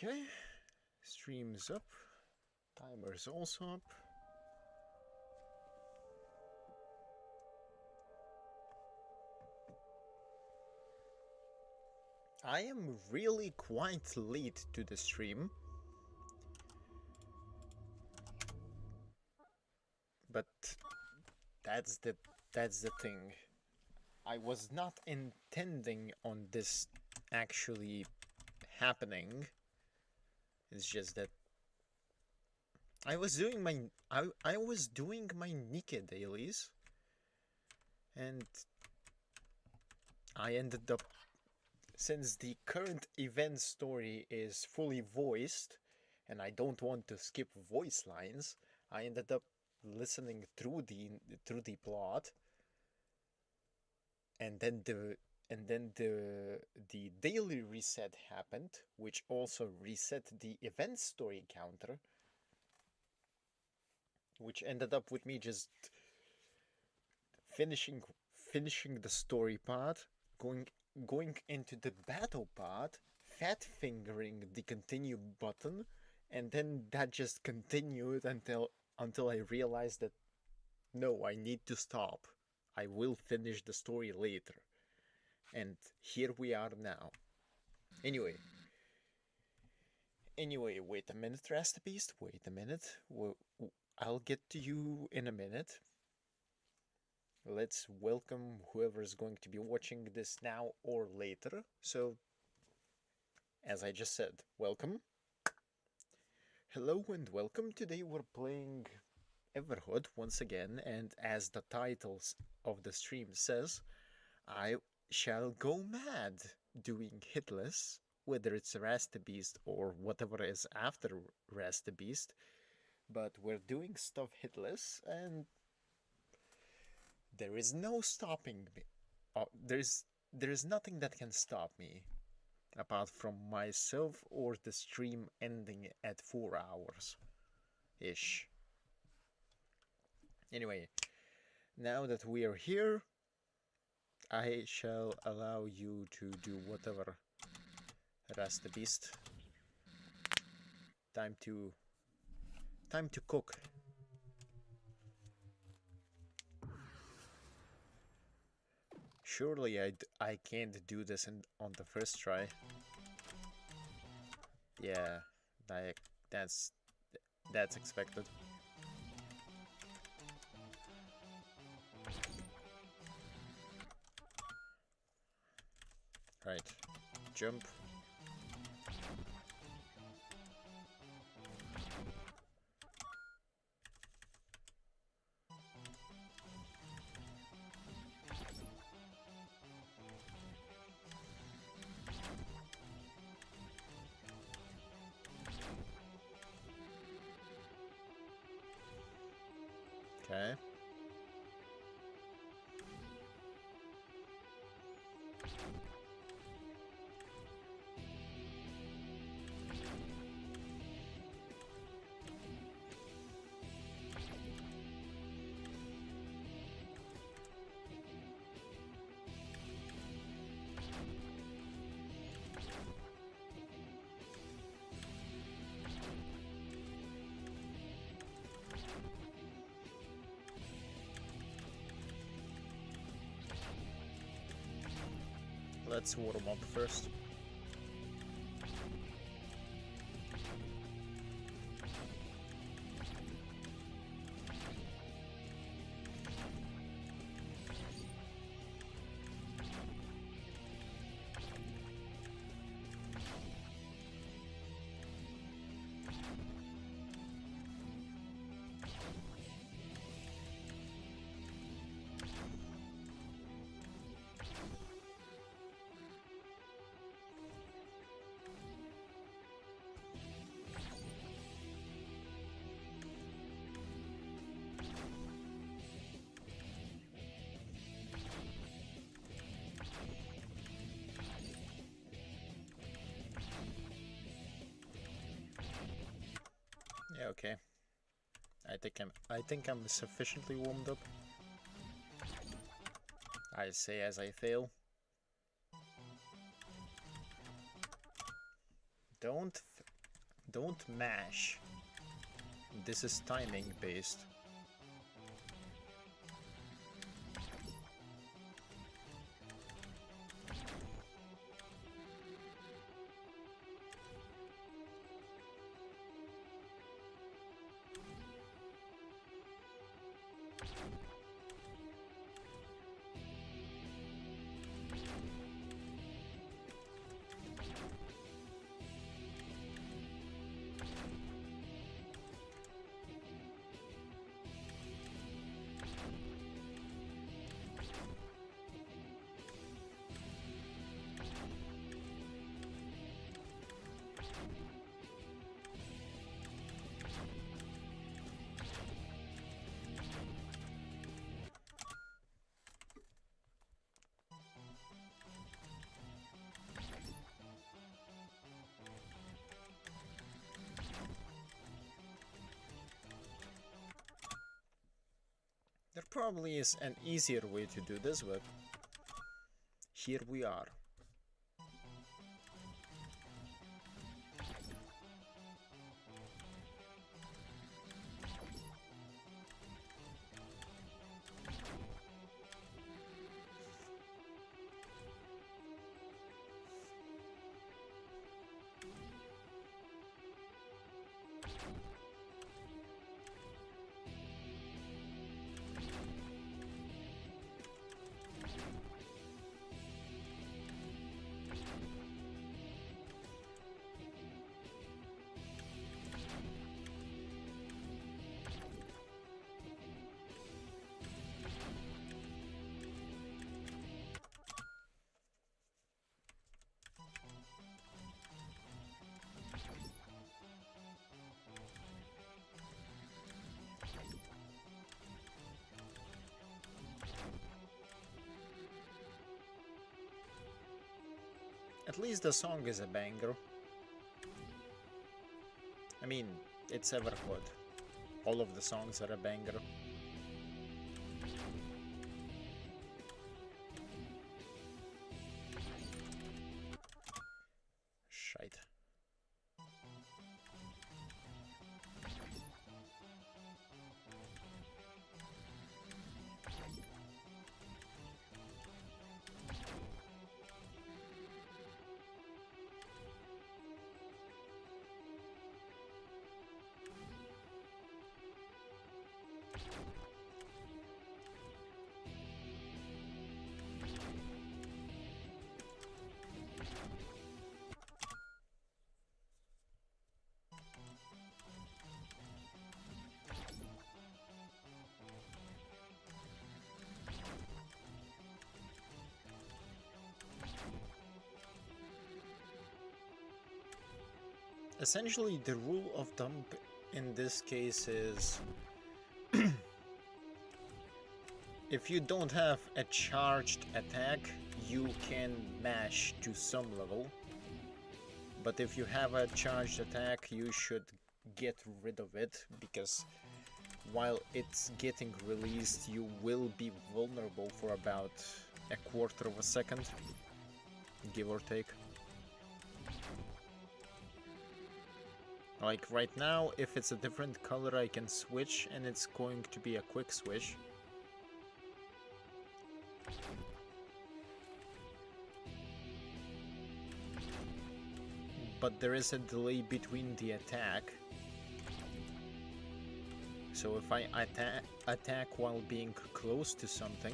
Okay, stream's up, timer's also up. I am really quite late to the stream, but that's the thing. I was not intending on this actually happening. It's just that I was doing my Nika dailies, and I ended up, since the current event story is fully voiced and I don't want to skip voice lines, I ended up listening through the plot, and then the daily reset happened, which also reset the event story counter, which ended up with me just finishing the story part, going into the battle part, fat fingering the continue button, and then that just continued until I realized that no, I need to stop. I will finish the story later. And here we are now. Anyway, wait a minute, Rasta Beast. Wait a minute. I'll get to you in a minute. Let's welcome whoever's going to be watching this now or later. So, as I just said, welcome. Hello and welcome. Today we're playing Everhood once again, and as the titles of the stream says, I shall go mad doing hitless, whether it's Rasta Beast or whatever is after Rasta Beast. But we're doing stuff hitless, and there is no stopping me. There is nothing that can stop me, apart from myself or the stream ending at 4 hours ish. Anyway, now that we are here, I shall allow you to do whatever. Rasta Beast. Time to cook. Surely I can't do this on the first try. Yeah, that's expected. Right, jump. Okay. Let's warm up first. Yeah, okay. I think I'm sufficiently warmed up. I say as I fail. Don't mash. This is timing based. There probably is an easier way to do this, but here we are. At least the song is a banger. I mean, it's Everhood. All of the songs are a banger. Shite. Essentially, the rule of thumb in this case is if you don't have a charged attack, you can mash to some level. But if you have a charged attack, you should get rid of it, because while it's getting released, you will be vulnerable for about a quarter of a second, give or take. Like right now, if it's a different color, I can switch, and it's going to be a quick switch. But there is a delay between the attack. So if I attack while being close to something,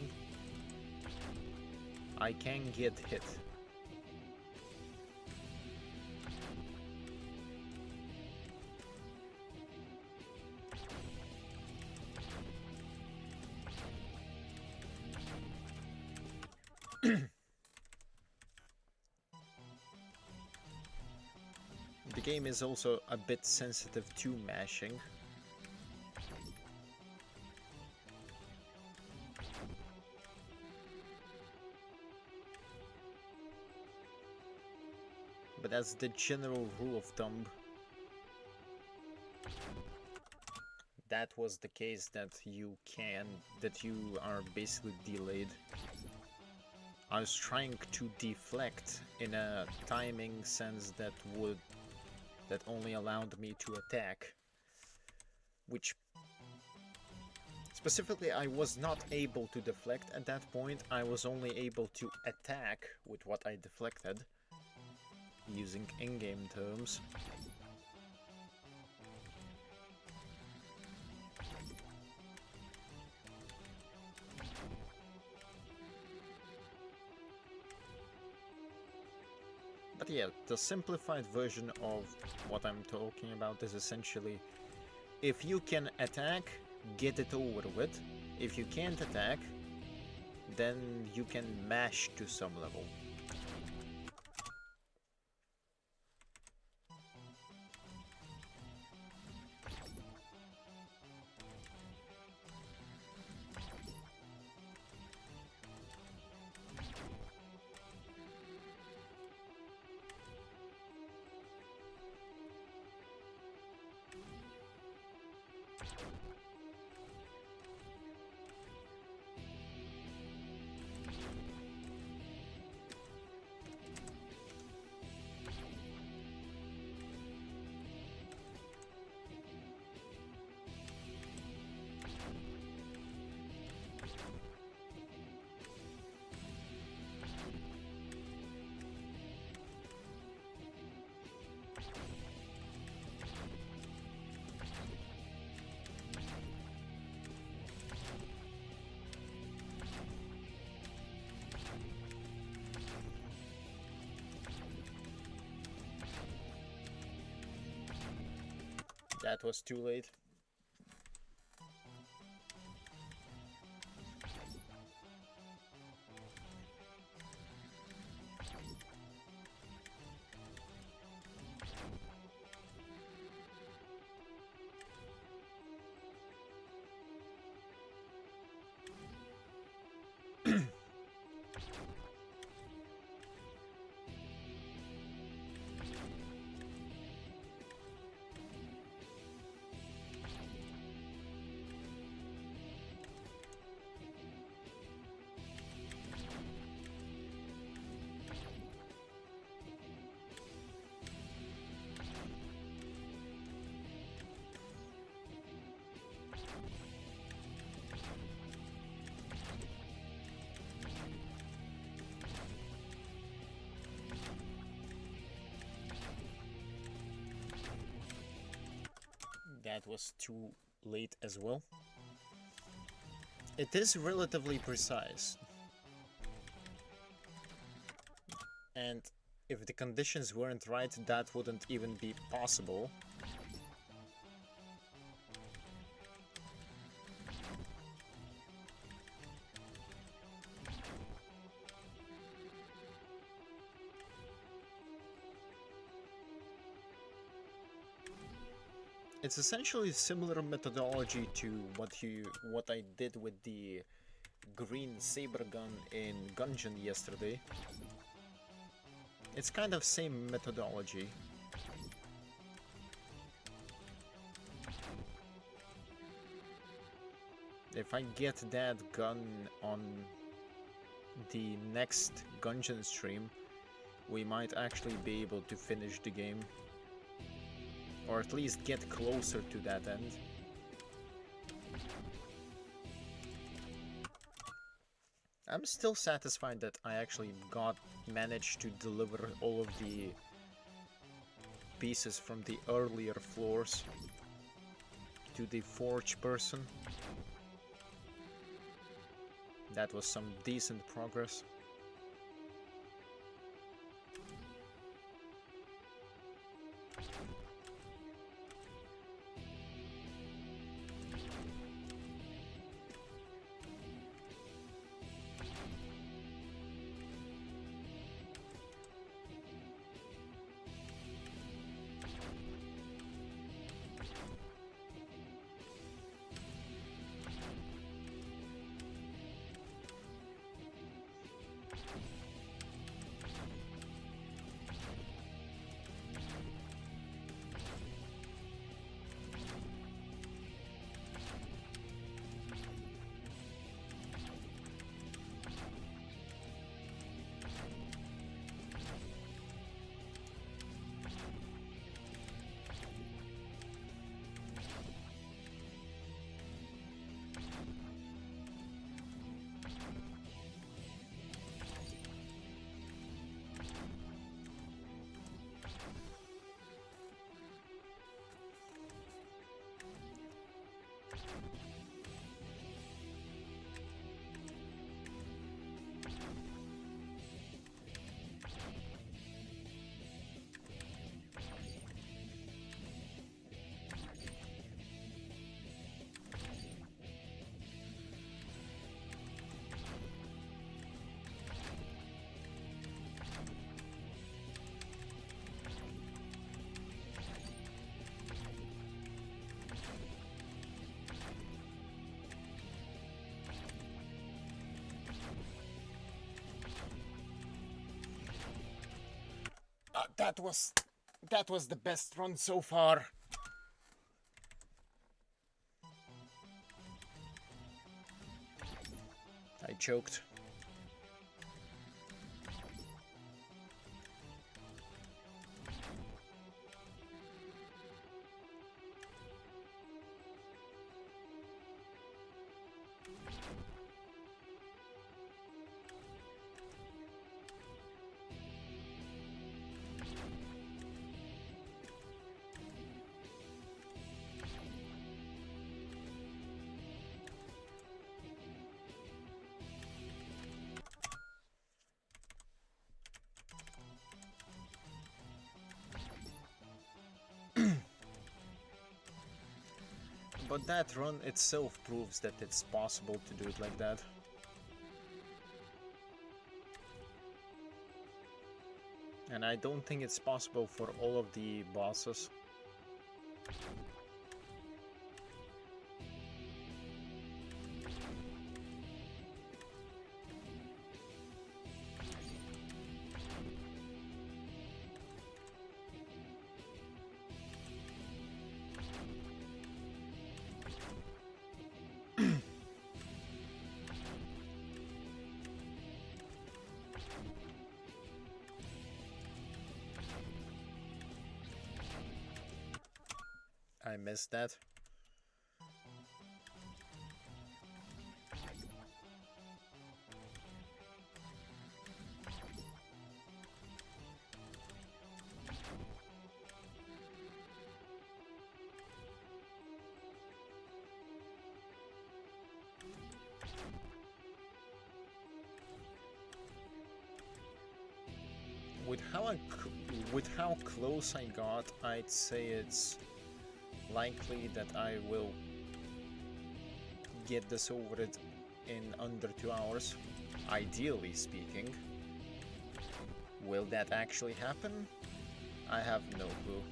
I can get hit. The game is also a bit sensitive to mashing. But that's the general rule of thumb. That was the case that you are basically delayed. I was trying to deflect in a timing sense that would that only allowed me to attack, which specifically I was not able to deflect at that point. I was only able to attack with what I deflected, using in-game terms. But yeah, the simplified version of what I'm talking about is essentially, if you can attack, get it over with. If you can't attack, then you can mash to some level. That was too late. That was too late as well. It is relatively precise. And if the conditions weren't right, that wouldn't even be possible. It's essentially similar methodology to what I did with the green saber gun in Gungeon yesterday. It's kind of same methodology. If I get that gun on the next Gungeon stream, we might actually be able to finish the game. Or at least get closer to that end. I'm still satisfied that I actually managed to deliver all of the pieces from the earlier floors to the forge person. That was some decent progress. That was the best run so far. I choked. But that run itself proves that it's possible to do it like that. And I don't think it's possible for all of the bosses. I missed that. With how close I got, I'd say it's likely that I will get this over it in under 2 hours, ideally speaking. Will that actually happen? I have no clue.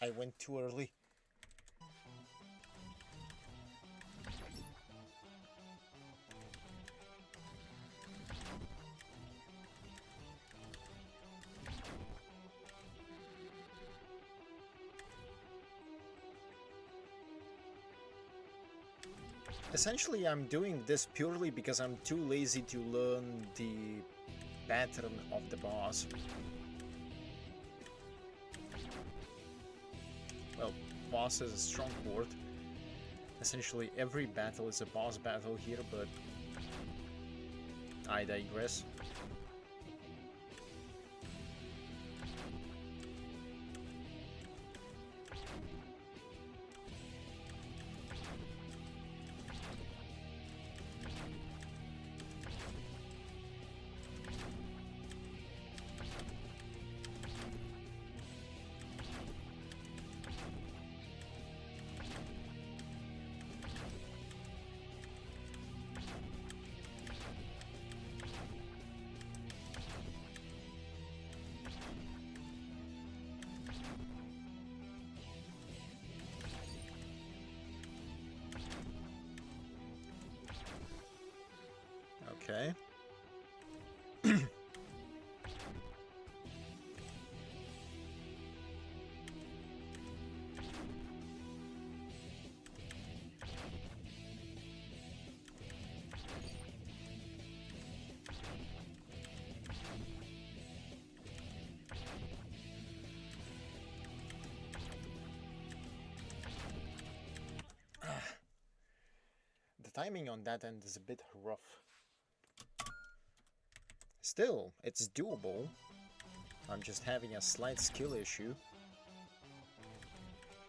I went too early. Essentially, I'm doing this purely because I'm too lazy to learn the pattern of the boss. Well, boss is a strong word. Essentially, every battle is a boss battle here, but I digress. Okay. the timing on that end is a bit rough. Still, it's doable. I'm just having a slight skill issue.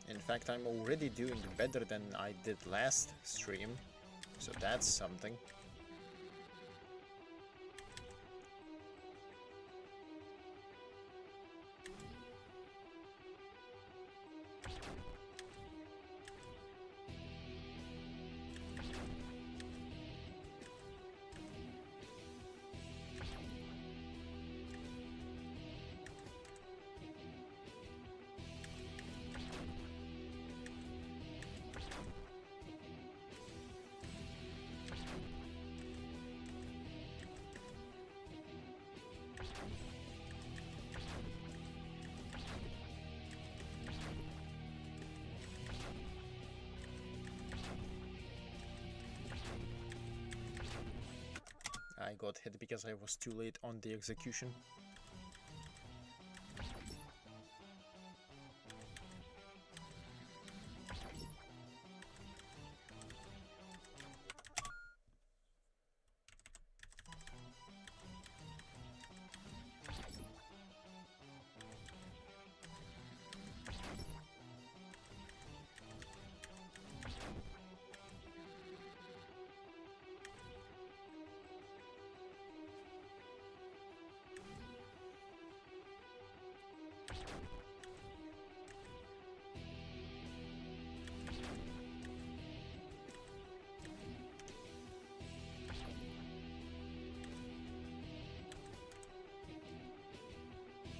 In fact, I'm already doing better than I did last stream, so that's something. I got hit because I was too late on the execution.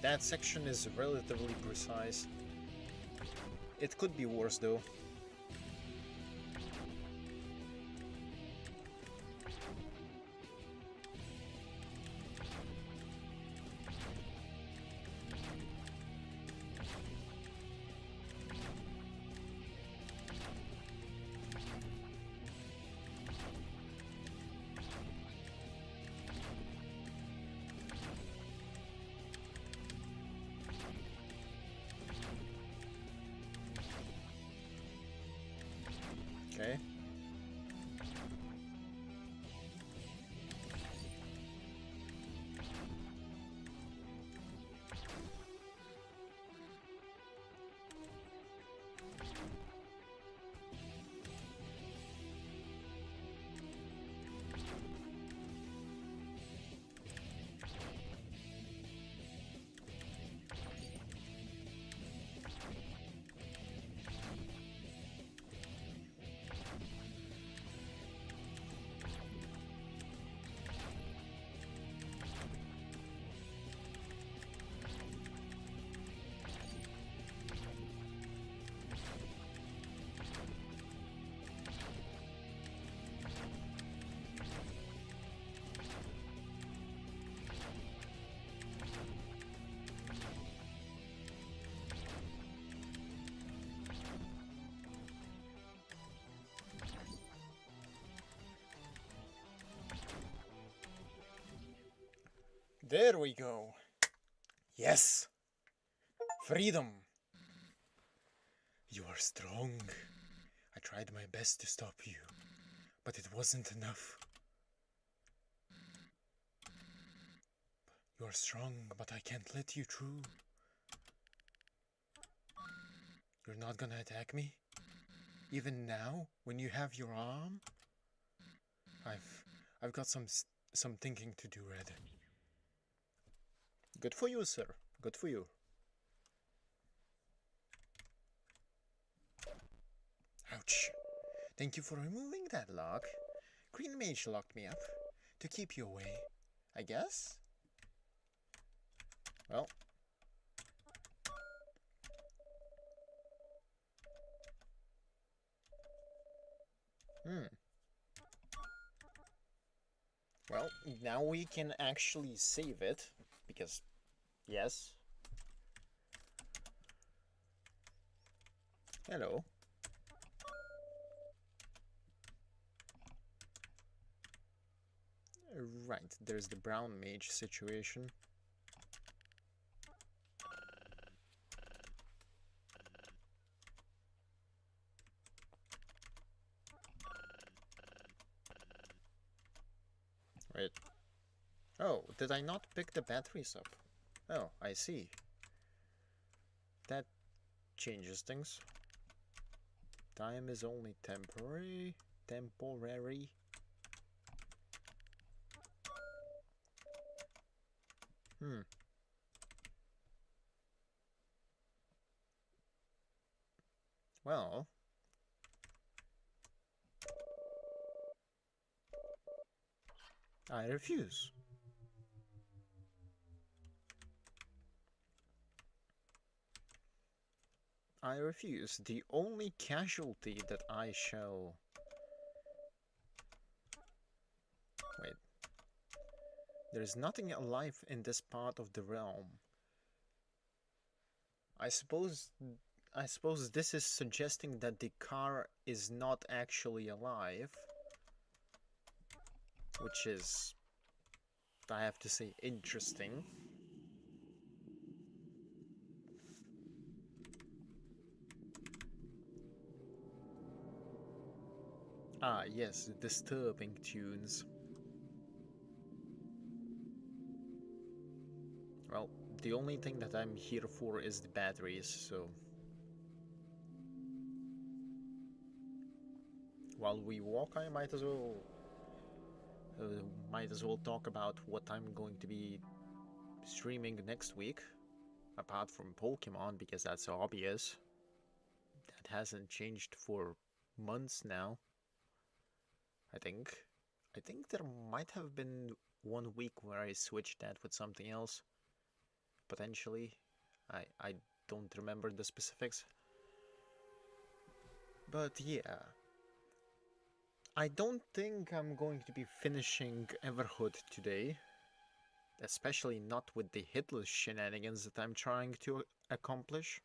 That section is relatively precise. It could be worse though. Okay. There we go. Yes! Freedom! You are strong. I tried my best to stop you, but it wasn't enough. You are strong, but I can't let you through. You're not gonna attack me? Even now, when you have your arm? I've got some thinking to do, Red. Good for you, sir. Good for you. Ouch. Thank you for removing that lock. Green Mage locked me up to keep you away, I guess? Well. Well, now we can actually save it, because, yes. Hello. Right, there's the brown mage situation. Wait. Oh, did I not pick the batteries up? Oh, I see. That changes things. Time is only temporary. Temporary. Well, I refuse. I refuse. The only casualty that I shall... Wait. There is nothing alive in this part of the realm. I suppose this is suggesting that the car is not actually alive, which is, I have to say, interesting. Ah, yes, disturbing tunes. Well, the only thing that I'm here for is the batteries, so... While we walk, I might as well talk about what I'm going to be streaming next week, apart from Pokemon, because that's obvious. That hasn't changed for months now. I think there might have been 1 week where I switched that with something else. Potentially. I don't remember the specifics. But yeah. I don't think I'm going to be finishing Everhood today. Especially not with the hitless shenanigans that I'm trying to accomplish.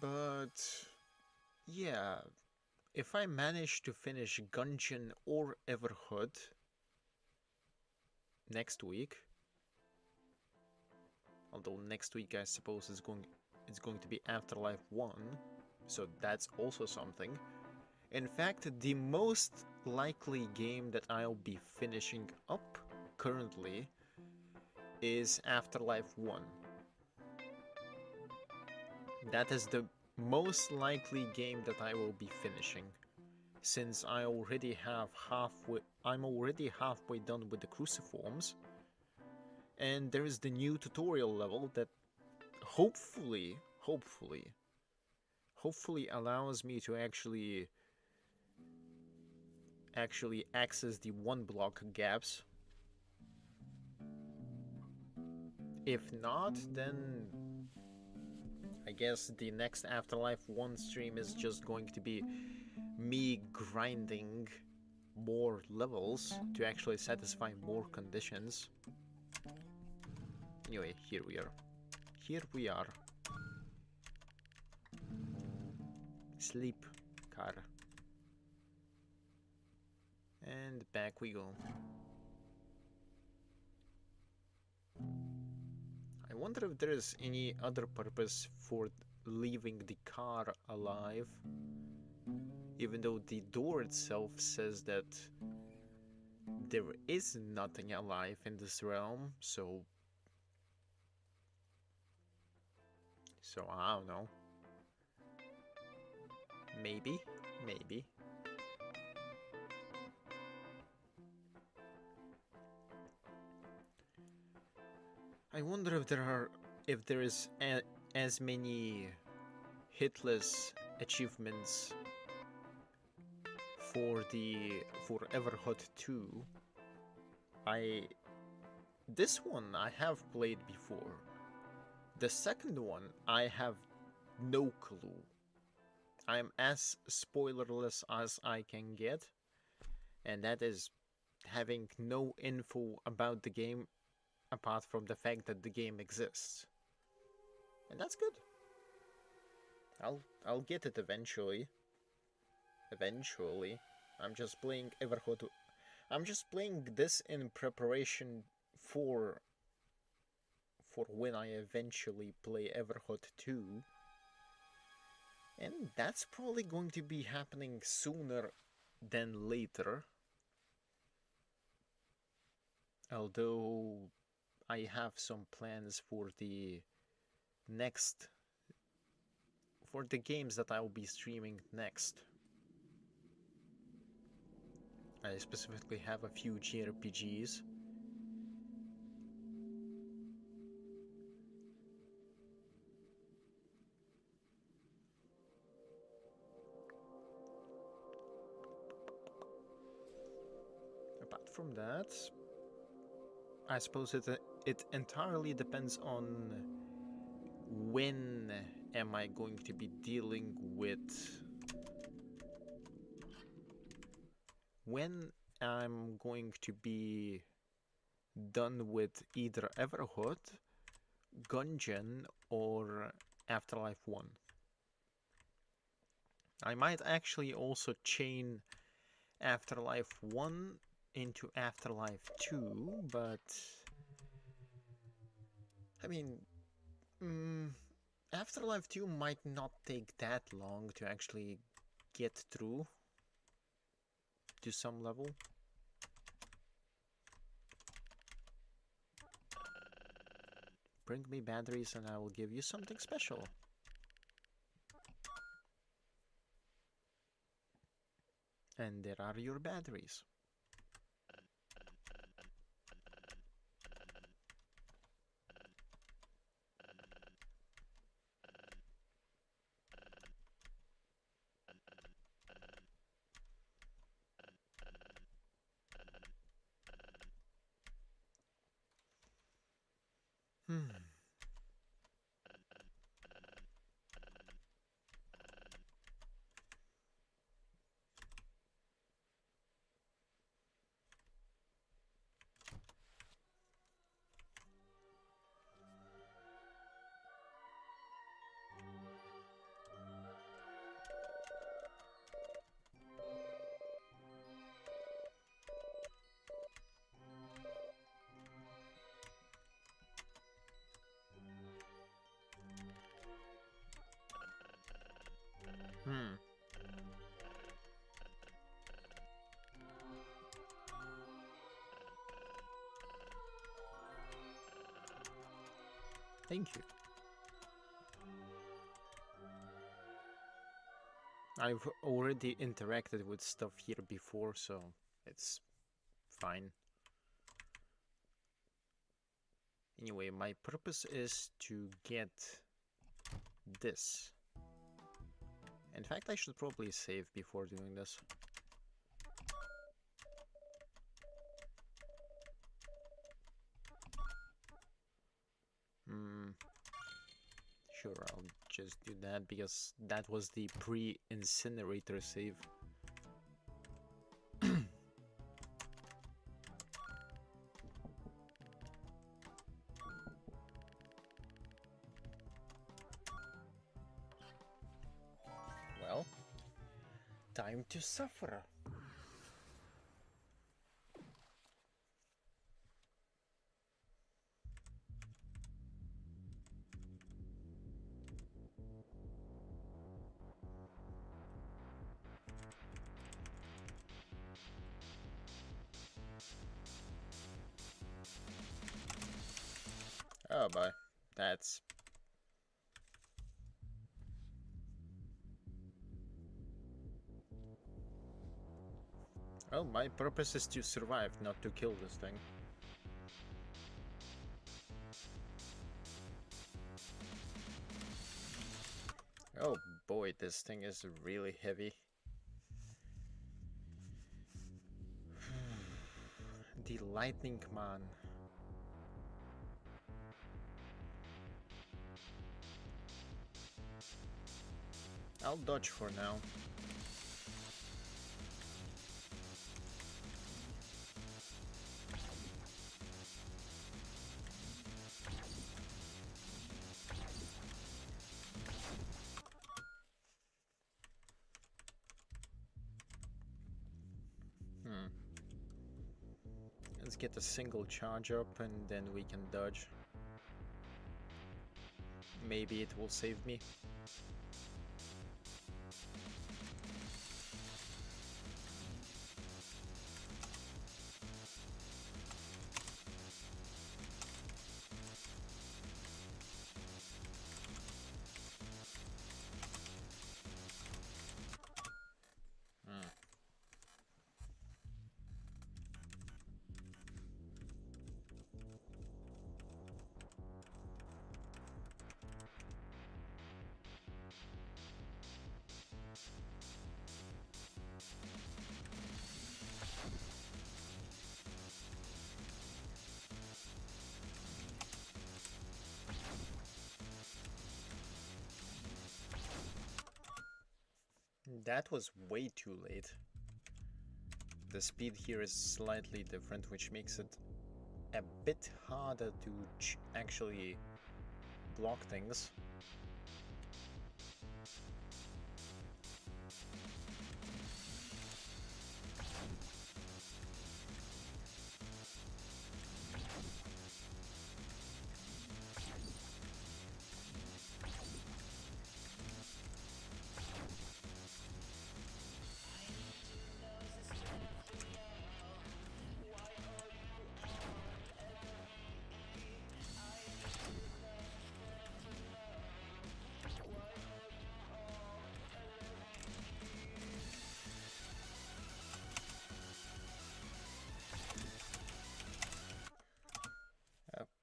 But yeah, if I manage to finish Gungeon or Everhood next week, although next week I suppose it's going to be Afterlife 1, so that's also something. In fact, the most likely game that I'll be finishing up currently is Afterlife 1. That is the most likely game that I will be finishing, since I'm already halfway done with the cruciforms, and there is the new tutorial level that hopefully allows me to actually access the 1 block gaps. If not, then I guess the next Afterlife 1 stream is just going to be me grinding more levels to actually satisfy more conditions. Anyway, here we are. Sleep, car. And back we go. I wonder if there is any other purpose for leaving the car alive, even though the door itself says that there is nothing alive in this realm, so I don't know. Maybe. I wonder if there is as many hitless achievements for Everhood 2. This one I have played before. The second one I have no clue. I'm as spoilerless as I can get, and that is having no info about the game apart from the fact that the game exists. And that's good. I'll get it eventually. I'm just playing Everhood. I'm just playing this in preparation for when I eventually play Everhood 2. And that's probably going to be happening sooner then later. Although I have some plans for the next, for the games that I'll be streaming next. I specifically have a few JRPGs. Apart from that, I suppose it entirely depends on when am I going to be dealing with, when I'm going to be done with either Everhood, Gungeon, or Afterlife 1. I might actually also chain Afterlife 1 into Afterlife 2, but I mean, Afterlife 2 might not take that long to actually get through to some level. Bring me batteries and I will give you something special. And there are your batteries. Thank you. I've already interacted with stuff here before, so it's fine. Anyway, my purpose is to get this. In fact, I should probably save before doing this. Sure, I'll just do that because that was the pre-incinerator save. Well, time to suffer. Oh boy, that's... Well, my purpose is to survive, not to kill this thing. Oh boy, this thing is really heavy. The lightning man. I'll dodge for now. Let's get a single charge up and then we can dodge. Maybe it will save me. That was way too late. The speed here is slightly different, which makes it a bit harder to actually block things.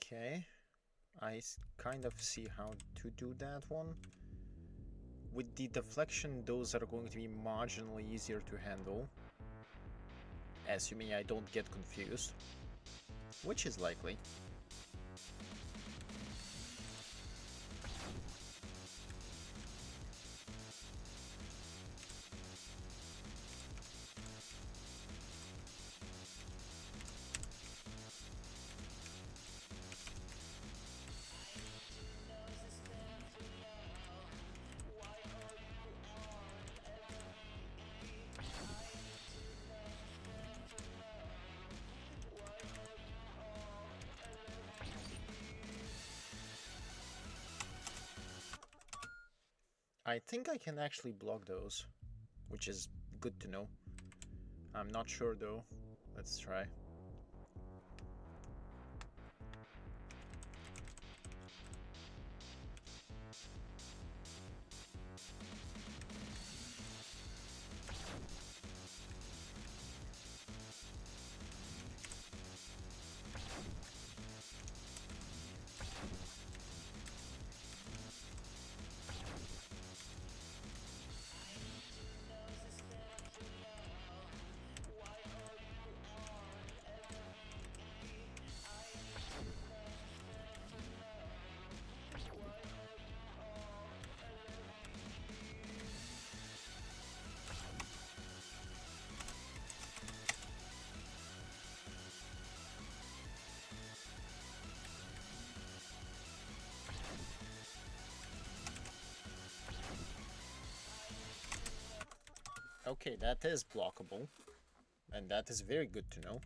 Okay, I kind of see how to do that one. With the deflection, those are going to be marginally easier to handle, assuming I don't get confused, which is likely. I think I can actually block those, which is good to know. I'm not sure though. Let's try. Okay, that is blockable, and that is very good to know.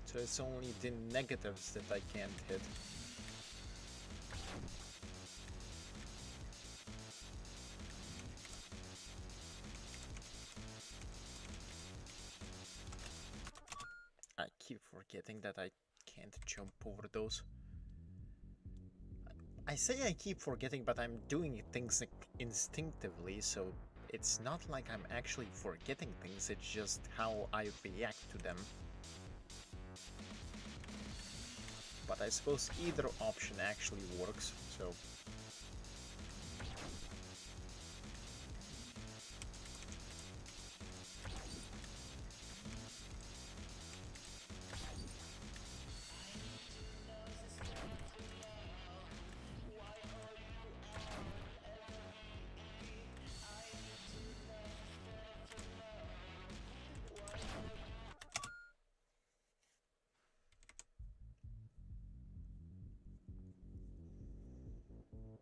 So it's only the negatives that I can't hit. I keep forgetting that I can't jump over those. I say I keep forgetting, but I'm doing things instinctively, so it's not like I'm actually forgetting things, it's just how I react to them. But I suppose either option actually works, so...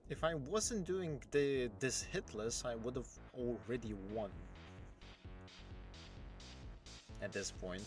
If I wasn't doing this hitless, I would have already won. At this point.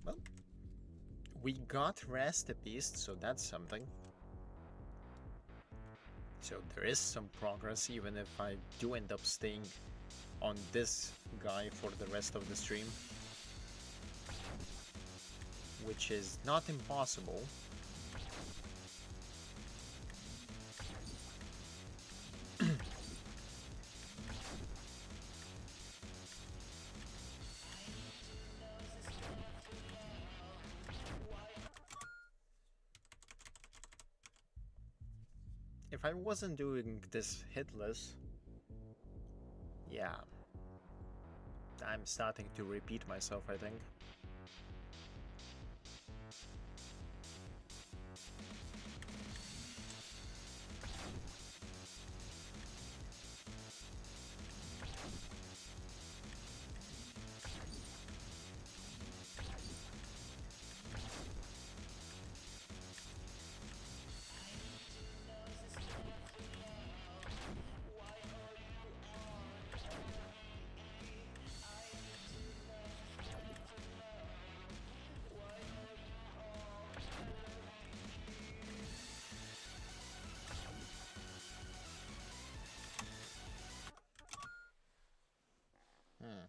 Well, we got Rest Beast, so that's something. So there is some progress, even if I do end up staying on this guy for the rest of the stream, which is not impossible. If I wasn't doing this hitless, yeah, I'm starting to repeat myself, I think. Hmm.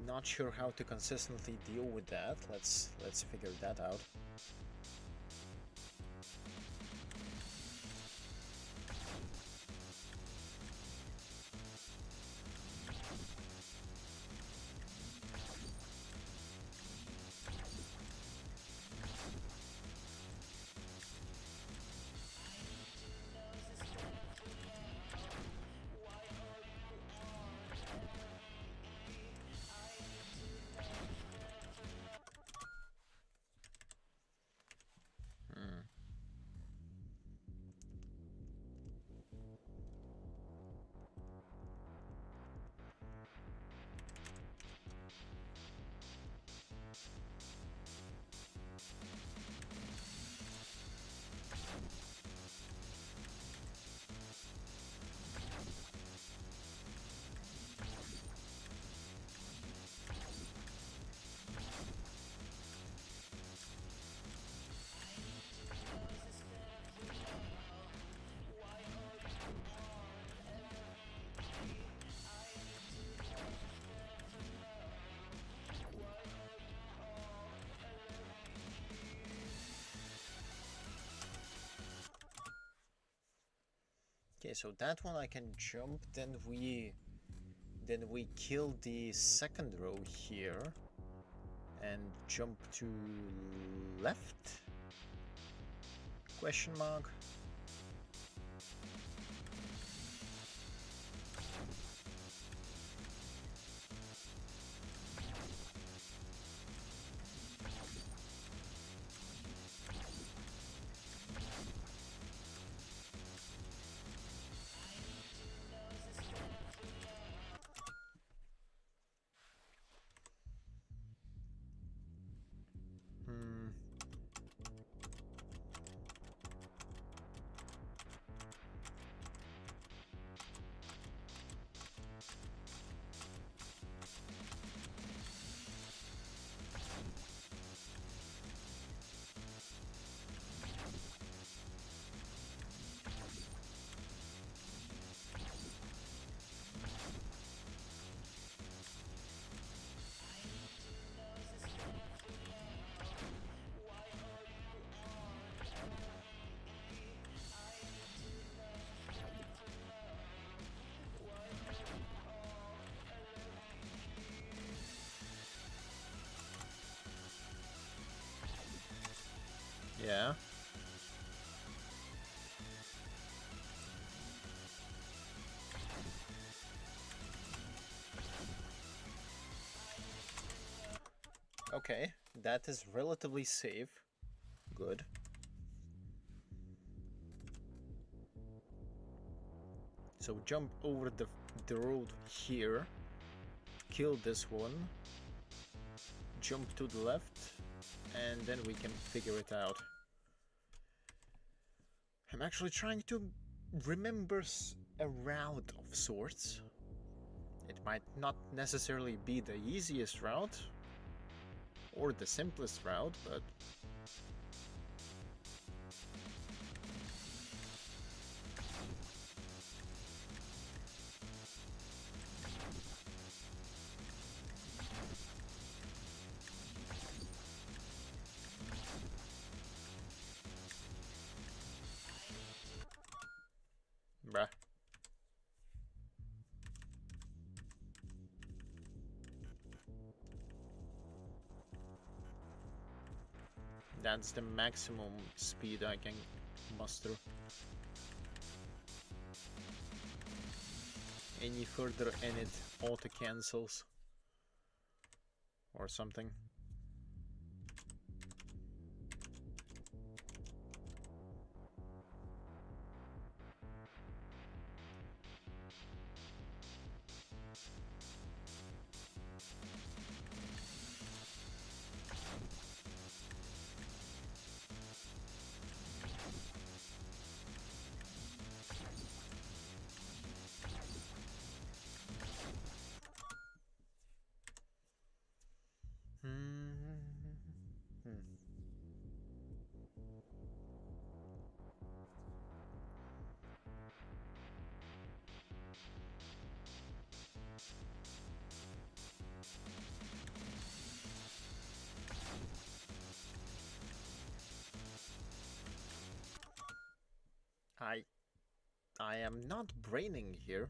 Not sure how to consistently deal with that. Let's figure that out. Hmm. Okay, so that one I can jump, then we kill the second row here and jump to left? Question mark. Hmm. Yeah. Okay, that is relatively safe. Good. So jump over the road here, kill this one, jump to the left, and then we can figure it out. I'm actually trying to remember a route of sorts. It might not necessarily be the easiest route, or the simplest route, but bruh. That's the maximum speed I can muster. Any further and it auto cancels or something. I am not braining here.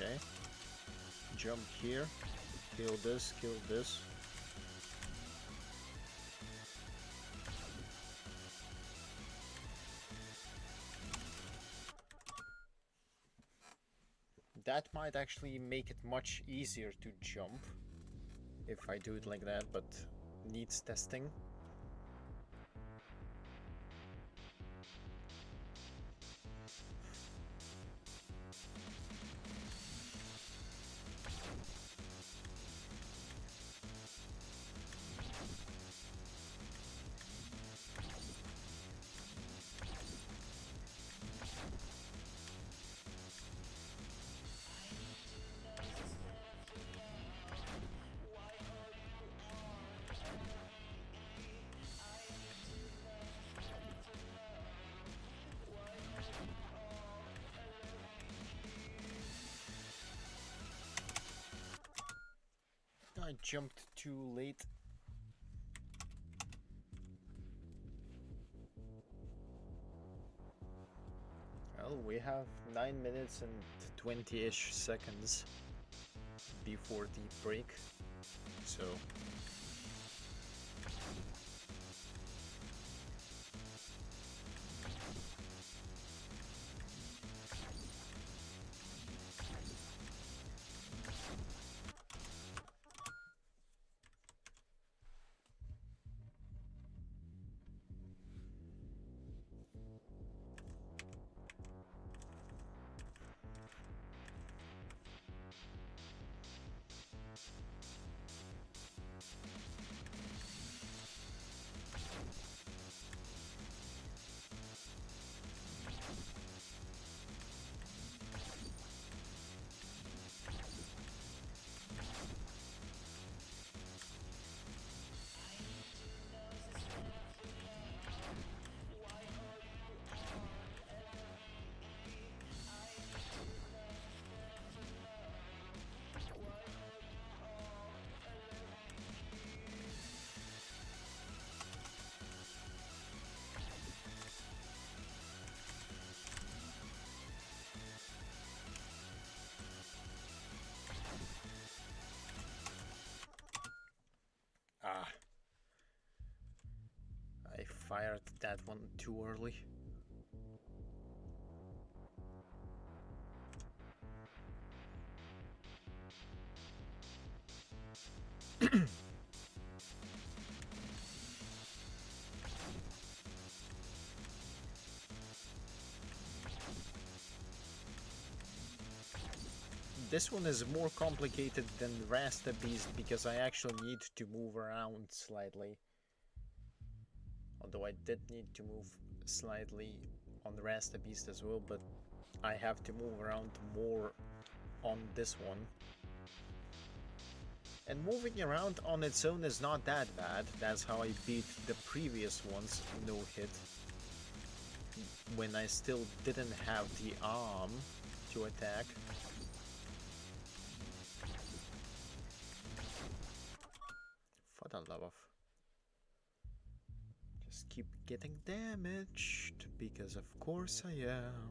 Okay. Jump here. Kill this, kill this. That might actually make it much easier to jump if I do it like that, but needs testing. I jumped too late. Well, we have 9 minutes and 20-ish seconds before the break, so fired that one too early. This one is more complicated than Rasta Beast because I actually need to move around slightly. Although I did need to move slightly on the Rasta Beast as well, but I have to move around more on this one. And moving around on its own is not that bad. That's how I beat the previous ones no hit. When I still didn't have the arm to attack. For the love of... Just keep getting damaged, because of course I am.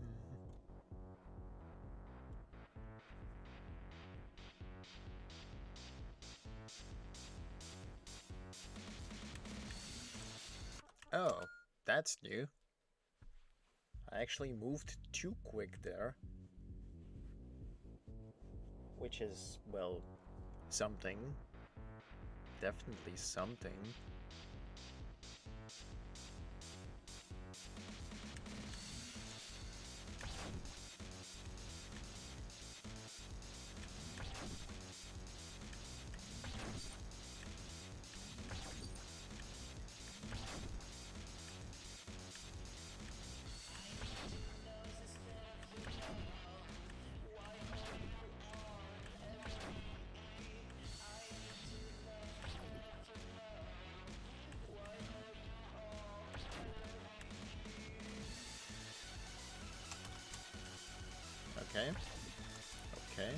Oh, that's new. I actually moved too quick there. Which is, well, something. Definitely something. Okay. Okay.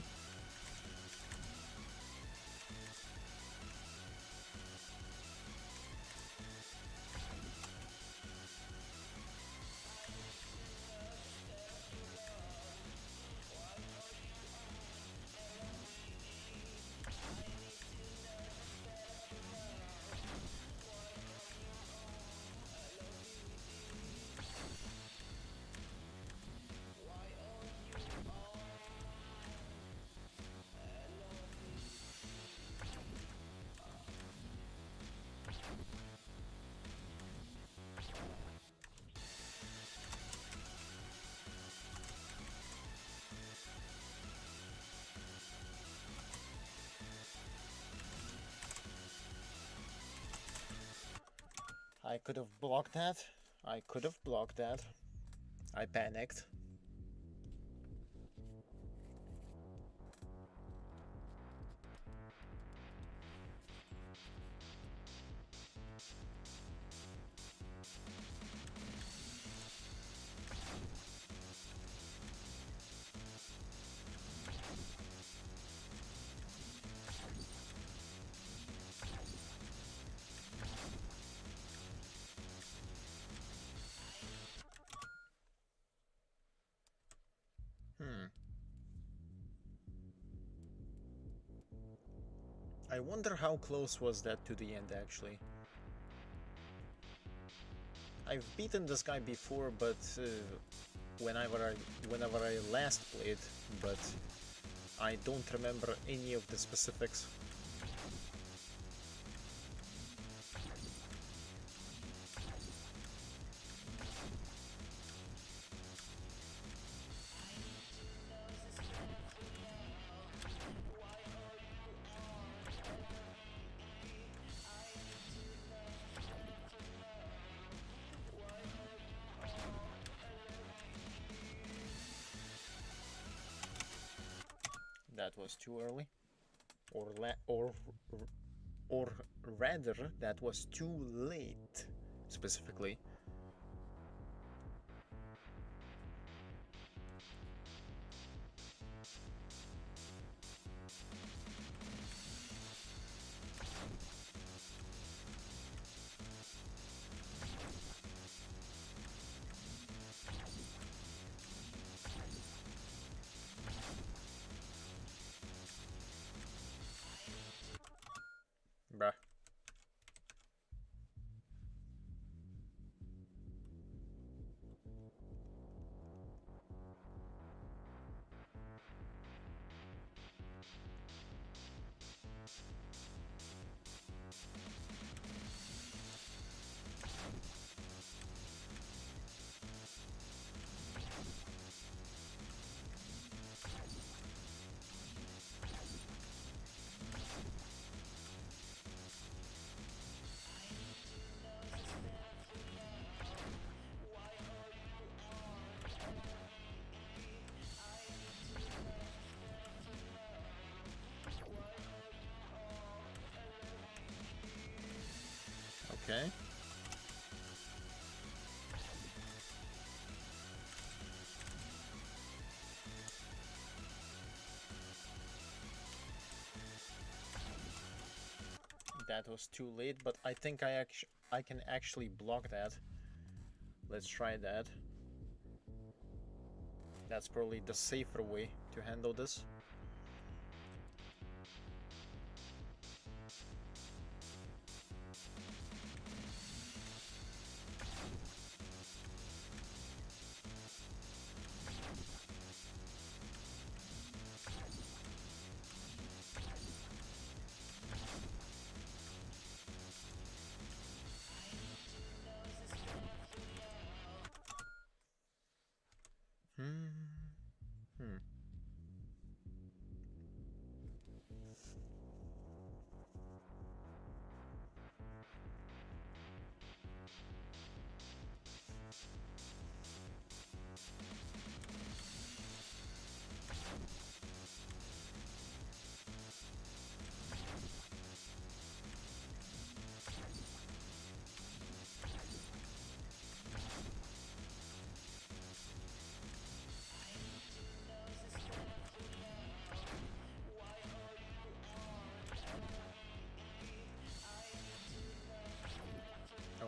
I could have blocked that. I could have blocked that. I panicked. I wonder how close was that to the end, actually. I've beaten this guy before, but whenever I last played, but I don't remember any of the specifics. That was too early, or rather, that was too late, specifically. Bruh. Okay. That was too late, but I think I can actually block that. Let's try that. That's probably the safer way to handle this. Hmm. Hmm.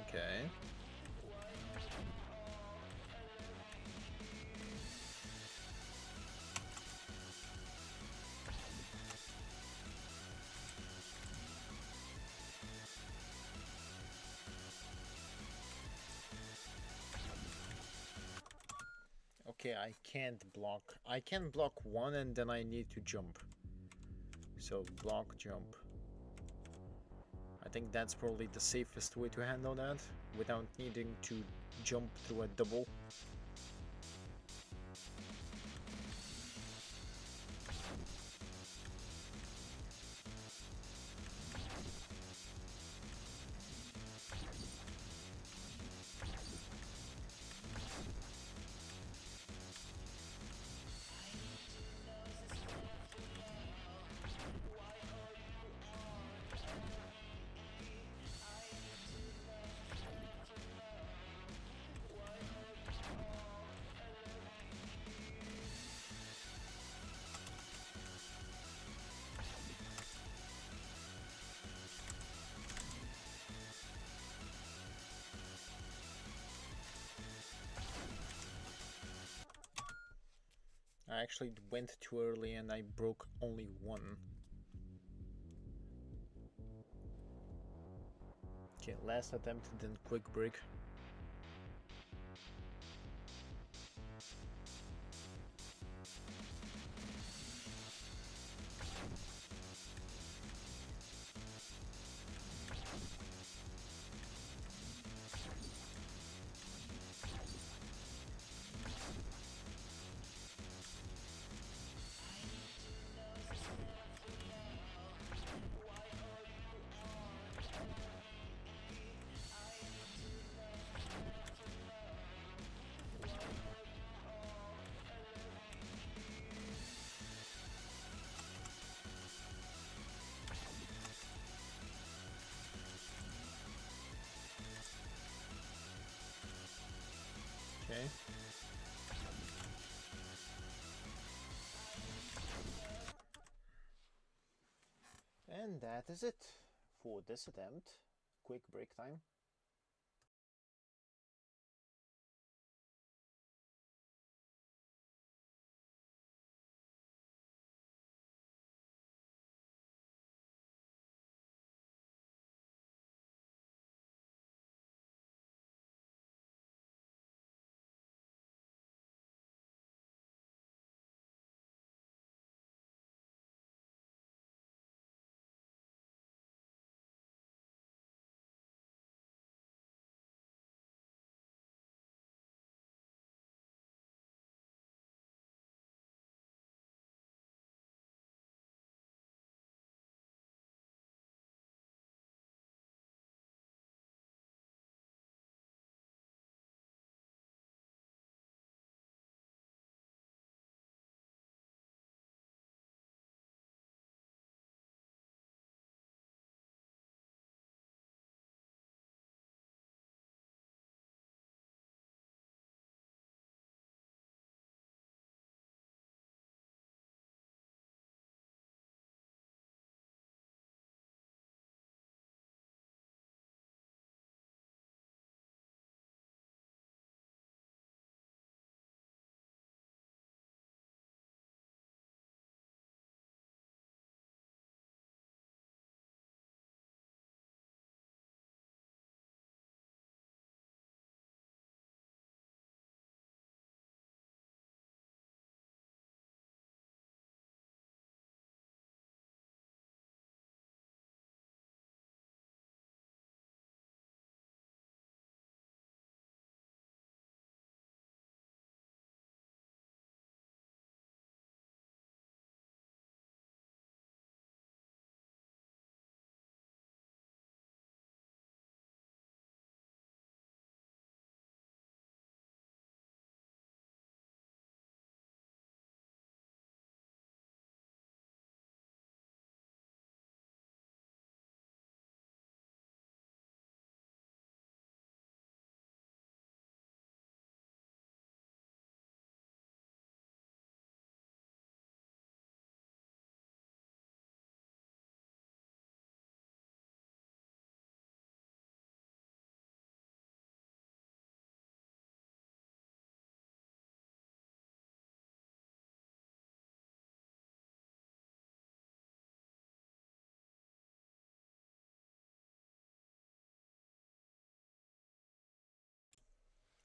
Okay. Okay, I can't block. I can block one and then I need to jump. So block, jump. I think that's probably the safest way to handle that without needing to jump through a double. I actually went too early and I broke only one. Okay, last attempt, then quick break. Okay. And that is it for this attempt. Quick break time.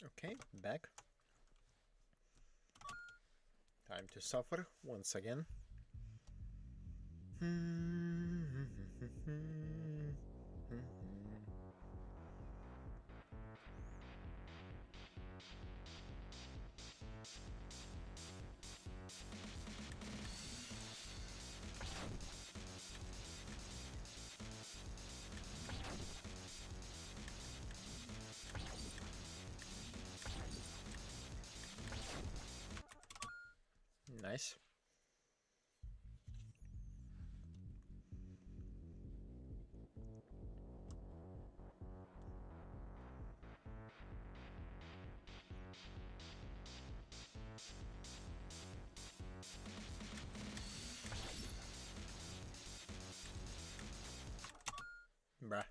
Okay, back. Time to suffer once again. Nice. Bruh.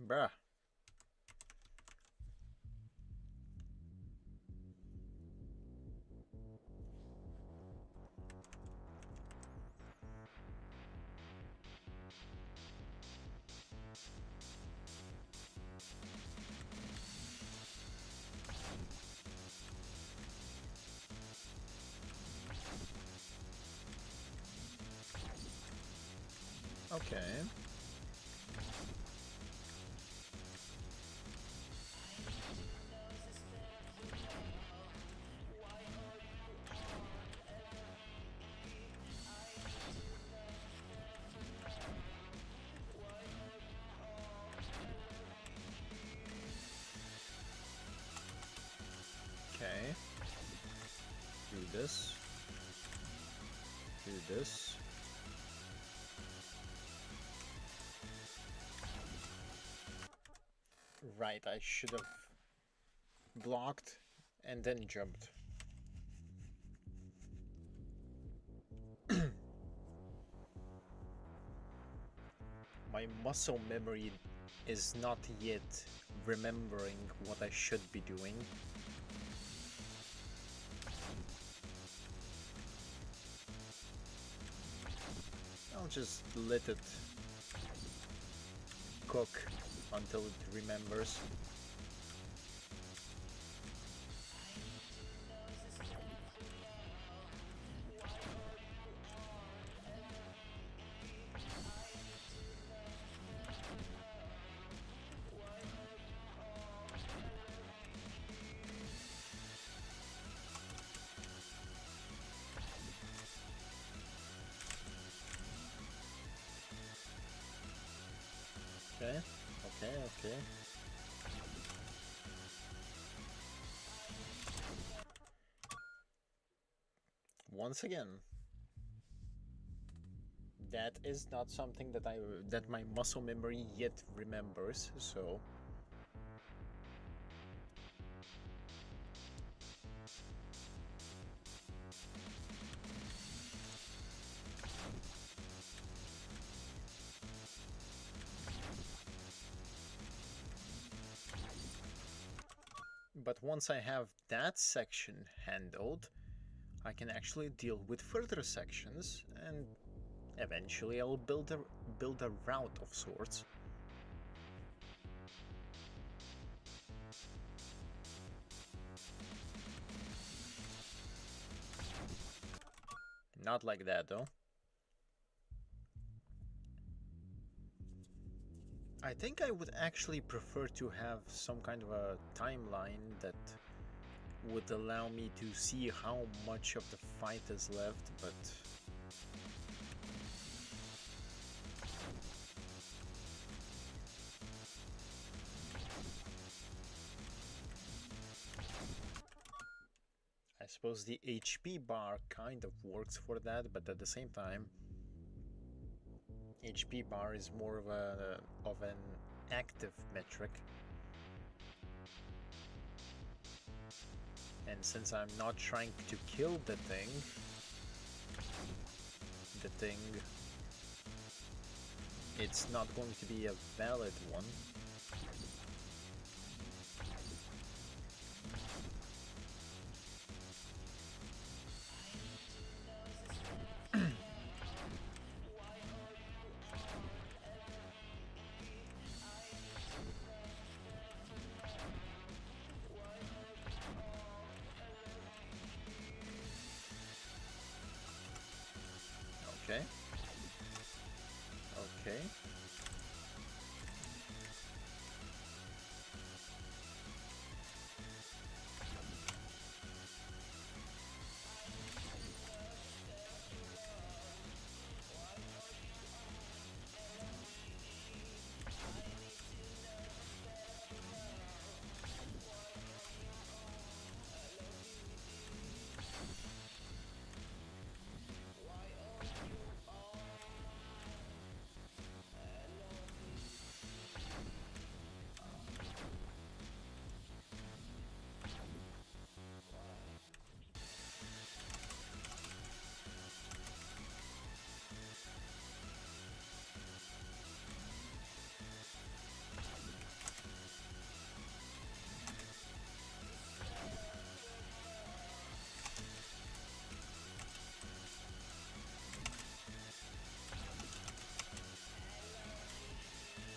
Bruh. Okay. Okay. Do this. Do this. Right, I should have blocked and then jumped. My muscle memory is not yet remembering what I should be doing. I'll just let it cook until it remembers. Okay, okay. Once again, that is not something that my muscle memory yet remembers, so but once I have that section handled, I can actually deal with further sections, and eventually I'll build a route of sorts. Not like that though. I think I would actually prefer to have some kind of a timeline that would allow me to see how much of the fight is left, but I suppose the HP bar kind of works for that, but at the same time, HP bar is more of an active metric. And since I'm not trying to kill the thing, it's not going to be a valid one. Okay. Okay.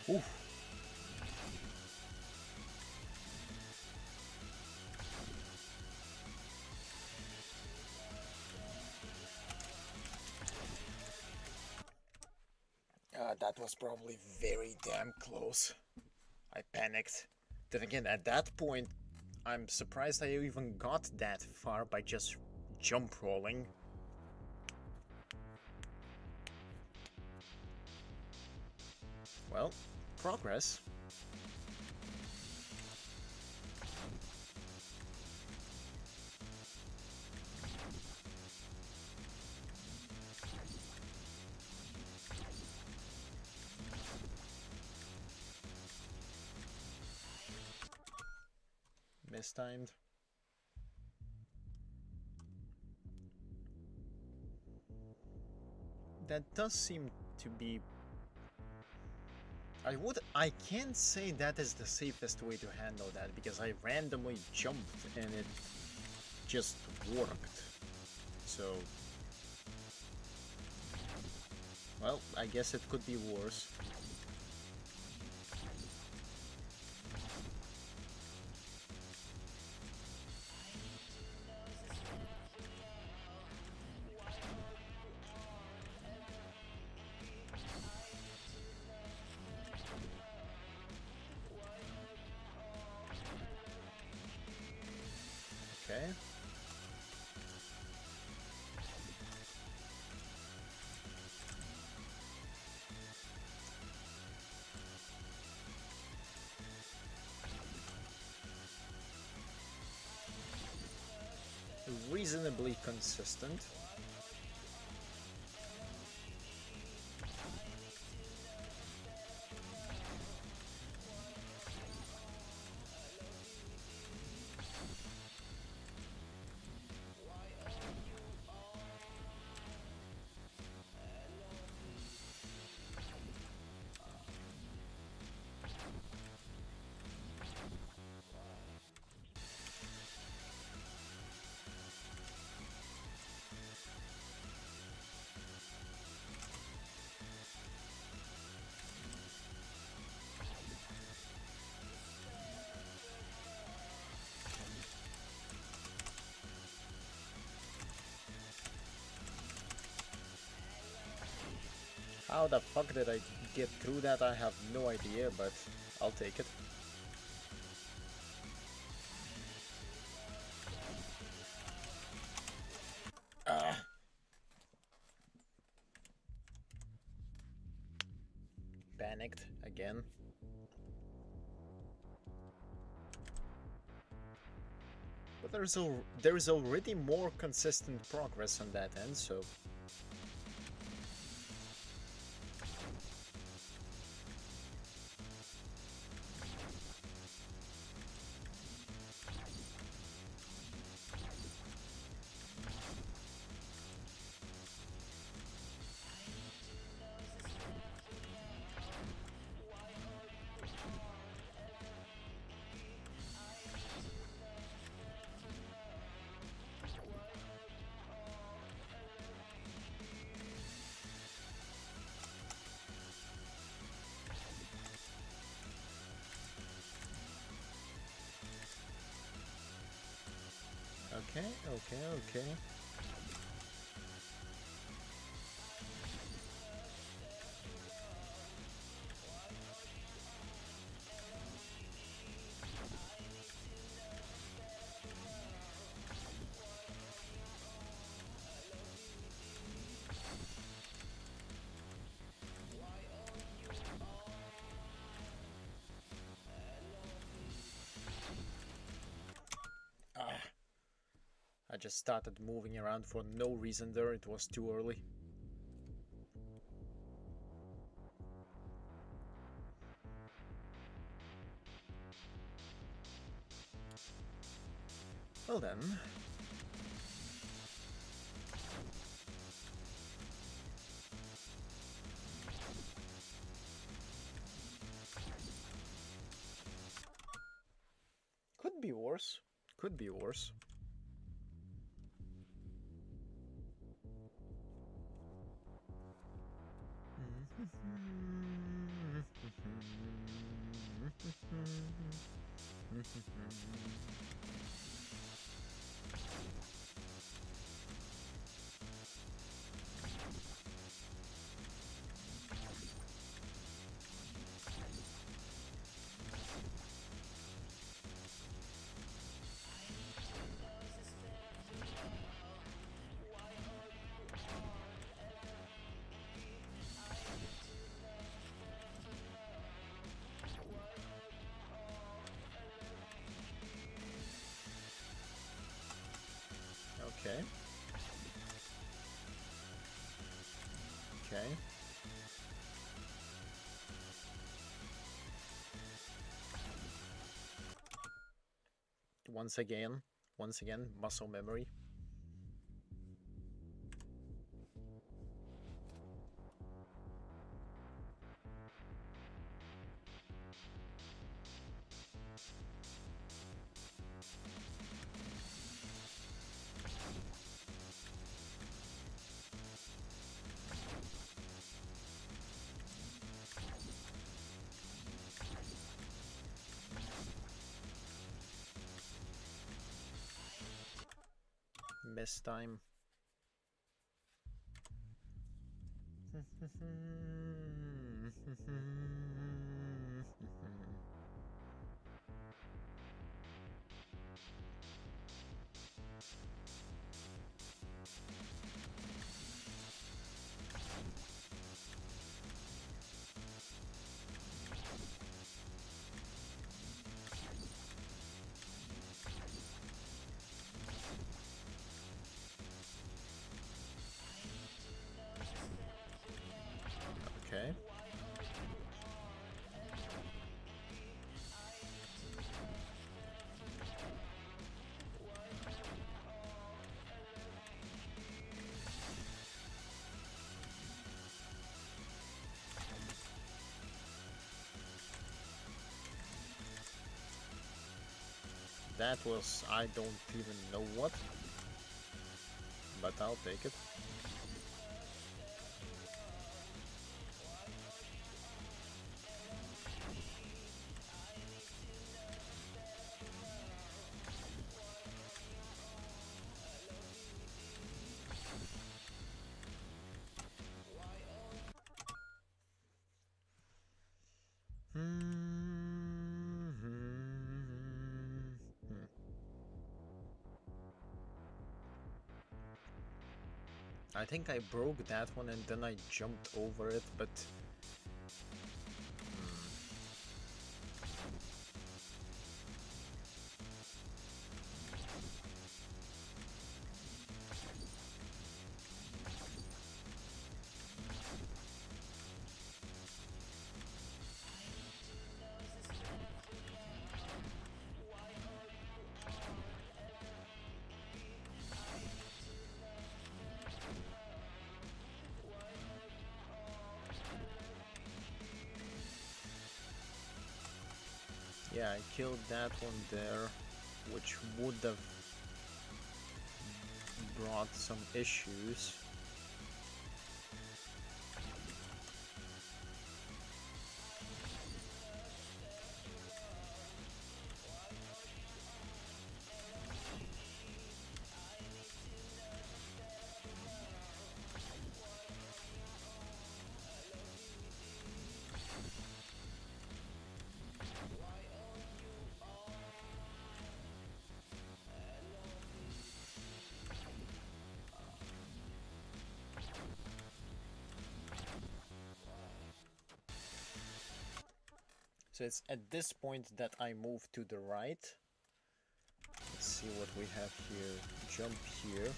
Oof. That was probably very damn close. I panicked. Then again, at that point, I'm surprised I even got that far by just jump rolling. Well, progress. Mistimed. That does seem to be... I can't say that is the safest way to handle that, because I randomly jumped and it just worked. So... well, I guess it could be worse. Okay. Reasonably consistent. How the fuck did I get through that? I have no idea, but I'll take it. Panicked again. But there's already more consistent progress on that end, so... Okay, okay, okay. Ah, I just started moving around for no reason there, it was too early. Well then. Could be worse. Could be worse. Okay. Okay. Once again, muscle memory. Miss time. Okay. That was, I don't even know what, but I'll take it. I think I broke that one and then I jumped over it, but... Yeah, I killed that one there, which would have brought some issues. So it's at this point that I move to the right. Let's see what we have here. Jump here.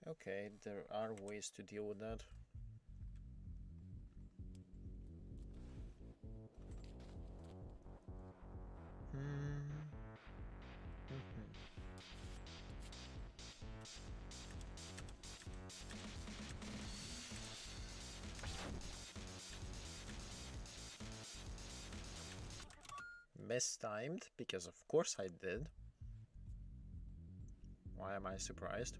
Okay, there are ways to deal with that. Mistimed, because of course I did. Why am I surprised?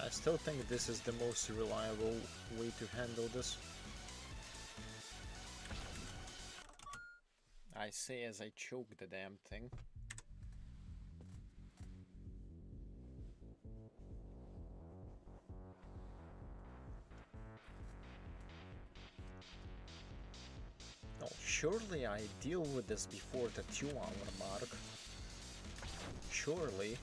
I still think this is the most reliable way to handle this. I say as I choke the damn thing. No, surely I deal with this before the 2-hour mark. Surely.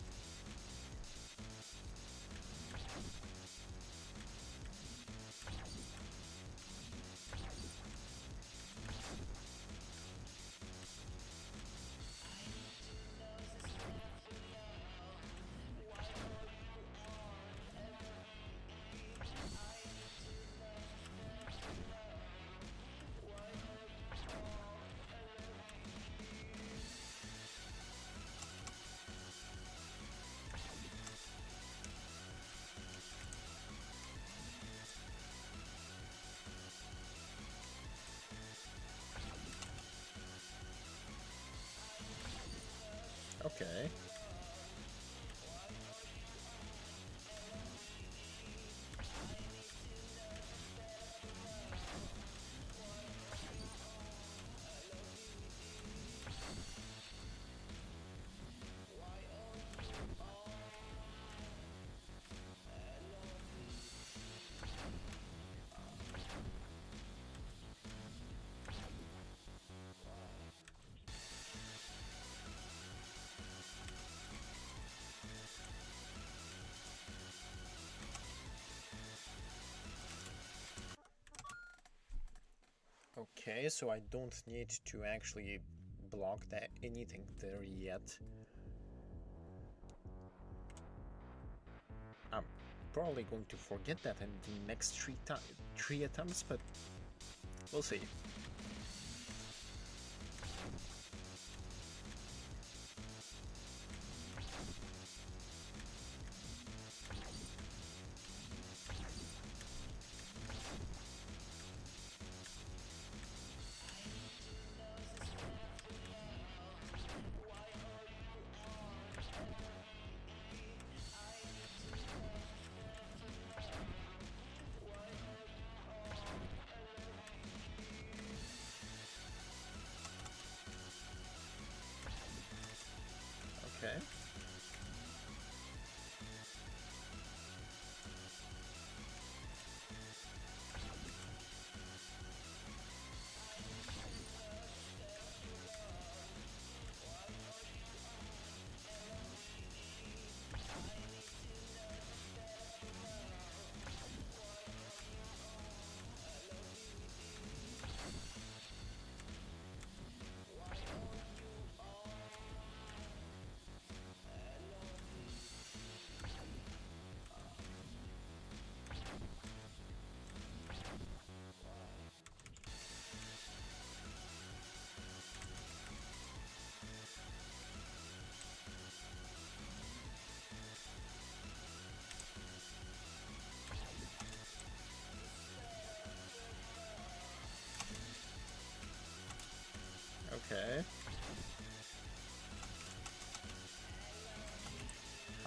Okay. Okay, so I don't need to actually block that anything there yet. I'm probably going to forget that in the next three attempts, but we'll see.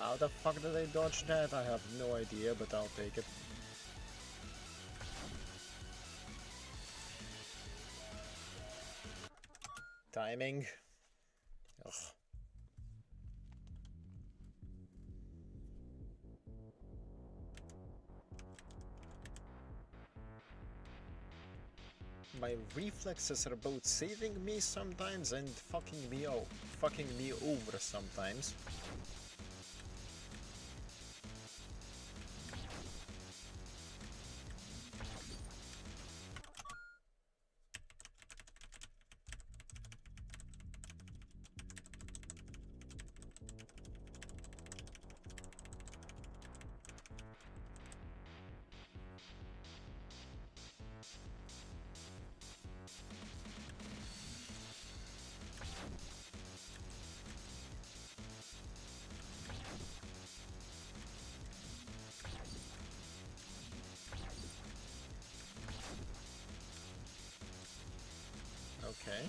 How the fuck did I dodge that? I have no idea, but I'll take it. Timing. Ugh. My reflexes are both saving me sometimes and fucking me over sometimes. Okay.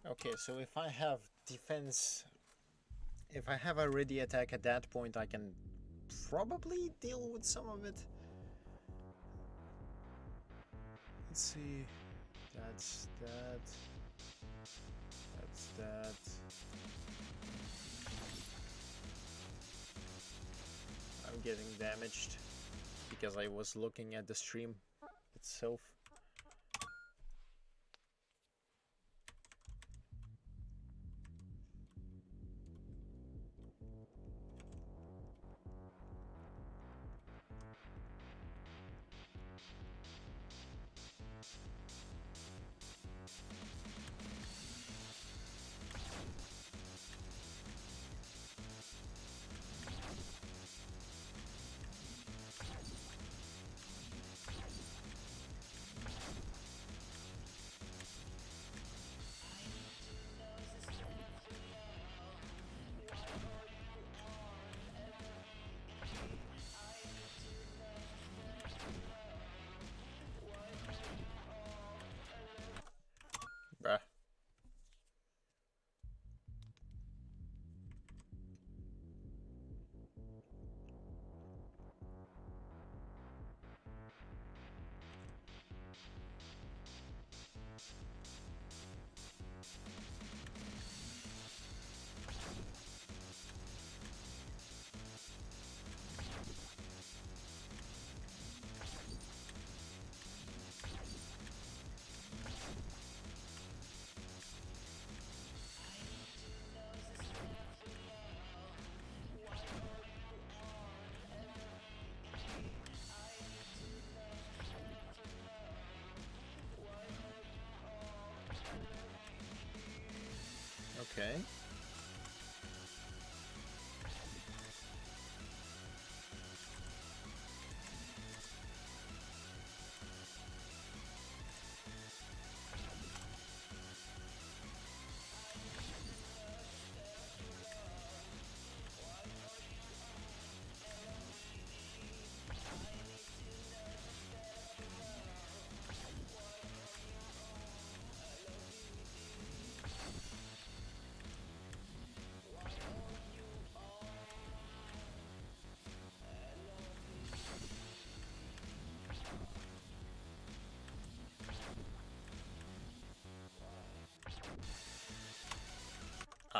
Okay, so if I have defense, if I have a ready attack at that point, I can probably deal with some of it. Let's see. That's that. That's that. I'm getting damaged because I was looking at the stream itself.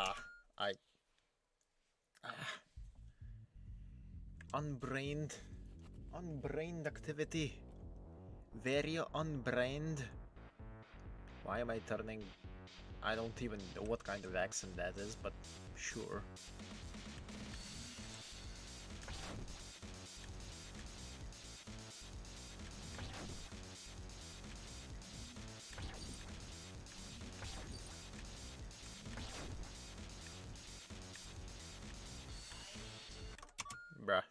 Ah, I... Ah, unbrained. Unbrained activity. Very unbrained. Why am I turning... I don't even know what kind of accent that is, but sure. Bruh.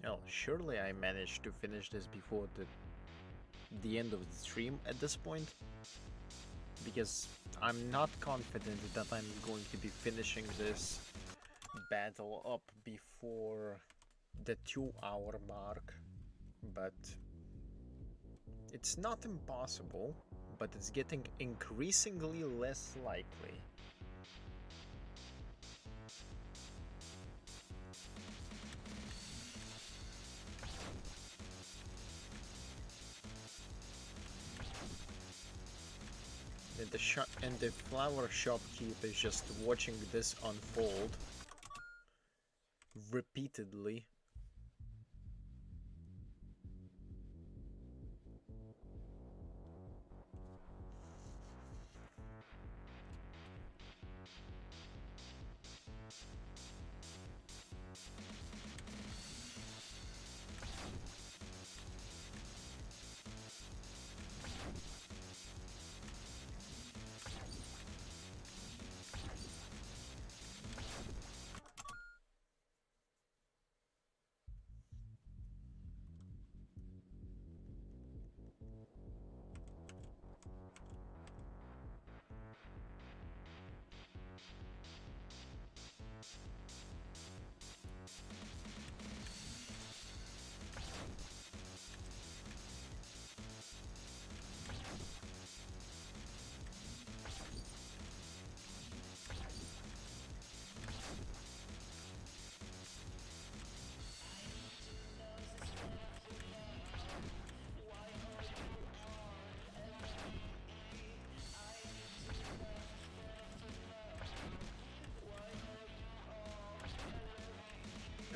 Well, surely I managed to finish this before the end of the stream at this point, because I'm not confident that I'm going to be finishing this battle up before the 2-hour mark, but it's not impossible, but it's getting increasingly less likely. And the flower shopkeep is just watching this unfold repeatedly.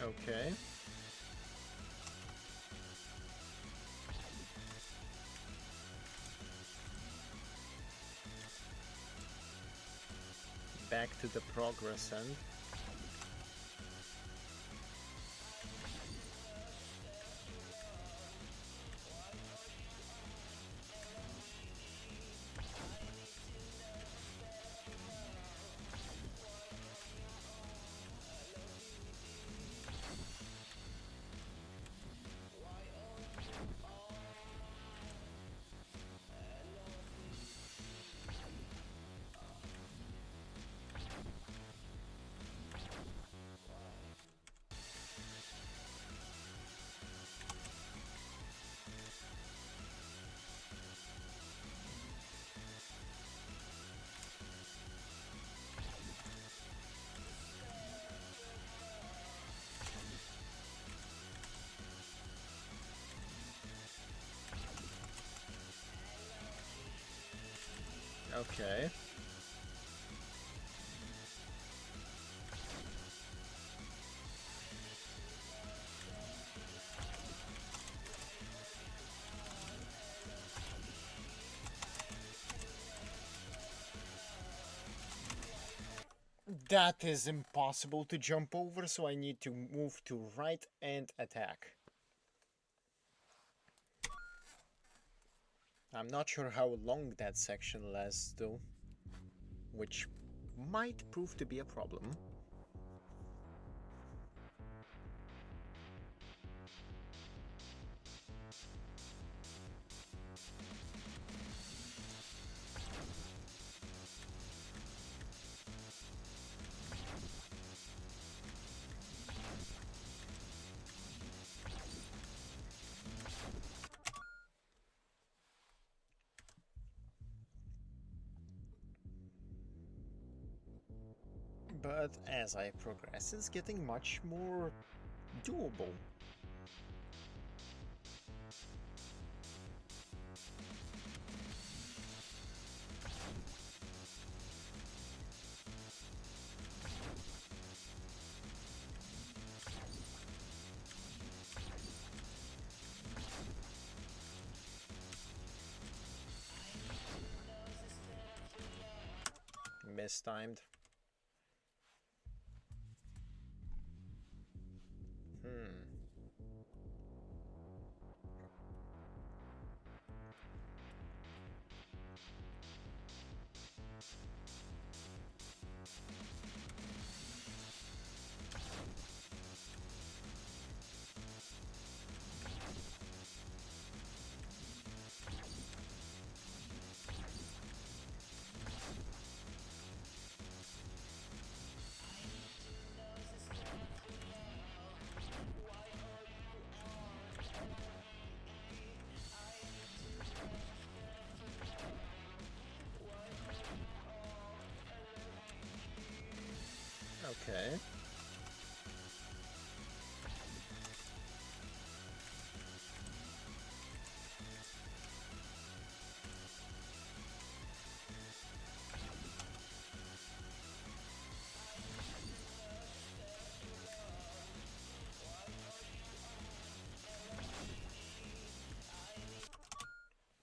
Okay. Back to the progress end. Okay. That is impossible to jump over, so I need to move to right and attack. I'm not sure how long that section lasts though, which might prove to be a problem. But as I progress, it's getting much more doable. mistimed. Okay.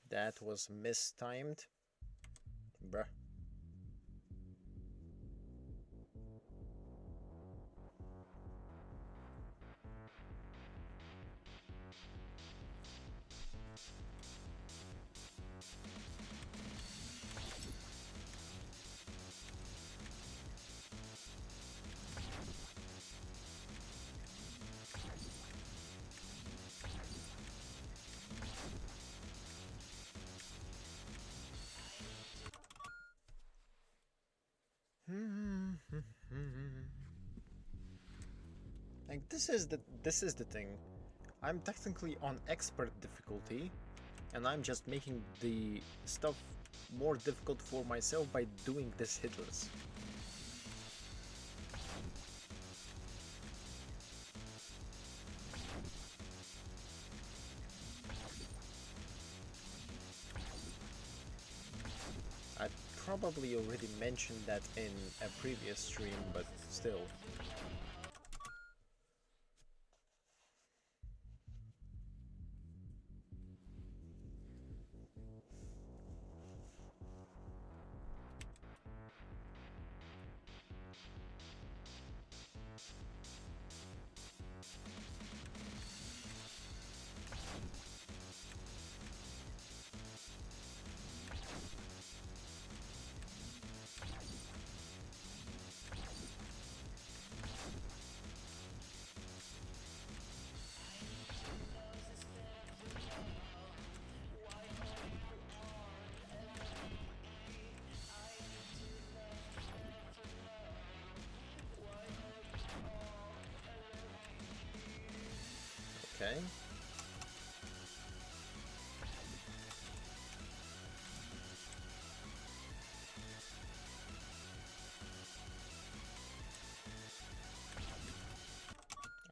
That was mistimed. Bruh. Like this is the thing. I'm technically on expert difficulty, and I'm just making the stuff more difficult for myself by doing this hitless. I probably already mentioned that in a previous stream, but still. Okay.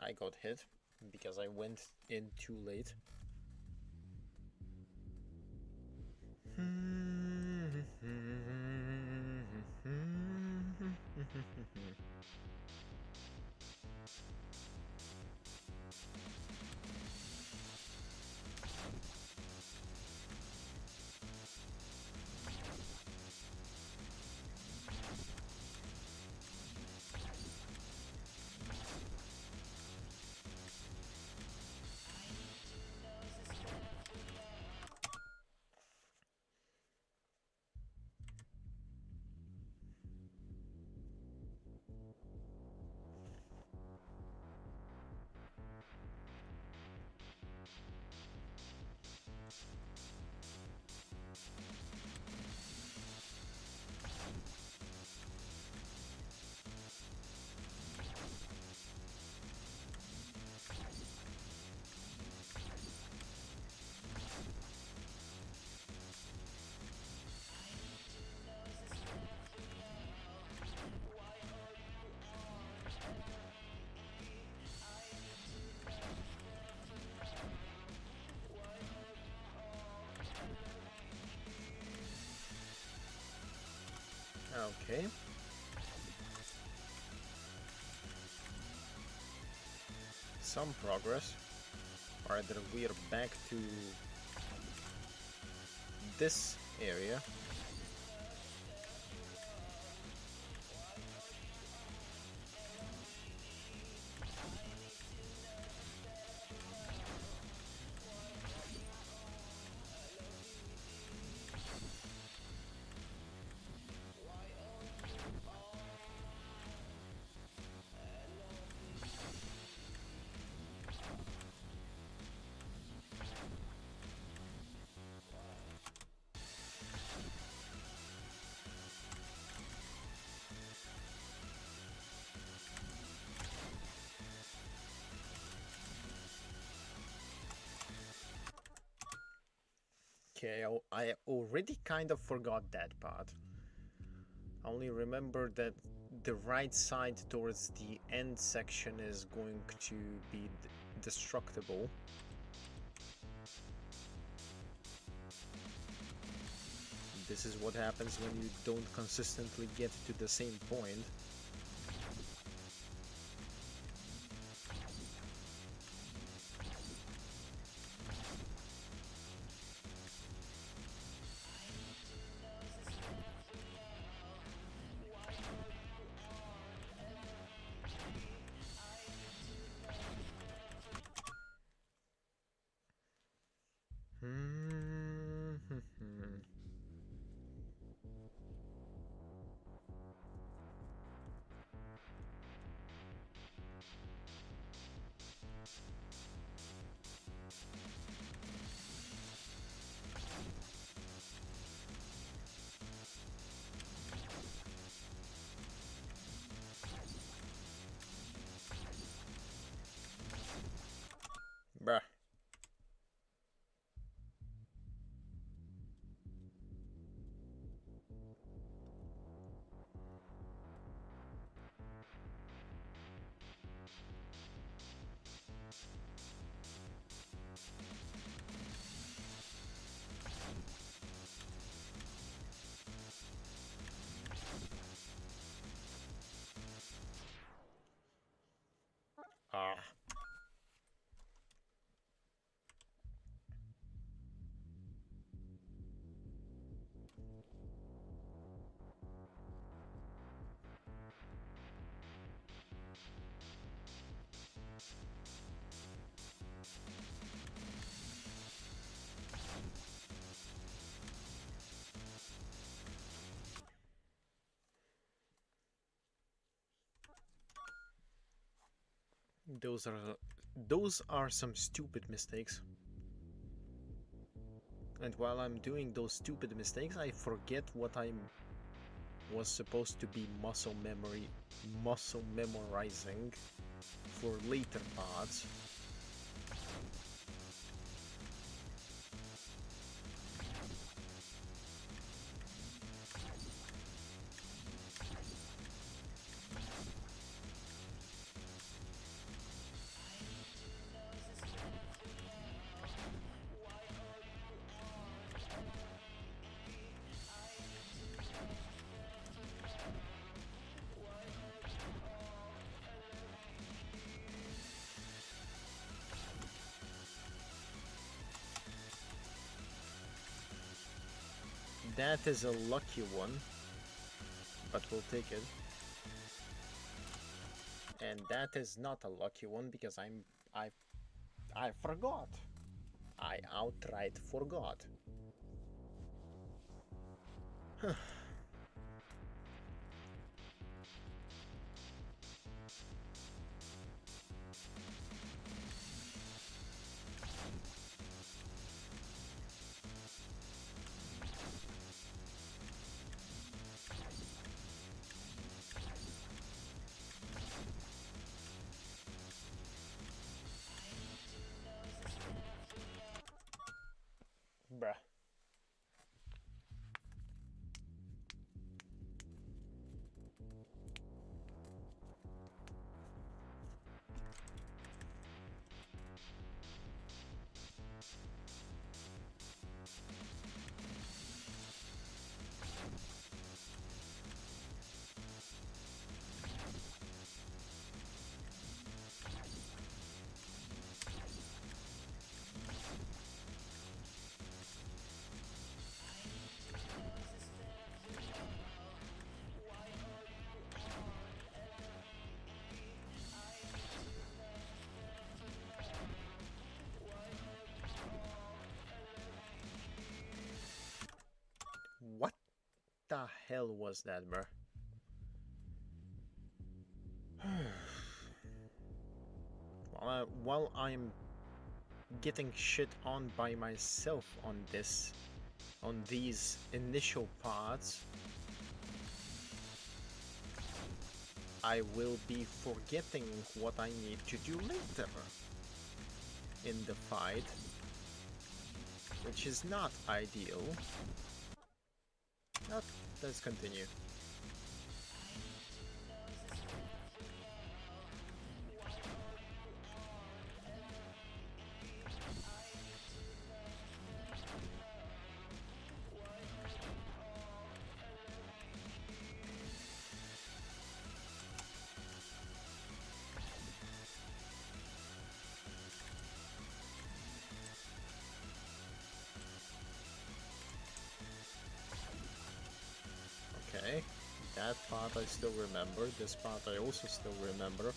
I got hit because I went in too late. Okay. Some progress. Alright, then we are back to this area. Okay, I already kind of forgot that part. I only remember that the right side towards the end section is going to be destructible. This is what happens when you don't consistently get to the same point. Bruh. Ah. Those are some stupid mistakes. And while I'm doing those stupid mistakes, I forget what I was supposed to be muscle memorizing for later parts. That is a lucky one, but we'll take it. And that is not a lucky one because I forgot. I outright forgot. Bruh. What the hell was that, bruh? While I'm getting shit on by myself on these initial parts, I will be forgetting what I need to do later in the fight. which is not ideal. But let's continue. Okay, that part I still remember, this part I also still remember.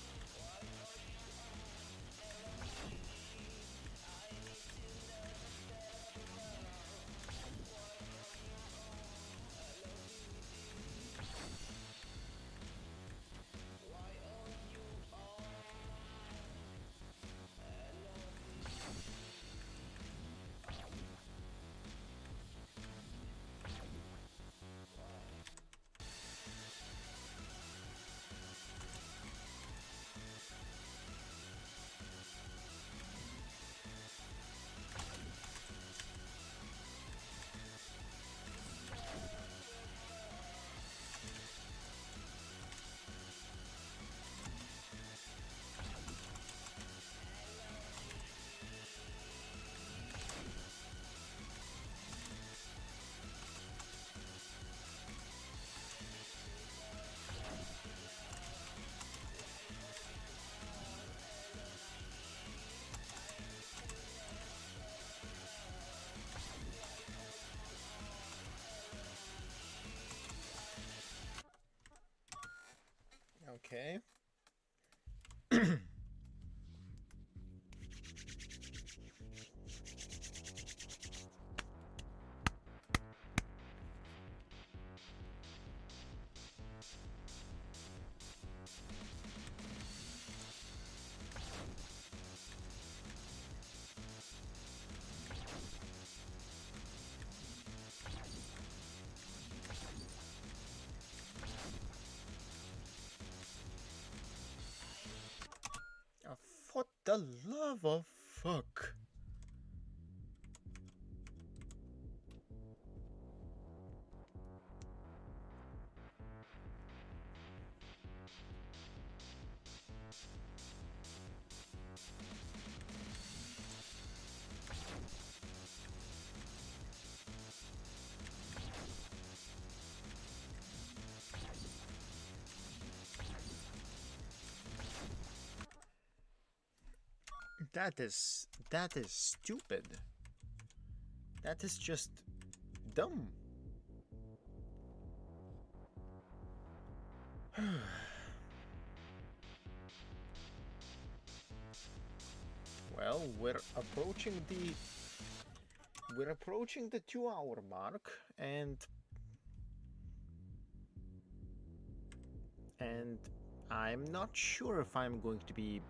Okay. For the love of fuck. That is stupid. That is just dumb. Well, we're approaching the 2-hour mark, and I'm not sure if I'm going to be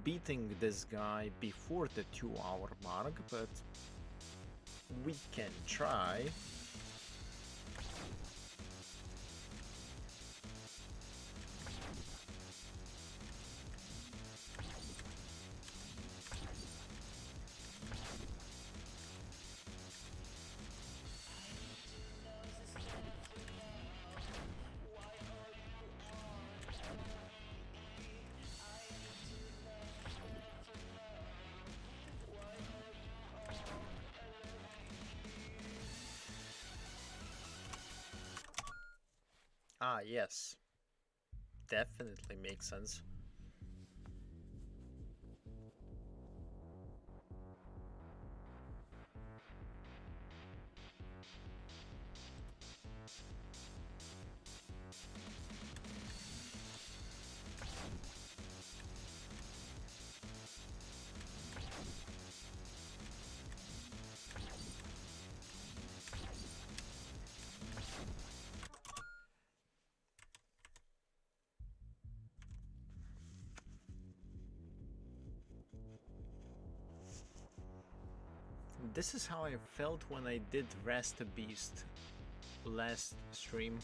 beating this guy before the 2-hour mark, but we can try. Ah, yes. Definitely makes sense. This is how I felt when I did Rest a Beast last stream.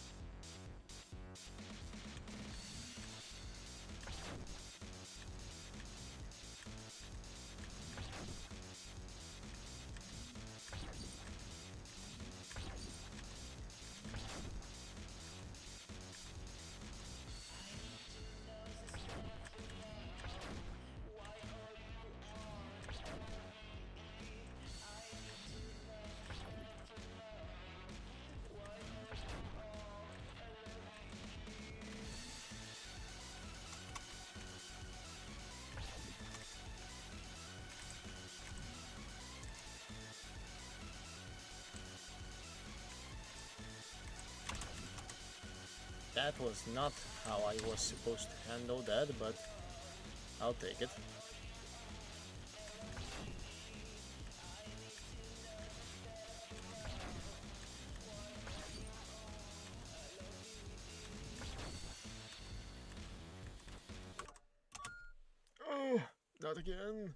That was not how I was supposed to handle that, but I'll take it. Oh, not again.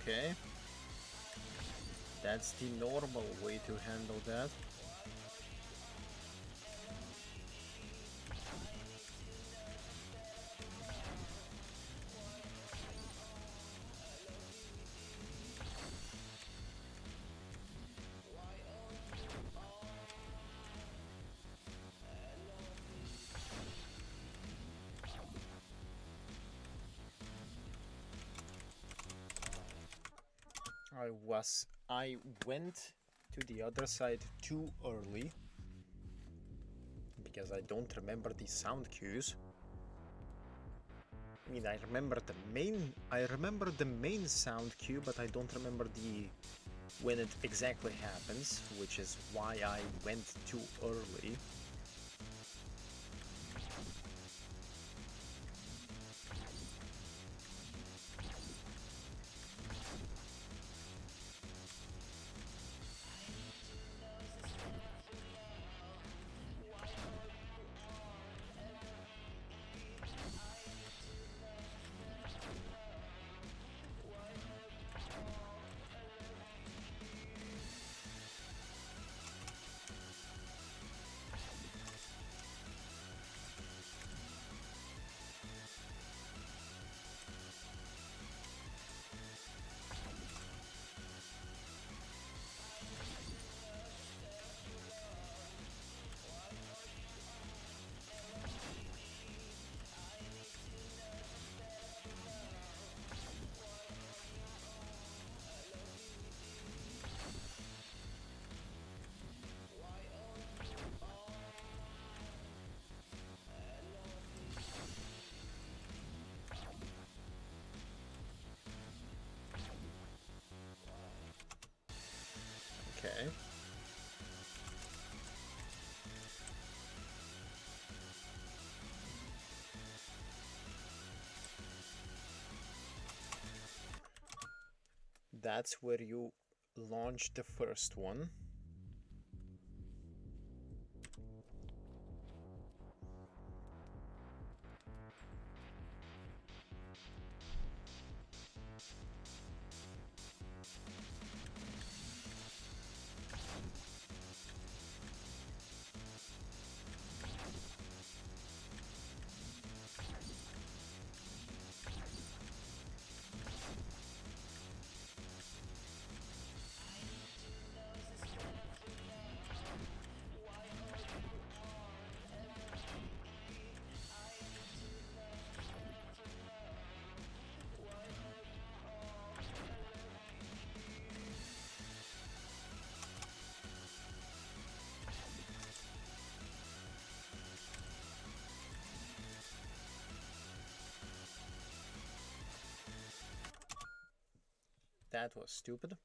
Okay. That's the normal way to handle that. I went to the other side too early because I don't remember the sound cues. I mean, I remember the main sound cue, but I don't remember the when it exactly happens, which is why I went too early. Okay. That's where you launch the first one. That was stupid.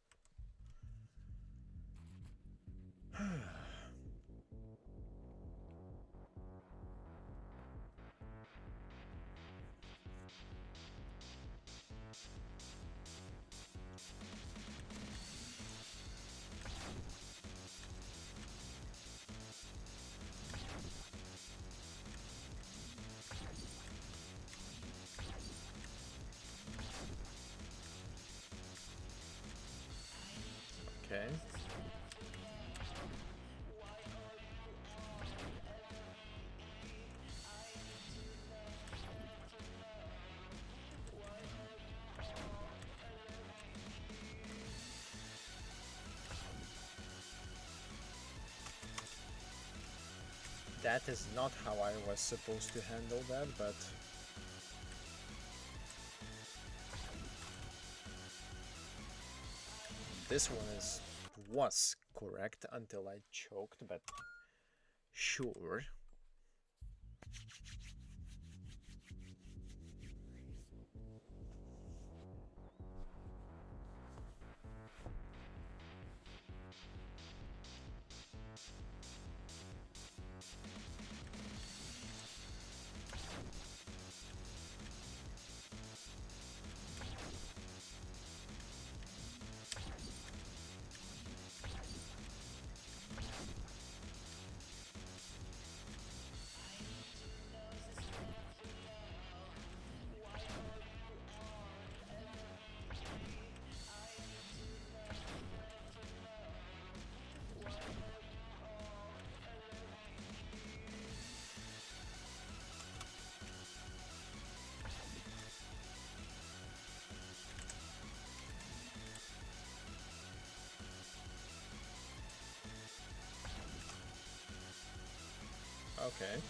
That is not how I was supposed to handle that, but... This one was correct until I choked, but sure. Okay.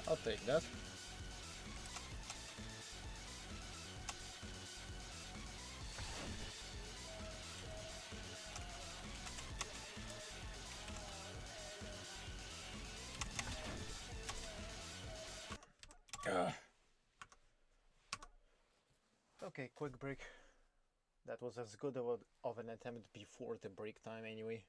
I'll take that. Ugh. Okay, quick break. That was as good of an attempt before the break time anyway.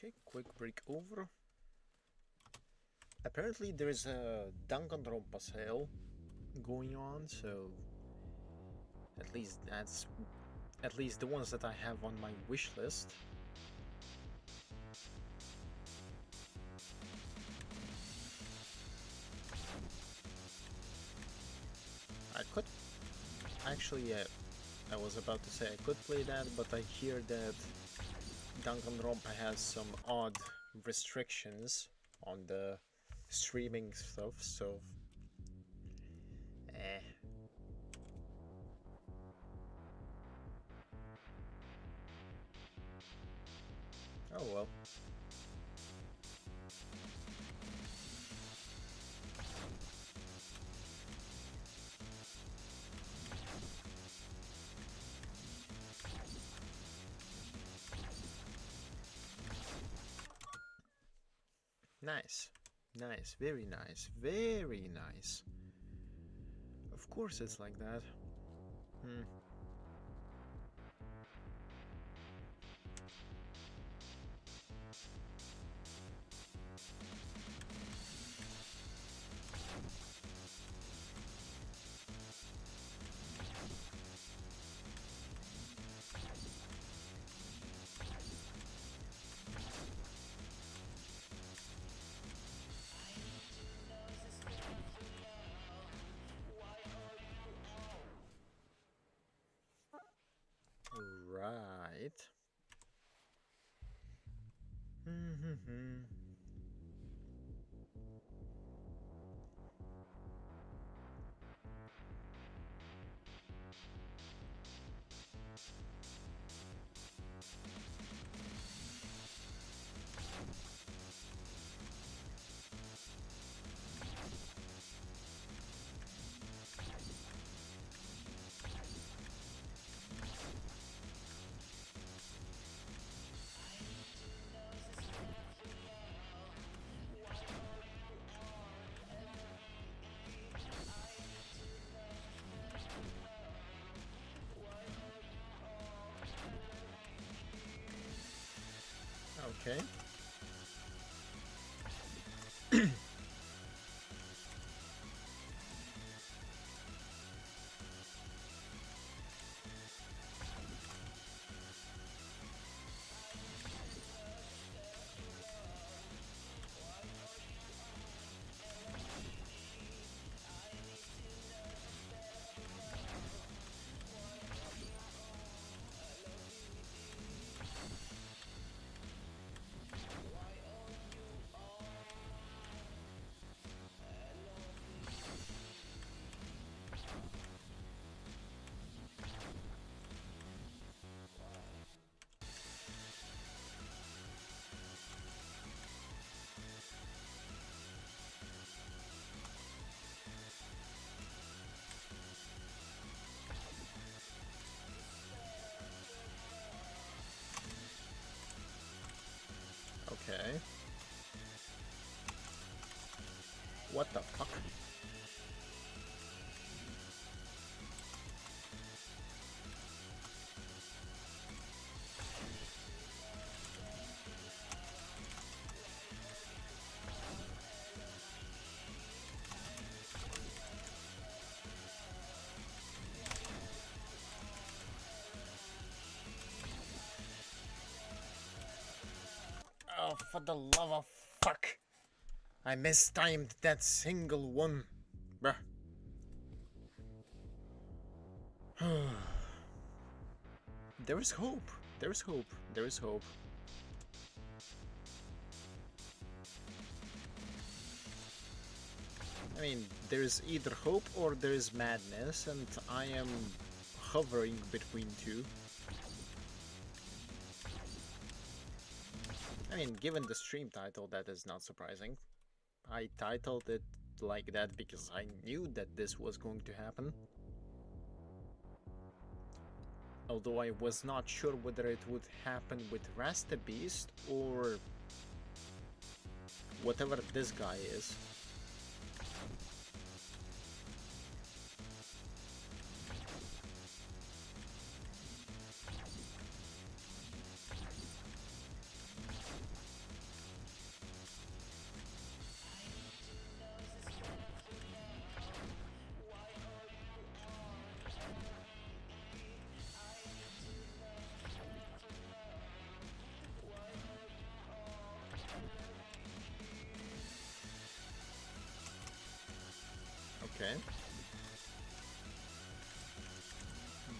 Okay, quick break over. Apparently there is a Danganronpa sale going on, so at least the ones that I have on my wish list. I could actually, I was about to say I could play that, but I hear that Danganronpa has some odd restrictions on the streaming stuff, so eh. Oh well. Nice. Nice. Very nice. Very nice. Of course it's like that. Hmm. Right. Mm-hmm. Okay. Okay. What the fuck? Oh, for the love of fuck! I mistimed that single one. Bruh. There is hope. There is hope. There is hope. I mean, there's either hope or there's madness, and I am hovering between two. I mean, given the stream title, that is not surprising. I titled it like that because I knew that this was going to happen. Although I was not sure whether it would happen with Rasta Beast or whatever this guy is. Okay.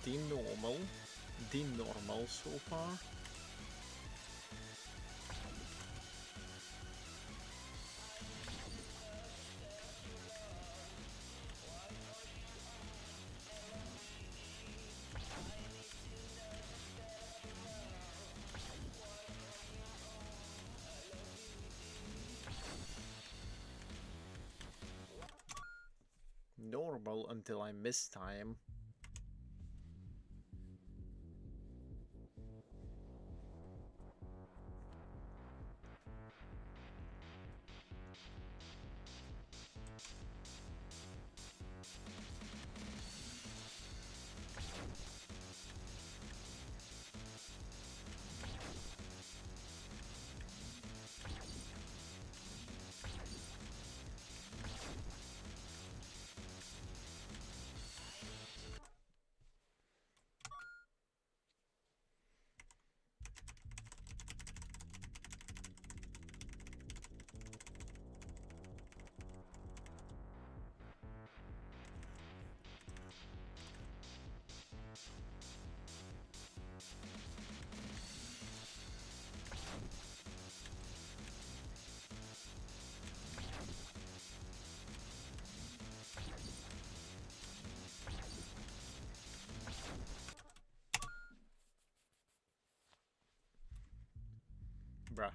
The normal so far. Normal until I miss time. Bruh.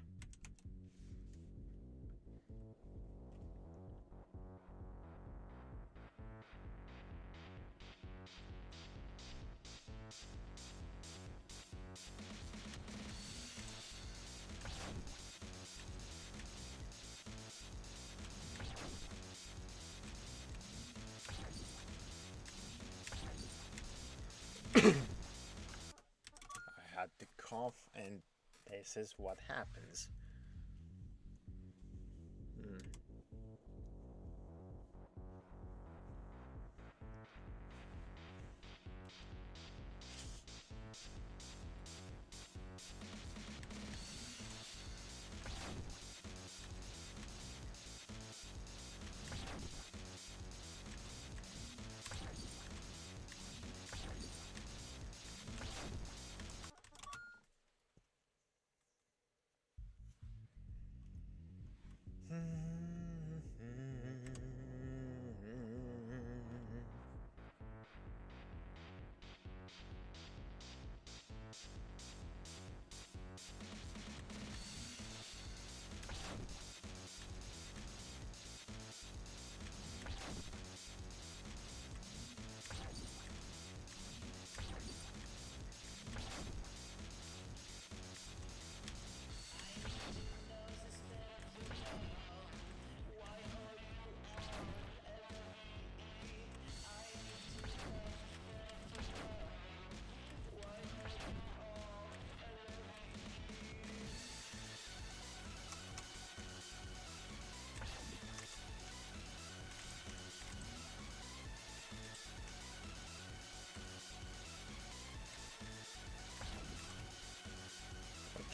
I had to cough, and this is what happens. Hmm.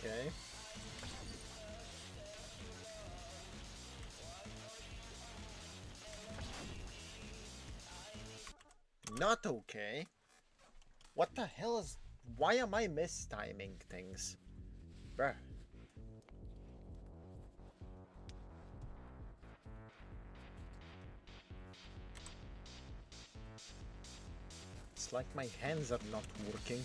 Okay. Not okay. What the hell is... Why am I mistiming things? Bruh. It's like my hands are not working.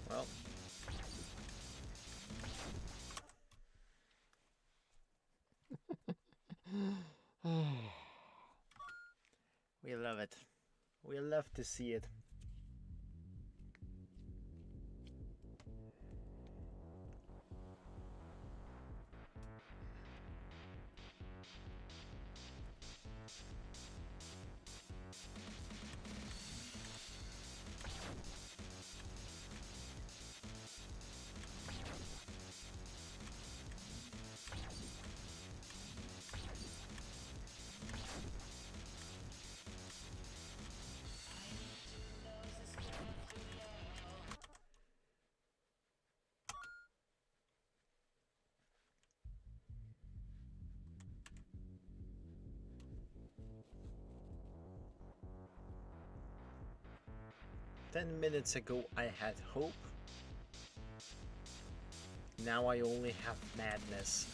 Well. We love it. We love to see it. "10 minutes ago I had hope. Now I only have madness."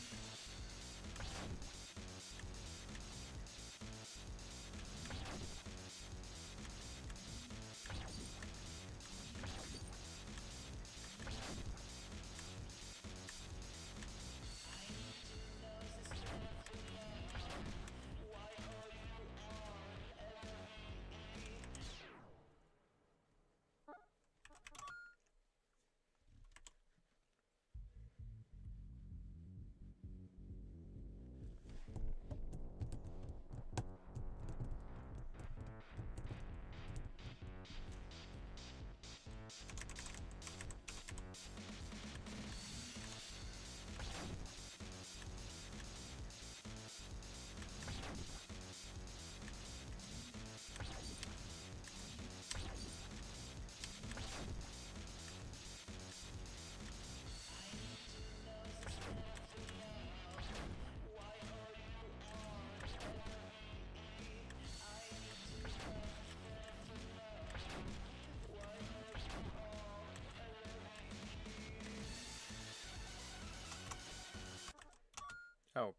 Oh,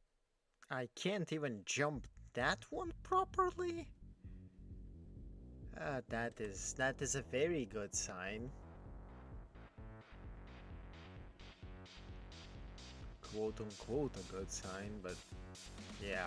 I can't even jump that one properly? That is a very good sign. Quote unquote a good sign, but yeah.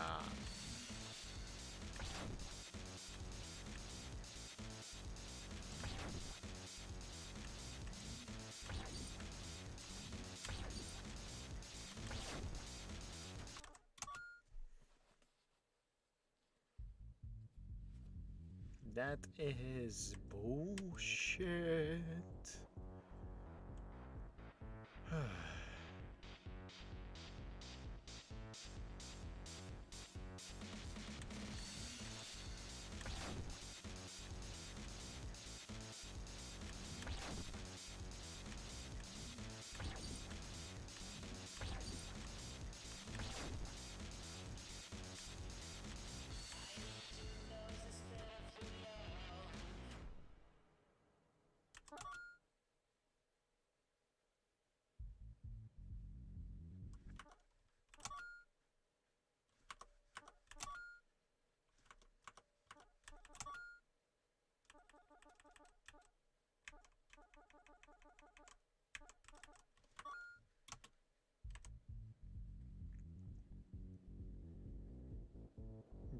That is bullshit.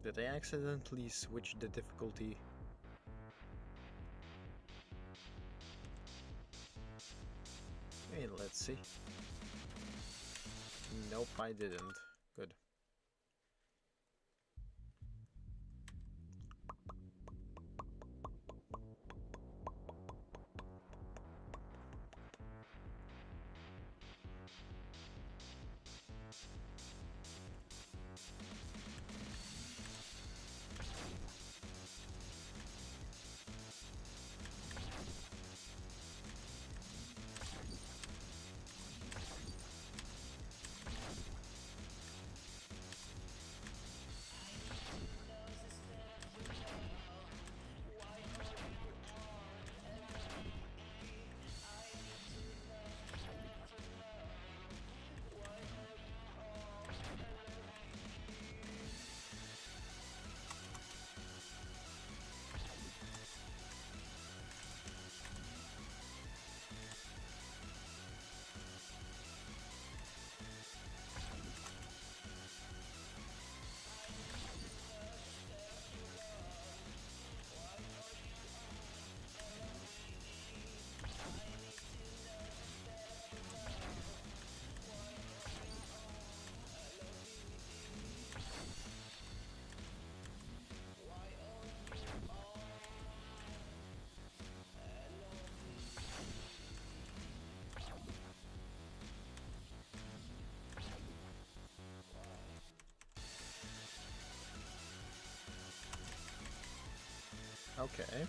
Did I accidentally switch the difficulty? Hey, let's see. Nope, I didn't. Good. Okay.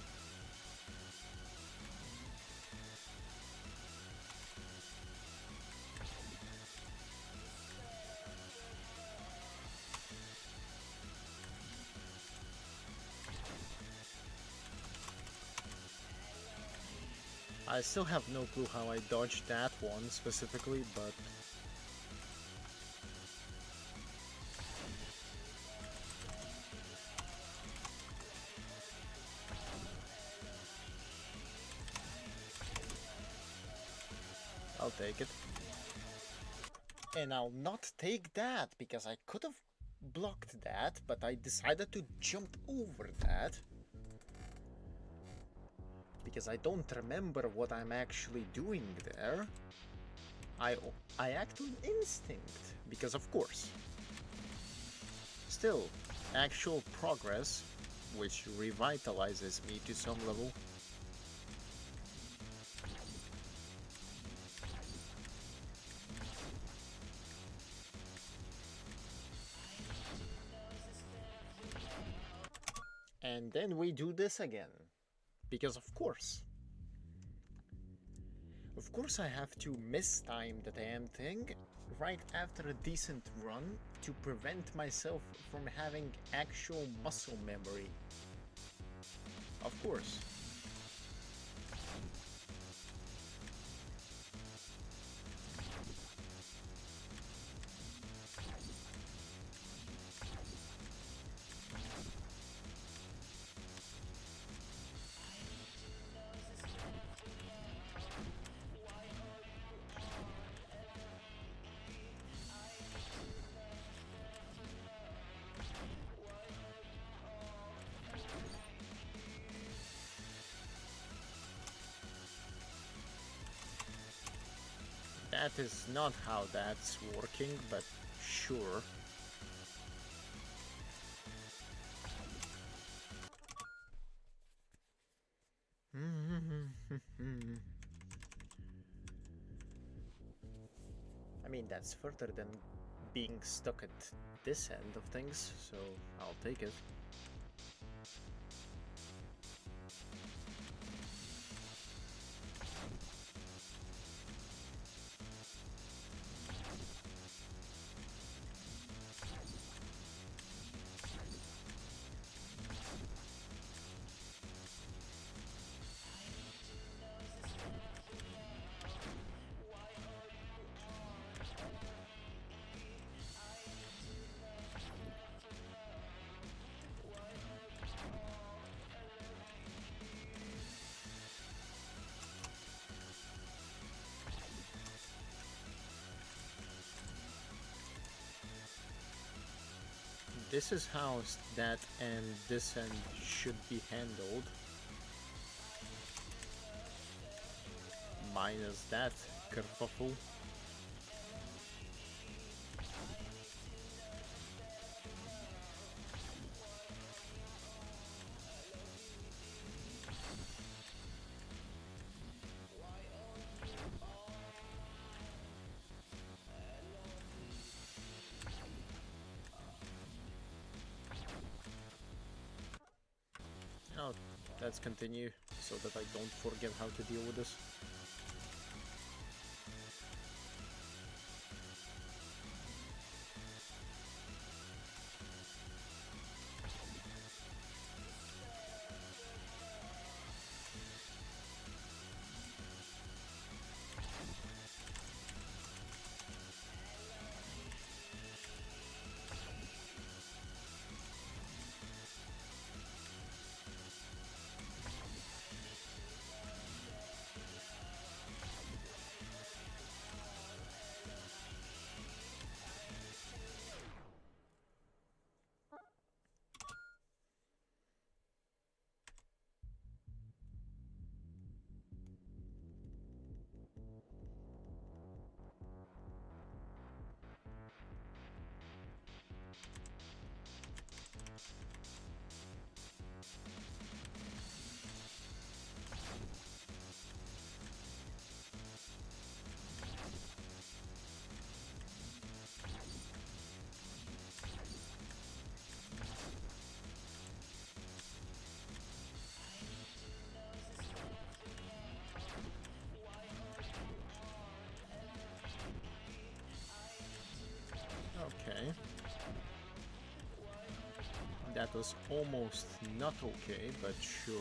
I still have no clue how I dodged that one specifically, but I'll take it. And I'll not take that, because I could have blocked that, but I decided to jump over that. Because I don't remember what I'm actually doing there. I, I act on instinct, because of course. Still, actual progress, which revitalizes me to some level. And then we do this again. Because of course. Of course I have to mistime the damn thing right after a decent run to prevent myself from having actual muscle memory. Of course. That is not how that's working, but sure. I mean, that's further than being stuck at this end of things, so I'll take it. This is how that and this end should be handled. Minus that kerfuffle. Oh, let's continue so that I don't forget how to deal with this. Okay. That was almost not okay, but sure.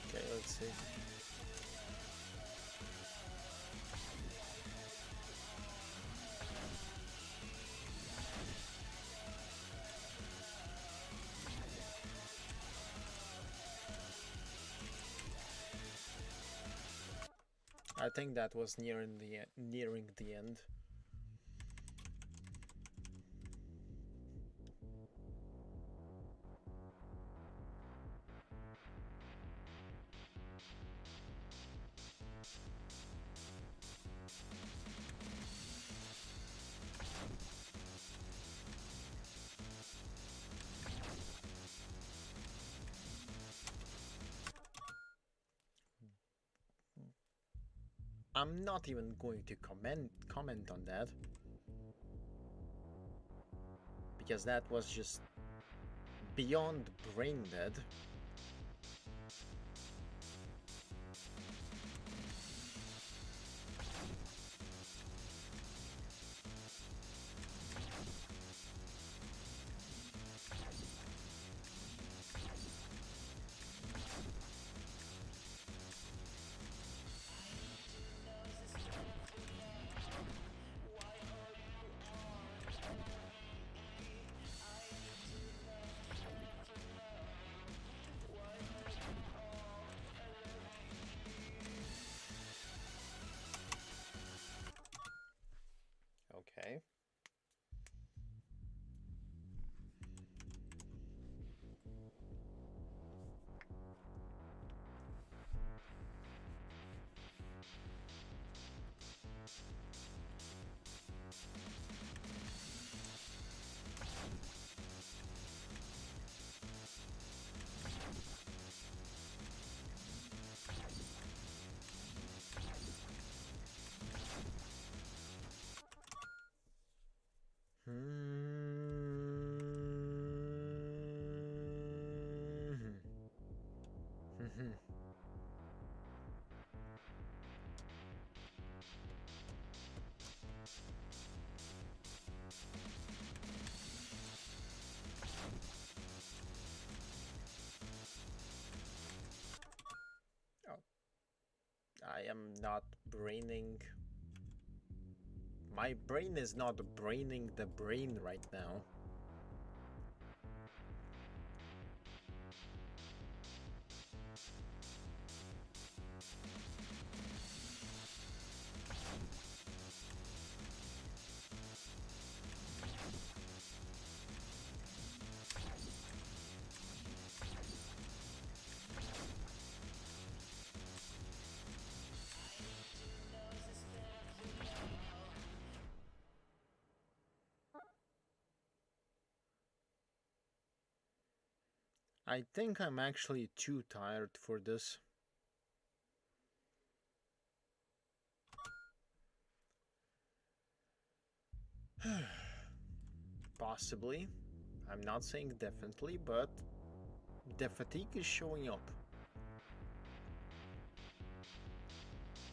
Okay, let's see. I think that was nearing the end. I'm not even going to comment on that, because that was just beyond brain dead. Okay. Oh, I am not braining. My brain is not braining the brain right now. I think I'm actually too tired for this. Possibly. I'm not saying definitely, but the fatigue is showing up.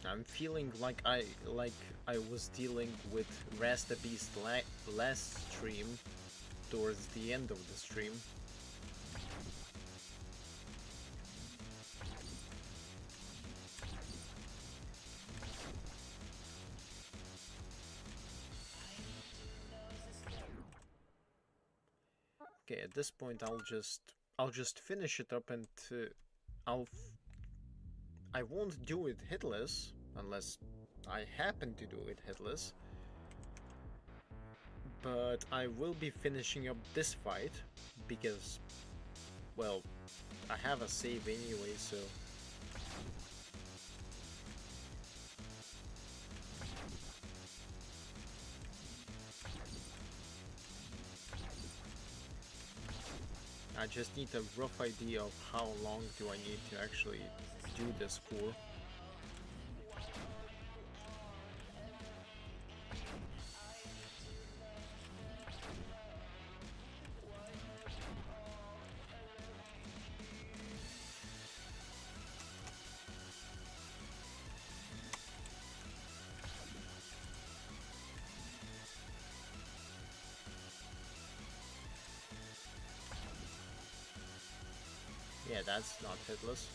I'm feeling like I was dealing with Rasta Beast last stream towards the end of the stream. Okay, at this point I'll just finish it up and I'll I won't do it hitless unless I happen to do it hitless. But I will be finishing up this fight because, well, I have a save anyway, so I just need a rough idea of how long do I need to actually do this for. Yeah, that's not hitless.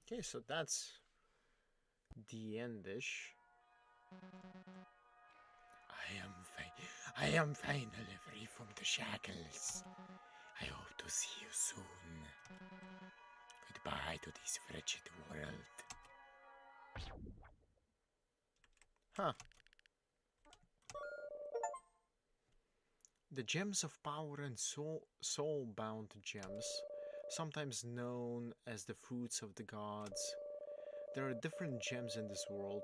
Okay, so that's the endish. I am finally free from the shackles. I hope to see you soon. Goodbye to this wretched world. Huh. The gems of power and soul-bound gems, sometimes known as the fruits of the gods. There are different gems in this world.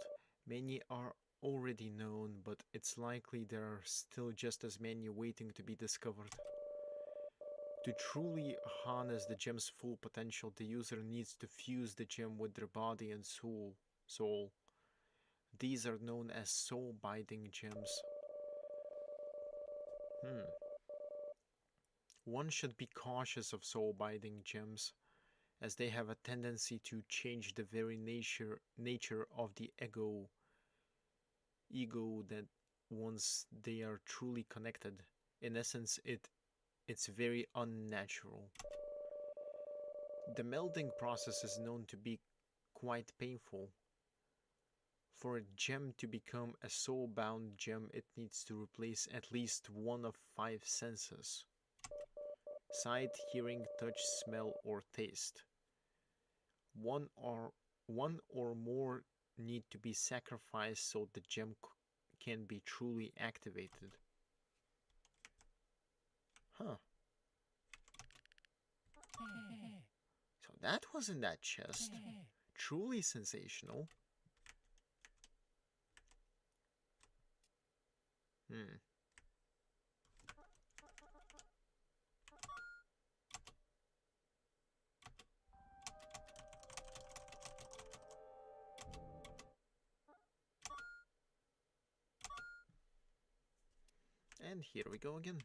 Many are already known, but it's likely there are still just as many waiting to be discovered. To truly harness the gem's full potential, the user needs to fuse the gem with their body and soul. These are known as soul-binding gems. One should be cautious of soul-binding gems, as they have a tendency to change the very nature of the ego that once they are truly connected. In essence, it's very unnatural. The melding process is known to be quite painful. For a gem to become a soul-bound gem, it needs to replace at least one of 5 senses: sight, hearing, touch, smell, or taste. One or more need to be sacrificed so the gem can be truly activated. Huh. So that was in that chest. Truly sensational. Hmm. And here we go again.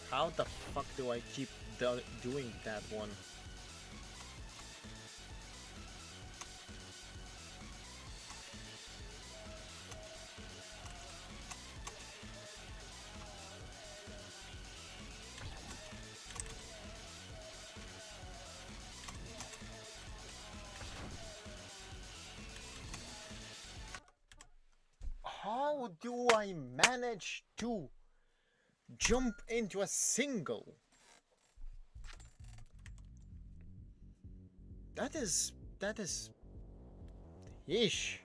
How the fuck do I keep doing that one? How do I manage to jump into a single? That is ish.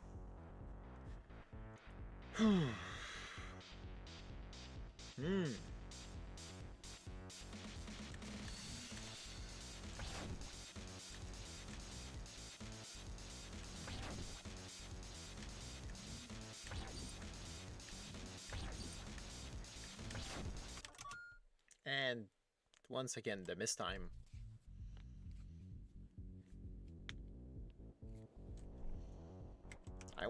Hmm. And once again, the miss time. I,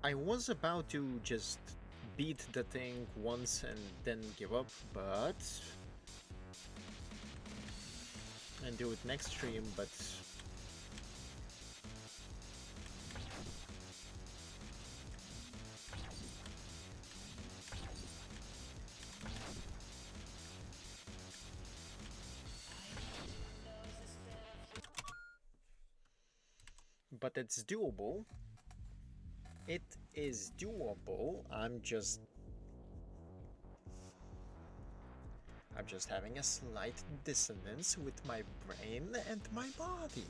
I was about to just beat the thing once and then give up, but and do it next stream, but it's doable. It is doable. I'm just having a slight dissonance with my brain and my body.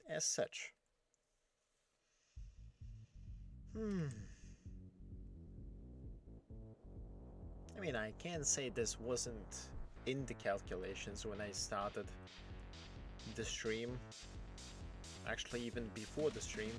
As such. I mean, I can't say this wasn't in the calculations when I started the stream. Actually, even before the stream.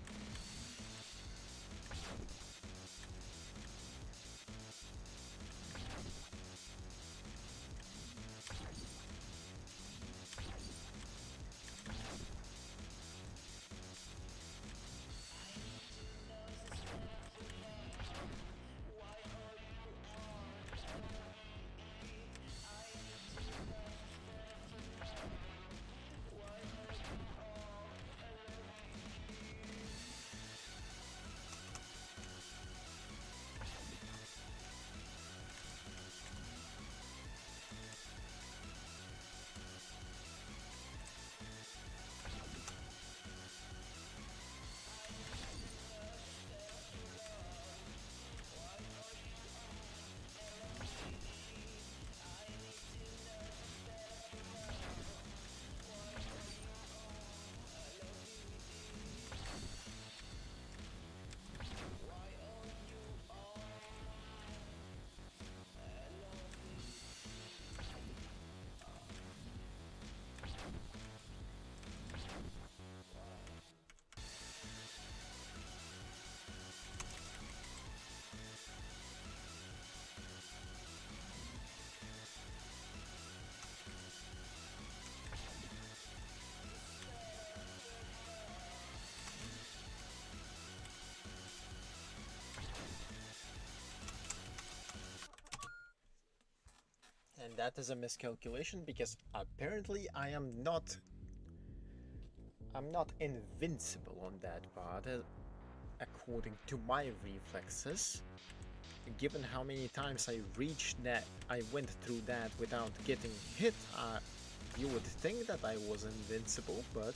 And that is a miscalculation because apparently I'm not invincible on that part according to my reflexes. Given how many times I went through that without getting hit, you would think that I was invincible, but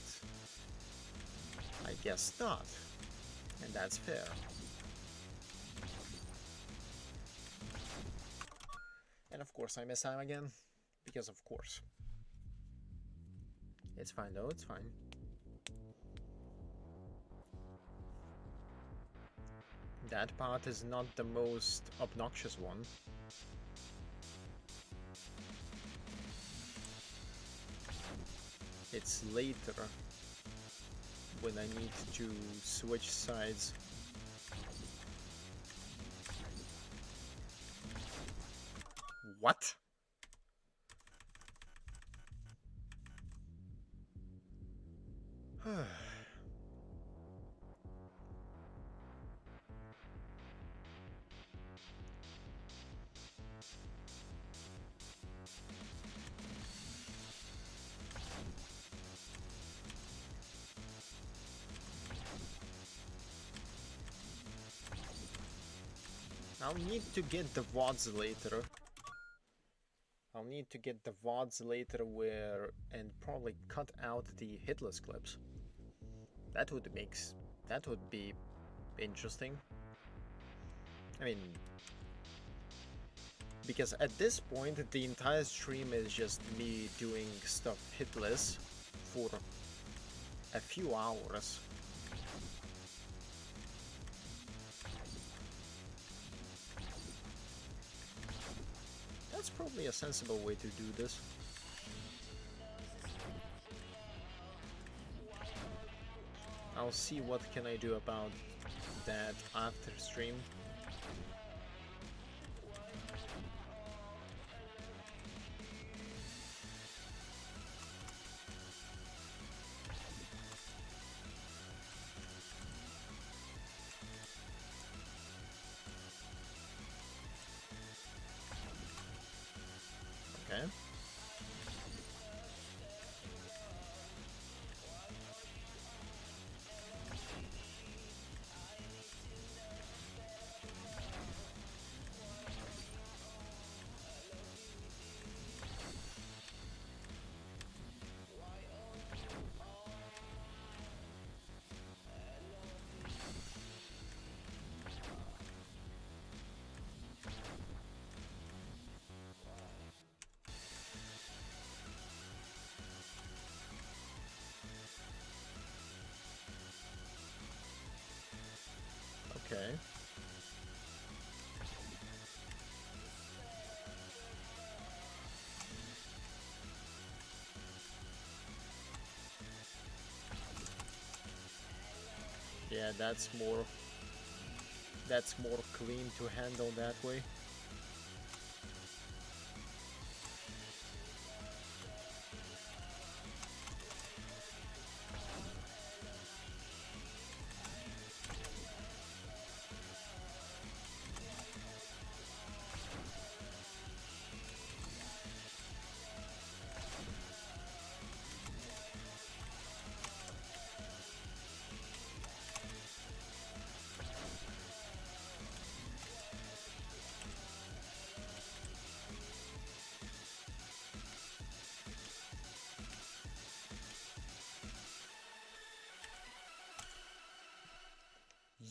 I guess not. And that's fair. And of course I miss time again, because of course. It's fine though, it's fine. That part is not the most obnoxious one. It's later, when I need to switch sides. What? I'll need to get the VODs later. I'll need to get the VODs later and probably cut out the hitless clips. That would be interesting. I mean, Because at this point, the entire stream is just me doing stuff hitless for a few hours. That's probably a sensible way to do this. I'll see what can I do about that after stream. Okay. Okay. Yeah, that's more clean to handle that way.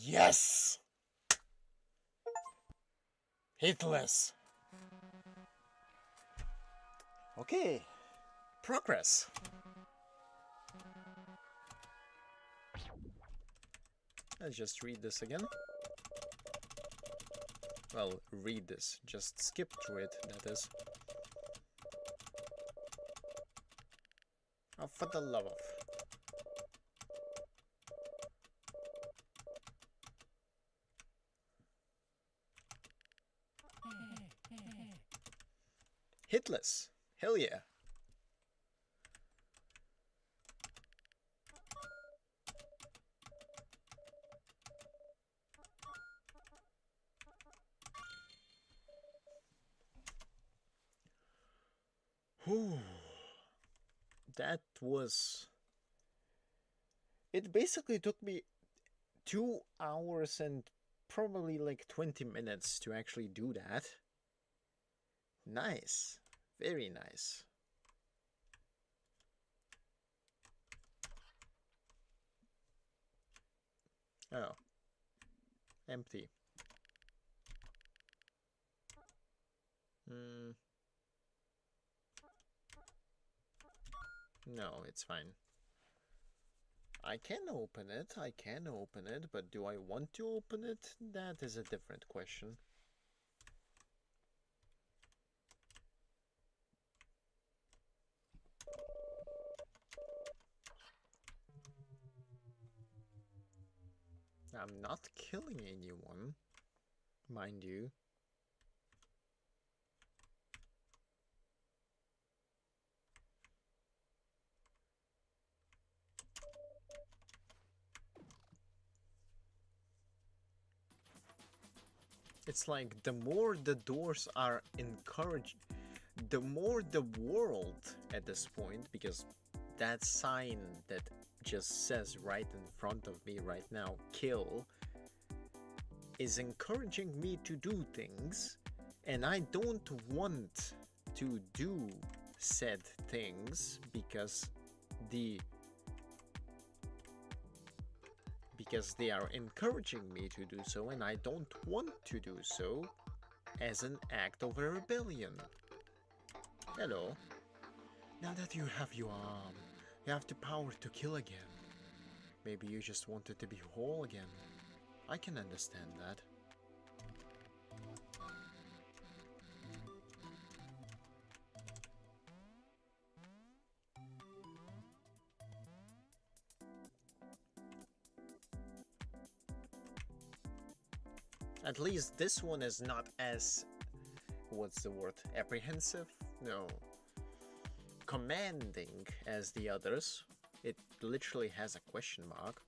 Yes! Hitless! Okay. Progress. Let's just read this again. Well, read this. Just skip through it, that is. Oh, for the love of... Hitless. Hell yeah. Whew. That was... It basically took me 2 hours and probably like 20 minutes to actually do that. Nice. Very nice. Oh. Empty. No, it's fine. I can open it, but do I want to open it? That is a different question. I'm not killing anyone, mind you. It's like the more the doors are encouraged, the more the world at this point, because that sign that just says right in front of me right now, kill, is encouraging me to do things, and I don't want to do said things because they are encouraging me to do so, and I don't want to do so. as an act of a rebellion. Hello. Now that you have you have the power to kill again. Maybe you just wanted to be whole again. I can understand that. At least this one is not as... what's the word? Apprehensive? No. Commanding as the others. It literally has a question mark.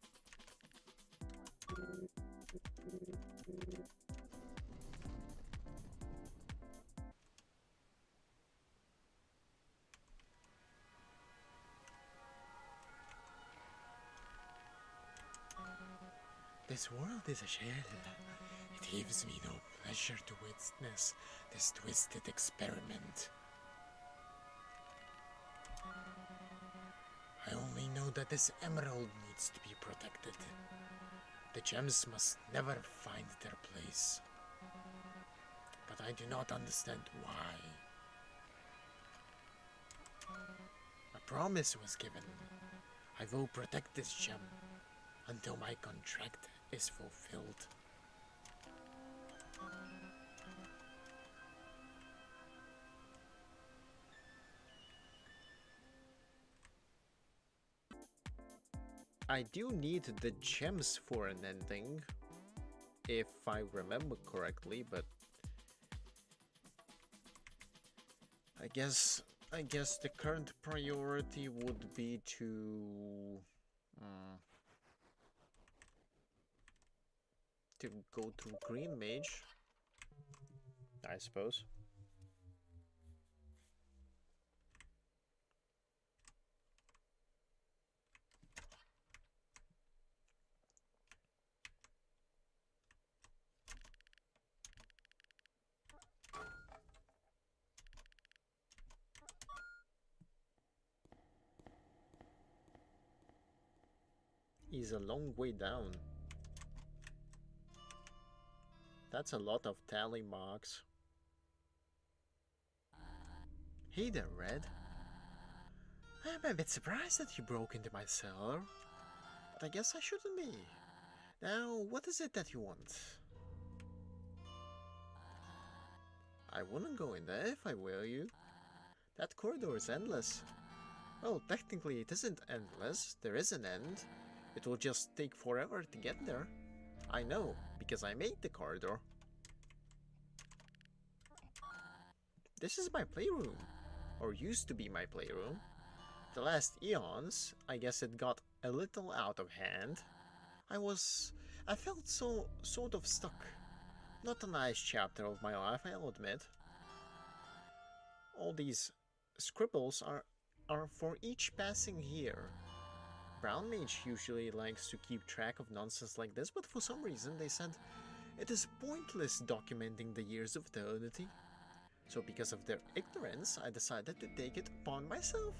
This world is a shell. It gives me no pleasure to witness this twisted experiment. I only know that this emerald needs to be protected. The gems must never find their place. But I do not understand why. A promise was given. I will protect this gem until my contract is fulfilled. I do need the gems for an ending, if I remember correctly, but I guess the current priority would be to go through Green Mage, I suppose. He's a long way down. That's a lot of tally marks. Hey there, Red. I'm a bit surprised that you broke into my cellar, but I guess I shouldn't be. Now, what is it that you want? I wouldn't go in there if I were you. That corridor is endless. Well, technically it isn't endless. There is an end. It will just take forever to get there. I know, because I made the corridor. This is my playroom. Or used to be my playroom. The last eons, I guess it got a little out of hand. I felt sort of stuck. Not a nice chapter of my life, I'll admit. All these scribbles are for each passing year. Brown Mage usually likes to keep track of nonsense like this, but for some reason they said it is pointless documenting the years of eternity. So because of their ignorance, I decided to take it upon myself.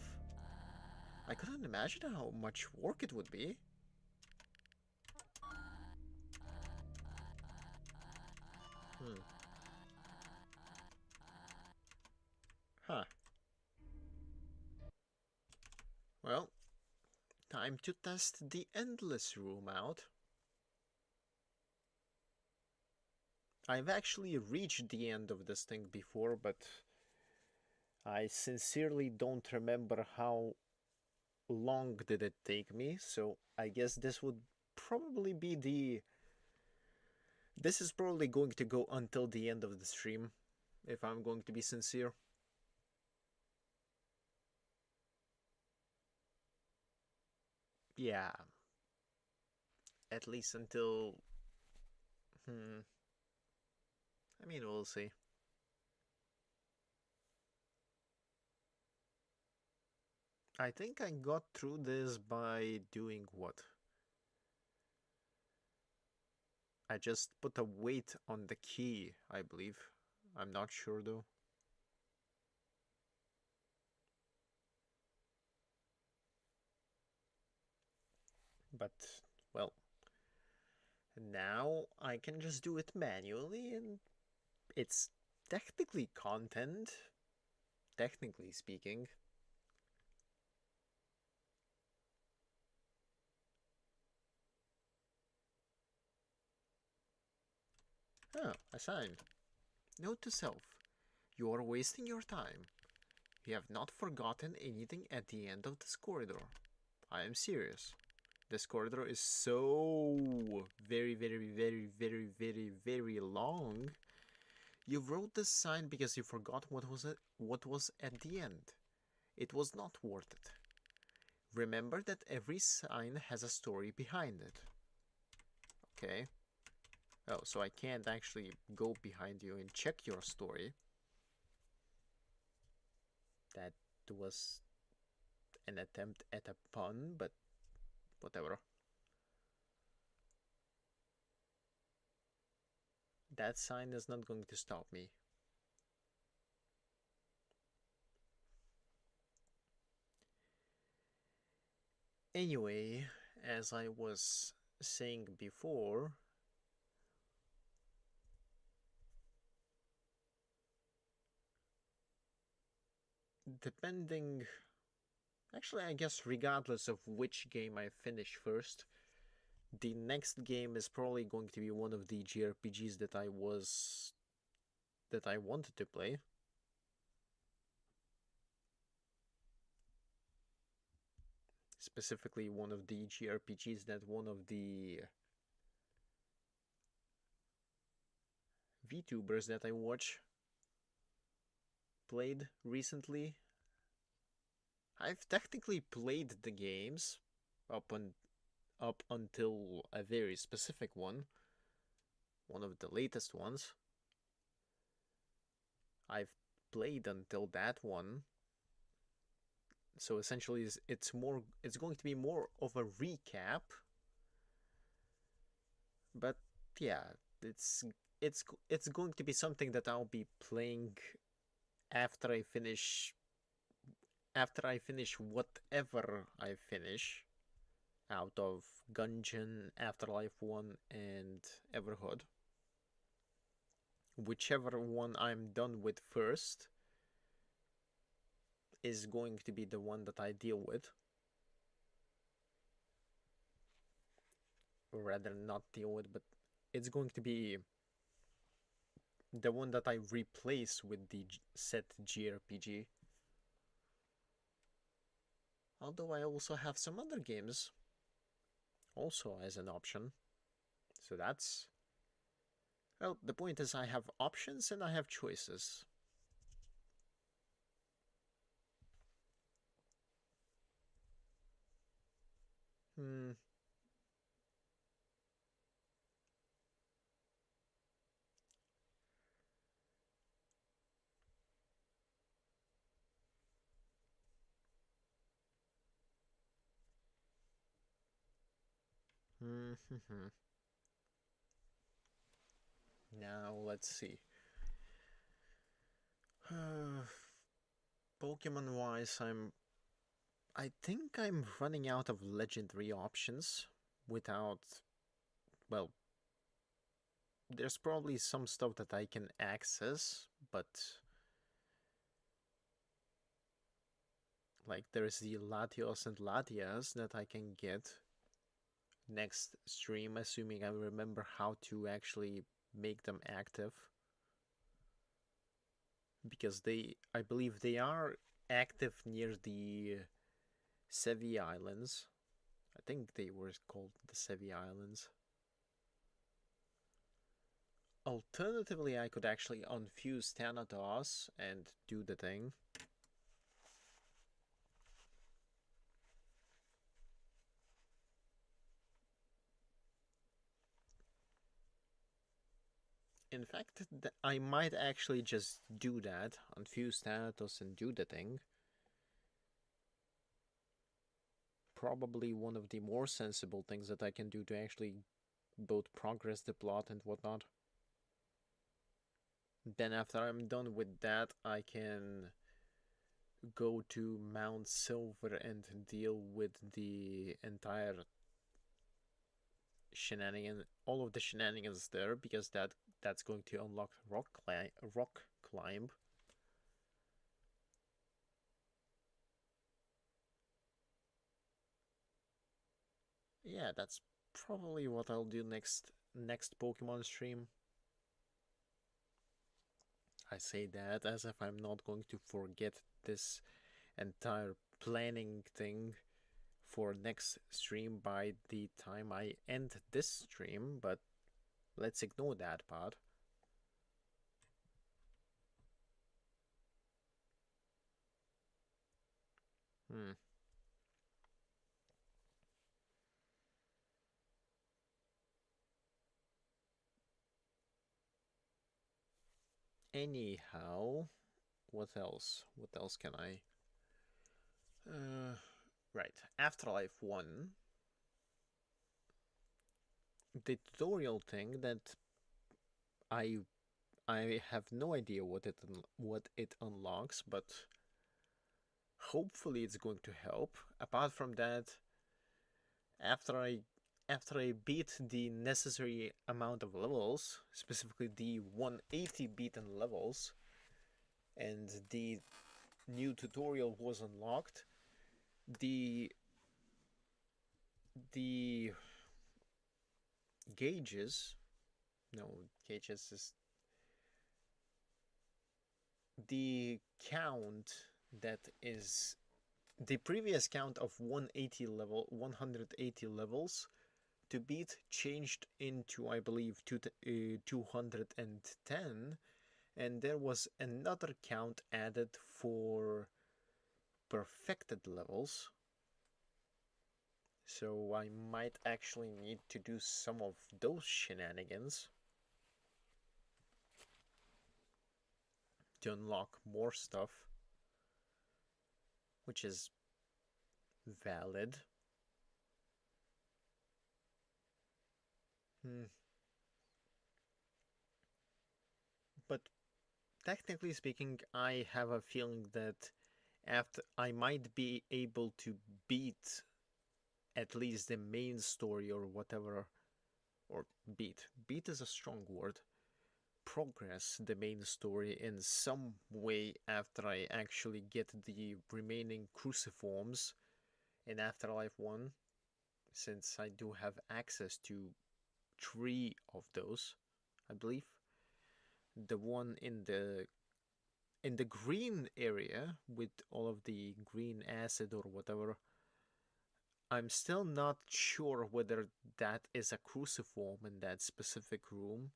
I couldn't imagine how much work it would be. Huh. Well, time to test the endless room out. I've actually reached the end of this thing before, but I sincerely don't remember how long did it take me, so I guess this would probably be the... This is probably going to go until the end of the stream, if I'm going to be sincere. Yeah. At least until... I mean, we'll see. I think I got through this by doing what? I just put a weight on the key, I believe. I'm not sure though. But, well, now I can just do it manually and it's technically content, technically speaking. Oh, a sign. Note to self. You are wasting your time. You have not forgotten anything at the end of this corridor. I am serious. This corridor is so very long. You wrote this sign because you forgot what was at the end. It was not worth it. Remember that every sign has a story behind it. Okay. Oh, so I can't actually go behind you and check your story. That was an attempt at a pun, but whatever. That sign is not going to stop me. Anyway, as I was saying before, depending, actually, I guess regardless of which game I finish first, the next game is probably going to be one of the JRPGs that I wanted to play. Specifically, one of the JRPGs that one of the VTubers that I watch played recently. I've technically played the games up until a very specific one of the latest ones. I've played until that one. So essentially it's going to be more of a recap. But yeah, it's it's going to be something that I'll be playing after I finish whatever I finish out of Gungeon, Afterlife 1 and Everhood. Whichever one I'm done with first is going to be the one that I deal with. Or rather not deal with, but it's going to be the one that I replace with the set JRPG. Although I also have some other games also as an option. So that's... Well, the point is I have options and I have choices. Hmm. Now, let's see. Pokemon-wise, I think I'm running out of legendary options without... Well, there's probably some stuff that I can access, but... Like, there's the Latios and Latias that I can get next stream, assuming I remember how to actually make them active. Because I believe they are active near the Sevi Islands. I think they were called the Sevi Islands. Alternatively, I could actually unfuse Thanatos and do the thing. In fact, I might actually just do that, unfuse Thanatos and do the thing. Probably one of the more sensible things that I can do to actually both progress the plot and whatnot. Then after I'm done with that, I can go to Mount Silver and deal with the entire all of the shenanigans there, because that's going to unlock rock climb. Yeah, that's probably what I'll do next Pokemon stream. I say that as if I'm not going to forget this entire planning thing for next stream by the time I end this stream, but let's ignore that part. Hmm. Anyhow, what else? What else can I? Right. Afterlife 1, the tutorial thing that I I have no idea what it unlocks, but hopefully it's going to help. Apart from that, after I after I beat the necessary amount of levels, specifically the 180 beaten levels, and the new tutorial was unlocked, the the gauges, no, gauges is the count that is the previous count of 180 levels to beat changed into, I believe, 210, and there was another count added for perfected levels. So I might actually need to do some of those shenanigans to unlock more stuff, which is valid. Hmm. But technically speaking, I have a feeling that after I might be able to beat at least the main story or whatever, or beat is a strong word, progress the main story in some way after I actually get the remaining cruciforms in Afterlife 1, since I do have access to 3 of those, I believe. The one in the green area with all of the green acid or whatever, I'm still not sure whether that is a cruciform in that specific room.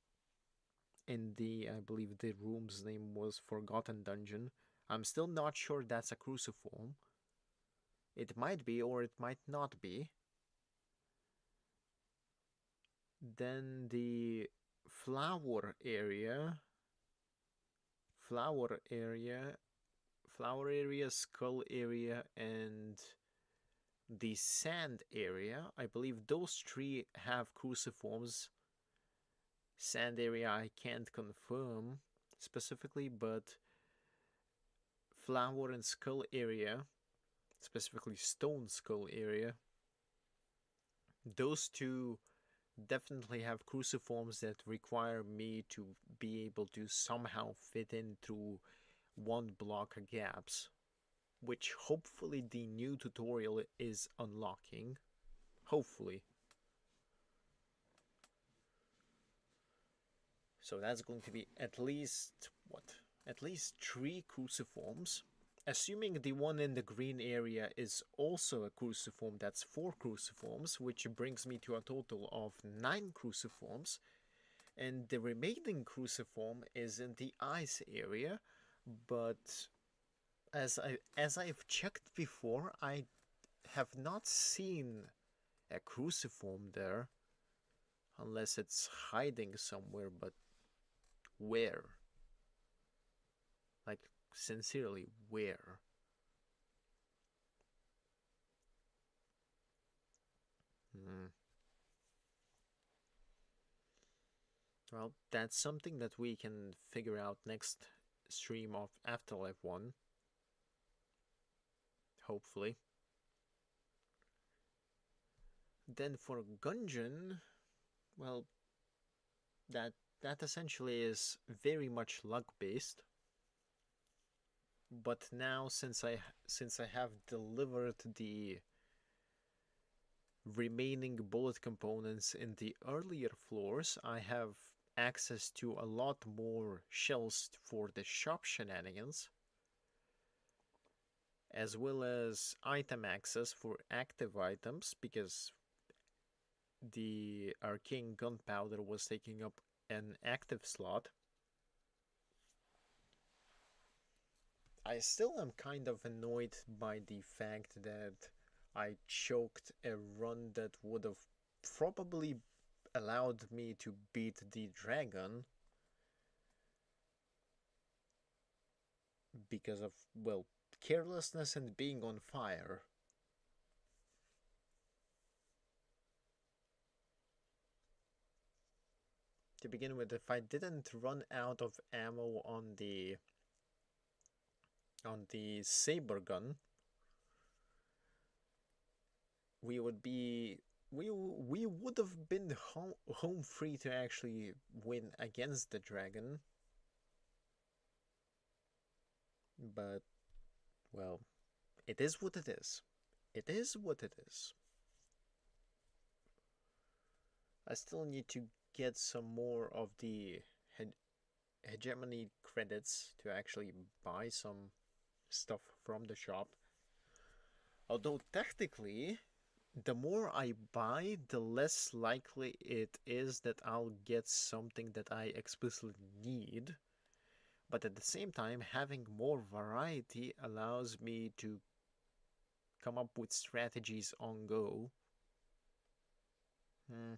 In I believe the room's name was Forgotten Dungeon. I'm still not sure that's a cruciform. It might be or it might not be. Then the flower area, flower area, flower area, skull area, and the sand area. I believe those 3 have cruciforms. Sand area I can't confirm specifically, but flower and skull area, specifically stone skull area, those 2 definitely have cruciforms that require me to be able to somehow fit in through 1 block gaps, which hopefully the new tutorial is unlocking. Hopefully. So that's going to be at least, what? At least 3 cruciforms. Assuming the one in the green area is also a cruciform, that's 4 cruciforms, which brings me to a total of 9 cruciforms. And the remaining cruciform is in the ice area, but as I've checked before, I have not seen a cruciform there, unless it's hiding somewhere, but where? Like, sincerely, where? Hmm. Well, that's something that we can figure out next stream of Afterlife 1. Hopefully. Then for Gungeon, well, that essentially is very much luck based. But now, since I have delivered the remaining bullet components in the earlier floors, I have access to a lot more shells for the shop shenanigans, as well as item access for active items, because the arcane gunpowder was taking up an active slot. I still am kind of annoyed by the fact that I choked a run that would have probably allowed me to beat the dragon because of, well, carelessness and being on fire. To begin with, if I didn't run out of ammo on the saber gun, we would be we would have been home free to actually win against the dragon. But, well, it is what it is. It is what it is. I still need to get some more of the hegemony credits to actually buy some stuff from the shop. Although technically, the more I buy, the less likely it is that I'll get something that I explicitly need. But at the same time, having more variety allows me to come up with strategies on go. Hmm.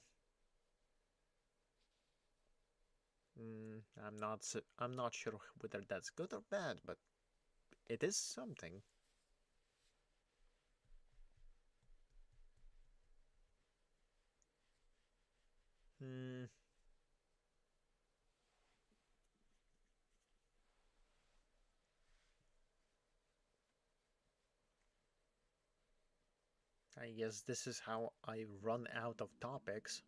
I'm not sure whether that's good or bad, but it is something. Hmm. I guess this is how I run out of topics.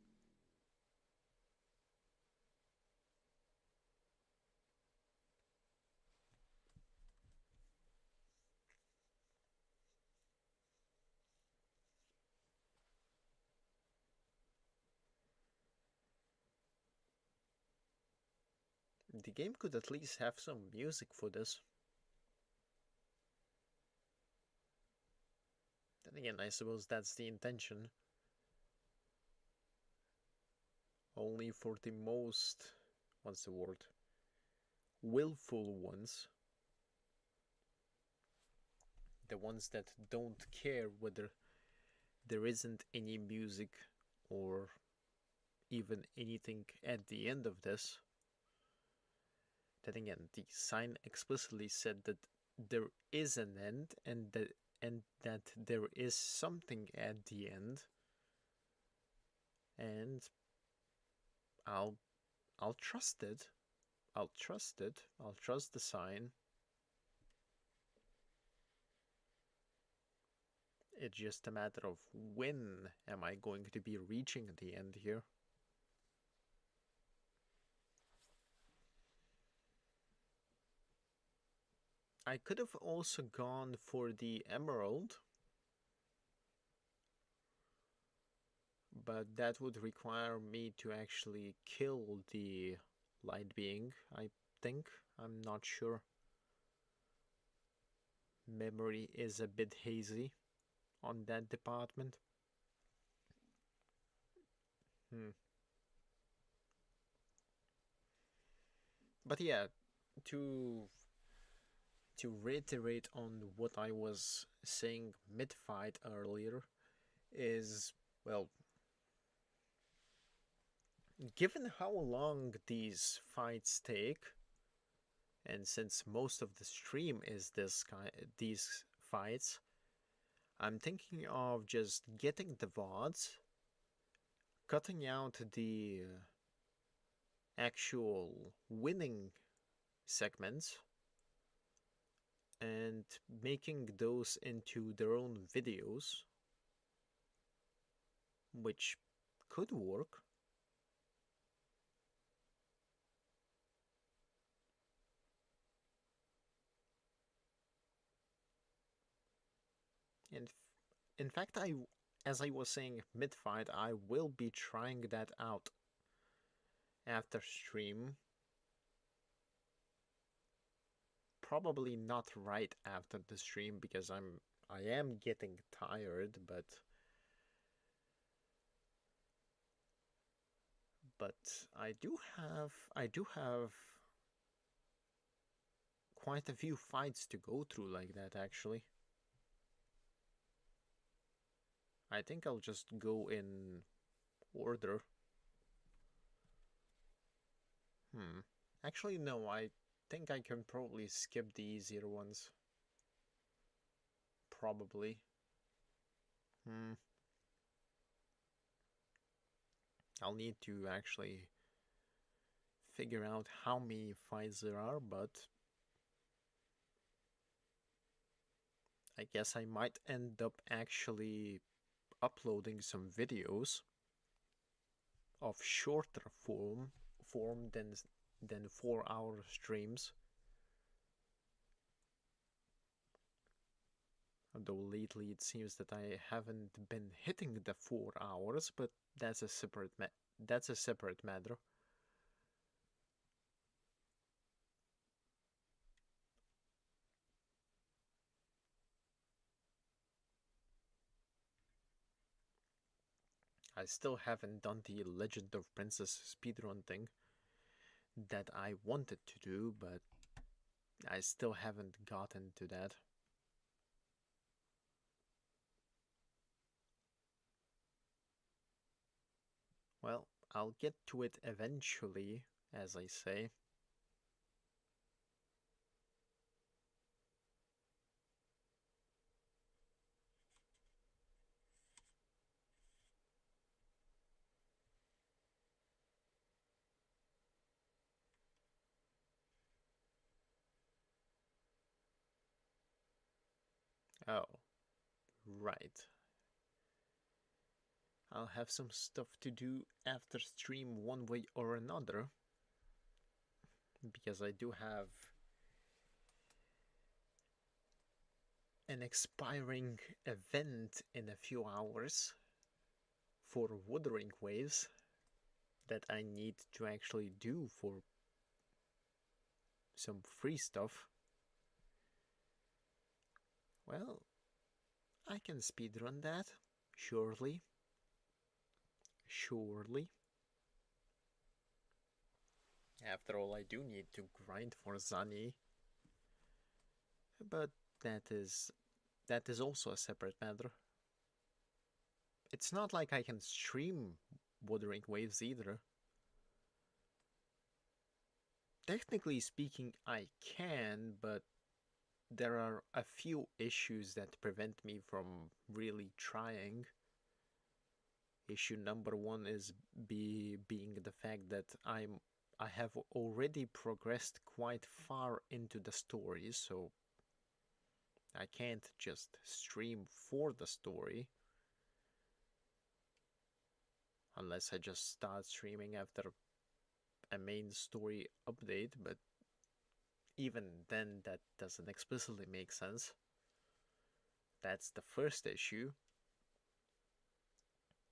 The game could at least have some music for this. Then again, I suppose that's the intention. Only for the most, what's the word? Willful ones. The ones that don't care whether there isn't any music or even anything at the end of this. Then again, the sign explicitly said that there is an end and that there is something at the end, and I'll I'll trust it. I'll trust it. I'll trust the sign. It's just a matter of when am I going to be reaching the end here. I could have also gone for the emerald, but that would require me to actually kill the light being, I think. I'm not sure. Memory is a bit hazy on that department. Hmm. But yeah, to to reiterate on what I was saying mid-fight earlier is, well, given how long these fights take, and since most of the stream is these fights, I'm thinking of just getting the VODs, cutting out the actual winning segments, and making those into their own videos, which could work. In, in fact, as I was saying mid-fight, I will be trying that out after stream. Probably not right after the stream because I am getting tired, but I do have quite a few fights to go through like that actually. I think I'll just go in order. Hmm. Actually, no, I think I can probably skip the easier ones. Probably. Hmm. I'll need to actually figure out how many fights there are, but I guess I might end up actually uploading some videos of shorter form than 4-hour streams. Although lately it seems that I haven't been hitting the 4 hours, but that's a separate matter. I still haven't done the Legend of Princess speedrun thing that I wanted to do, but I still haven't gotten to that. Well, I'll get to it eventually, as I say. Oh, right. I'll have some stuff to do after stream one way or another, because I do have an expiring event in a few hours for Wuthering Waves that I need to actually do for some free stuff. Well, I can speedrun that, surely. Surely. After all, I do need to grind for Zani. But that is also a separate matter. It's not like I can stream Wuthering Waves either. Technically speaking, I can, but there are a few issues that prevent me from really trying. Issue number one is being the fact that I have already progressed quite far into the story, so I can't just stream for the story unless I just start streaming after a main story update, but even then that doesn't explicitly make sense. That's the first issue.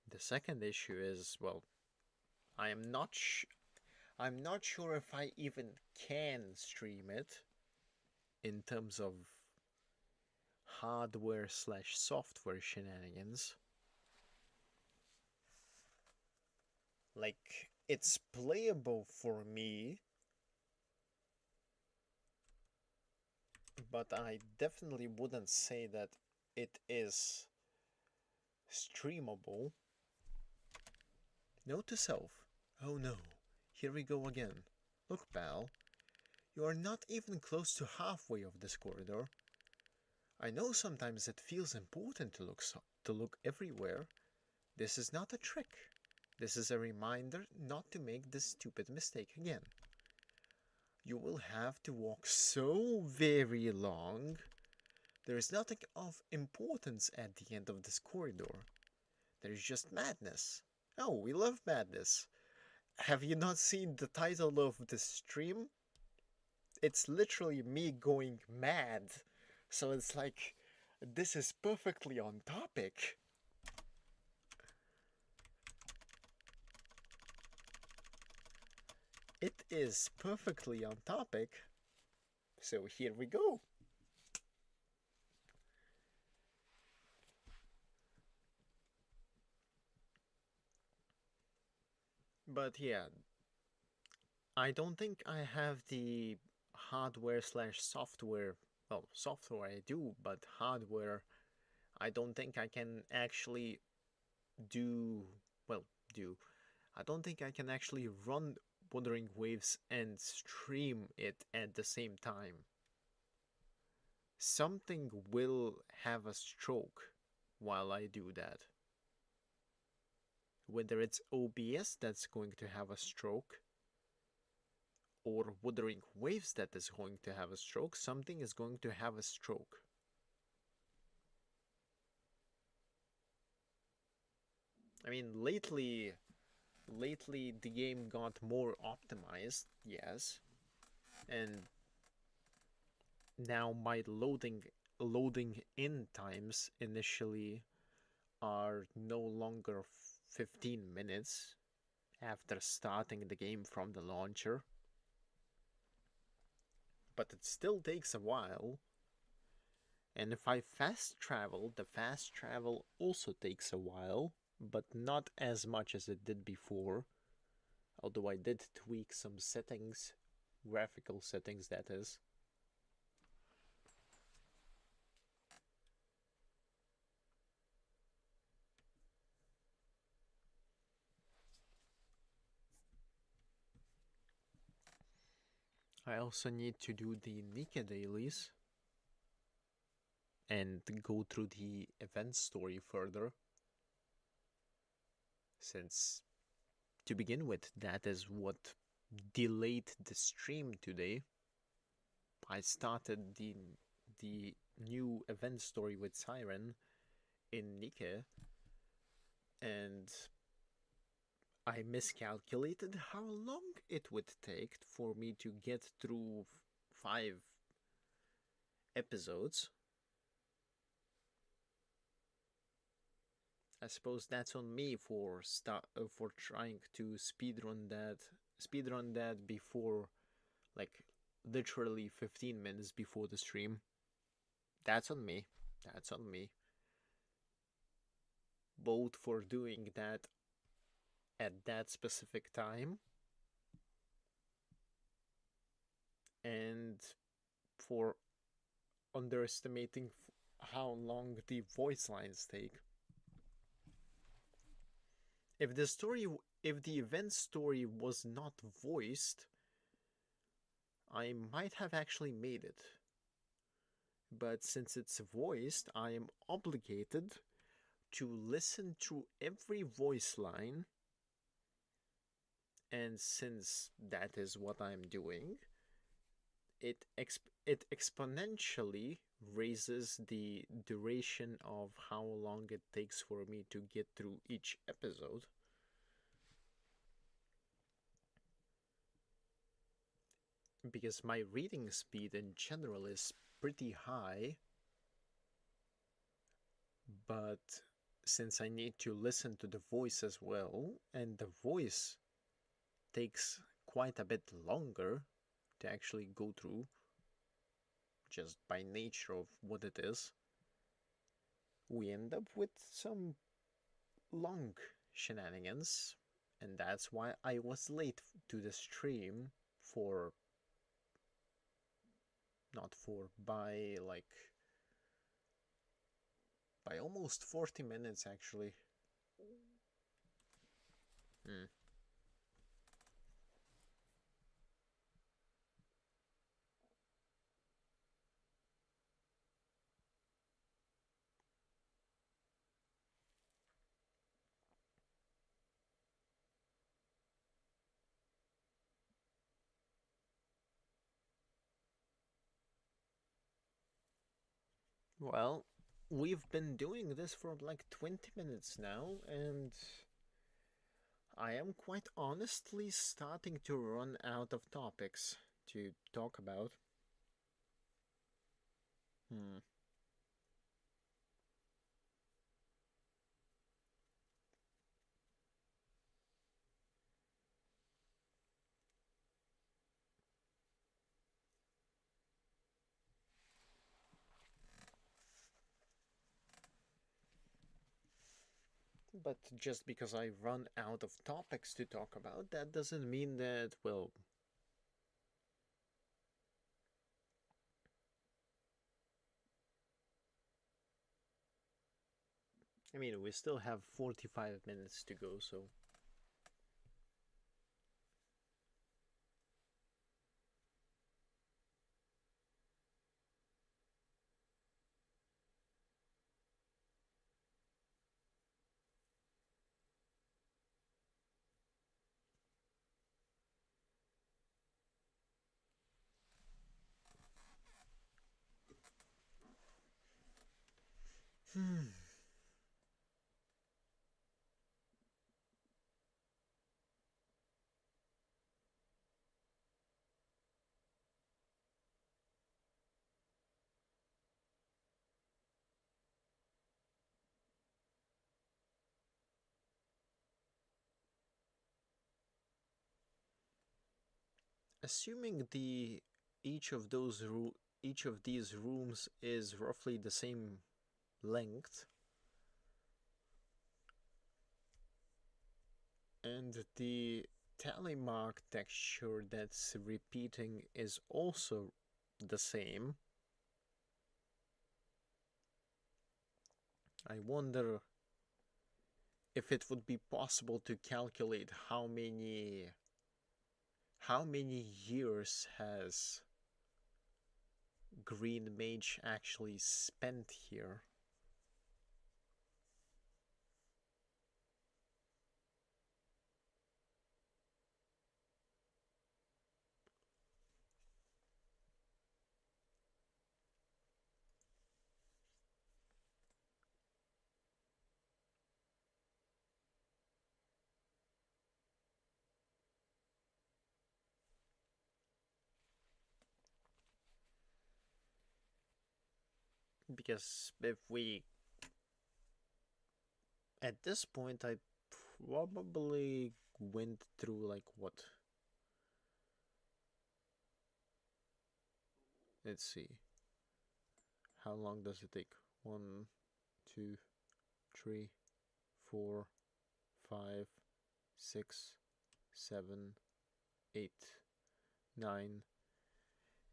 The second issue is, well, I'm not sure if I even can stream it in terms of hardware/software shenanigans. Like, it's playable for me, but I definitely wouldn't say that it is streamable. Note to self. Oh no, here we go again. Look, pal, you are not even close to halfway of this corridor. I know sometimes it feels important to look everywhere. This is not a trick. This is a reminder not to make this stupid mistake again. You will have to walk so very long. There is nothing of importance at the end of this corridor. There is just madness. Oh, we love madness. Have you not seen the title of the stream? It's literally me going mad. So it's like This is perfectly on topic. It is perfectly on topic. So here we go. But yeah, I don't think I have the hardware slash software. Well, software I do, but hardware, I don't think I can actually do. Well, do. I don't think I can actually run Wuthering Waves and stream it at the same time. Something will have a stroke while I do that. Whether it's OBS that's going to have a stroke, or Wuthering Waves that is going to have a stroke, something is going to have a stroke. I mean, lately the game got more optimized, yes, and now my loading in times initially are no longer 15 minutes after starting the game from the launcher, but it still takes a while. And if I fast travel, the fast travel also takes a while, but not as much as it did before. Although I did tweak some settings, graphical settings that is. I also need to do the Nika dailies and go through the event story further, since to begin with, that is what delayed the stream today. I started the new event story with Siren in Nika, and I miscalculated how long it would take for me to get through 5 episodes. I suppose that's on me for trying to speedrun that before, like, literally 15 minutes before the stream. That's on me. That's on me. Both for doing that at that specific time and for underestimating how long the voice lines take. If the event story was not voiced, I might have actually made it. But since it's voiced, I am obligated to listen to every voice line. And since that is what I'm doing, it exponentially raises the duration of how long it takes for me to get through each episode. Because my reading speed in general is pretty high, but since I need to listen to the voice as well, and the voice takes quite a bit longer to actually go through, just by nature of what it is, we end up with some long shenanigans, and that's why I was late to the stream for not for by almost 40 minutes actually. Hmm. Well, we've been doing this for like 20 minutes now, and I am quite honestly starting to run out of topics to talk about. Hmm. but just because I run out of topics to talk about, that doesn't mean that, well, I mean, we still have 45 minutes to go, so. Hmm. Assuming each of these rooms is roughly the same length, and the tally mark texture that's repeating is also the same, I wonder if it would be possible to calculate how many years has Green Mage actually spent here. Because if we, at this point, I probably went through like what? Let's see. How long does it take? 1, 2, 3, 4, 5, 6, 7, 8, 9.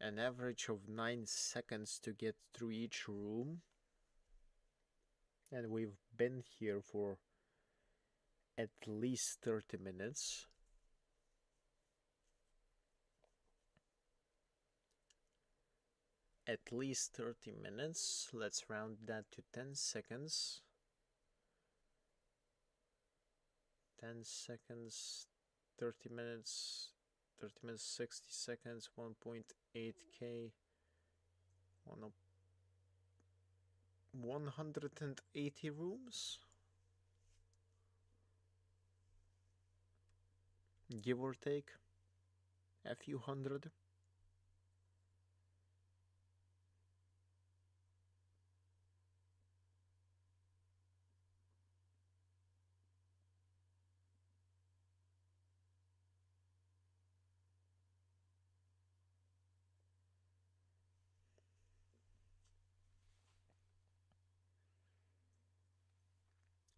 An average of 9 seconds to get through each room. And we've been here for at least 30 minutes. At least 30 minutes. Let's round that to 10 seconds. 10 seconds, 30 minutes, 30 minutes, 60 seconds, 1.8k, 180 rooms, give or take a few hundred.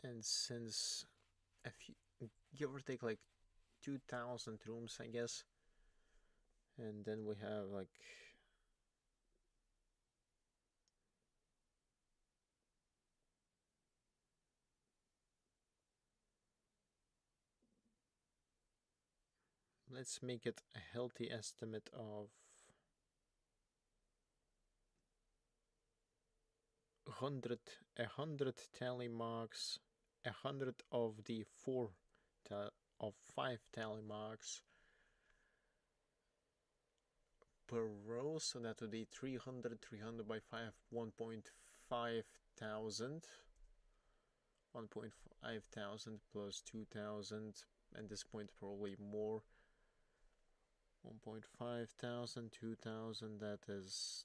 And since a few, give or take like 2,000 rooms, I guess, and then we have like let's make it a healthy estimate of 100 tally marks, 100 of the 5 tally marks per row, so that would be 300 by 5, 1.5 thousand. 1.5 thousand plus 2,000, at this point probably more. 1.5 thousand, 2,000, that is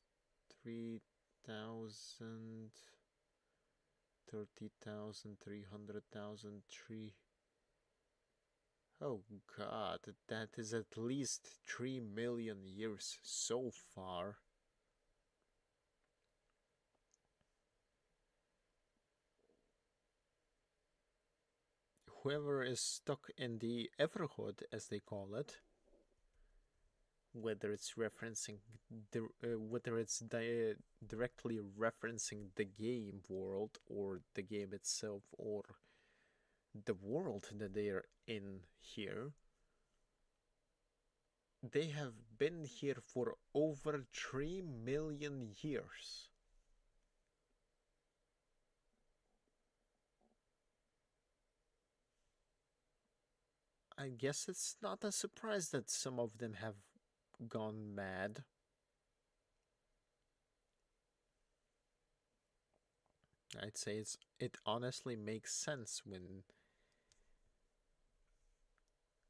3,000, 30,000, 300,000, 3. Oh god, that is at least 3 million years so far. whoever is stuck in the Everhood, as they call it, whether it's referencing whether it's directly referencing the game world or the game itself or the world that they are in here, they have been here for over 3 million years. I guess it's not a surprise that some of them have gone mad. I'd say it honestly makes sense when,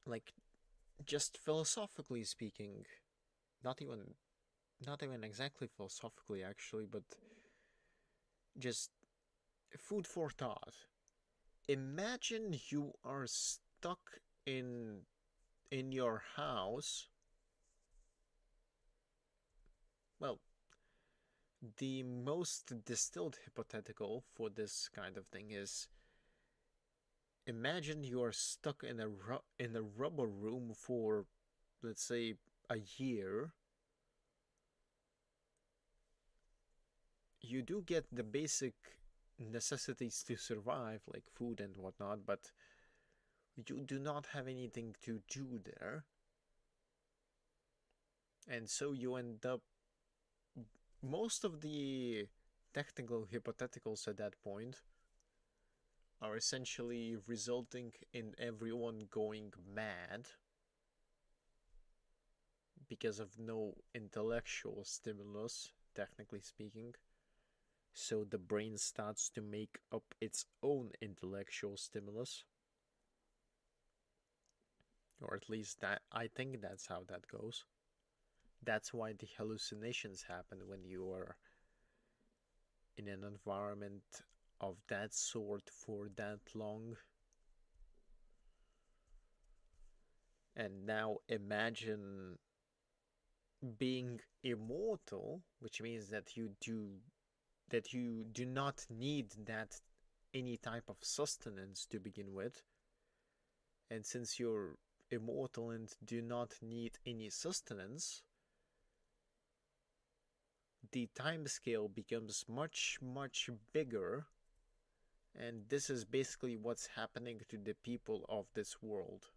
like, just philosophically speaking, not even not even exactly philosophically actually, but just food for thought. Imagine you are stuck in your house. Well, the most distilled hypothetical for this kind of thing is, imagine you are stuck in a rubber room for, let's say, a year. You do get the basic necessities to survive, like food and whatnot, but you do not have anything to do there. And so you end up, most of the technical hypotheticals at that point are essentially resulting in everyone going mad because of no intellectual stimulus, technically speaking. So the brain starts to make up its own intellectual stimulus. Or at least that, I think that's how that goes. That's why the hallucinations happen when you are in an environment of that sort for that long. And now imagine being immortal, which means that you do not need that any type of sustenance to begin with. And since you're immortal and do not need any sustenance, the time scale becomes much, much bigger. And this is basically what's happening to the people of this world.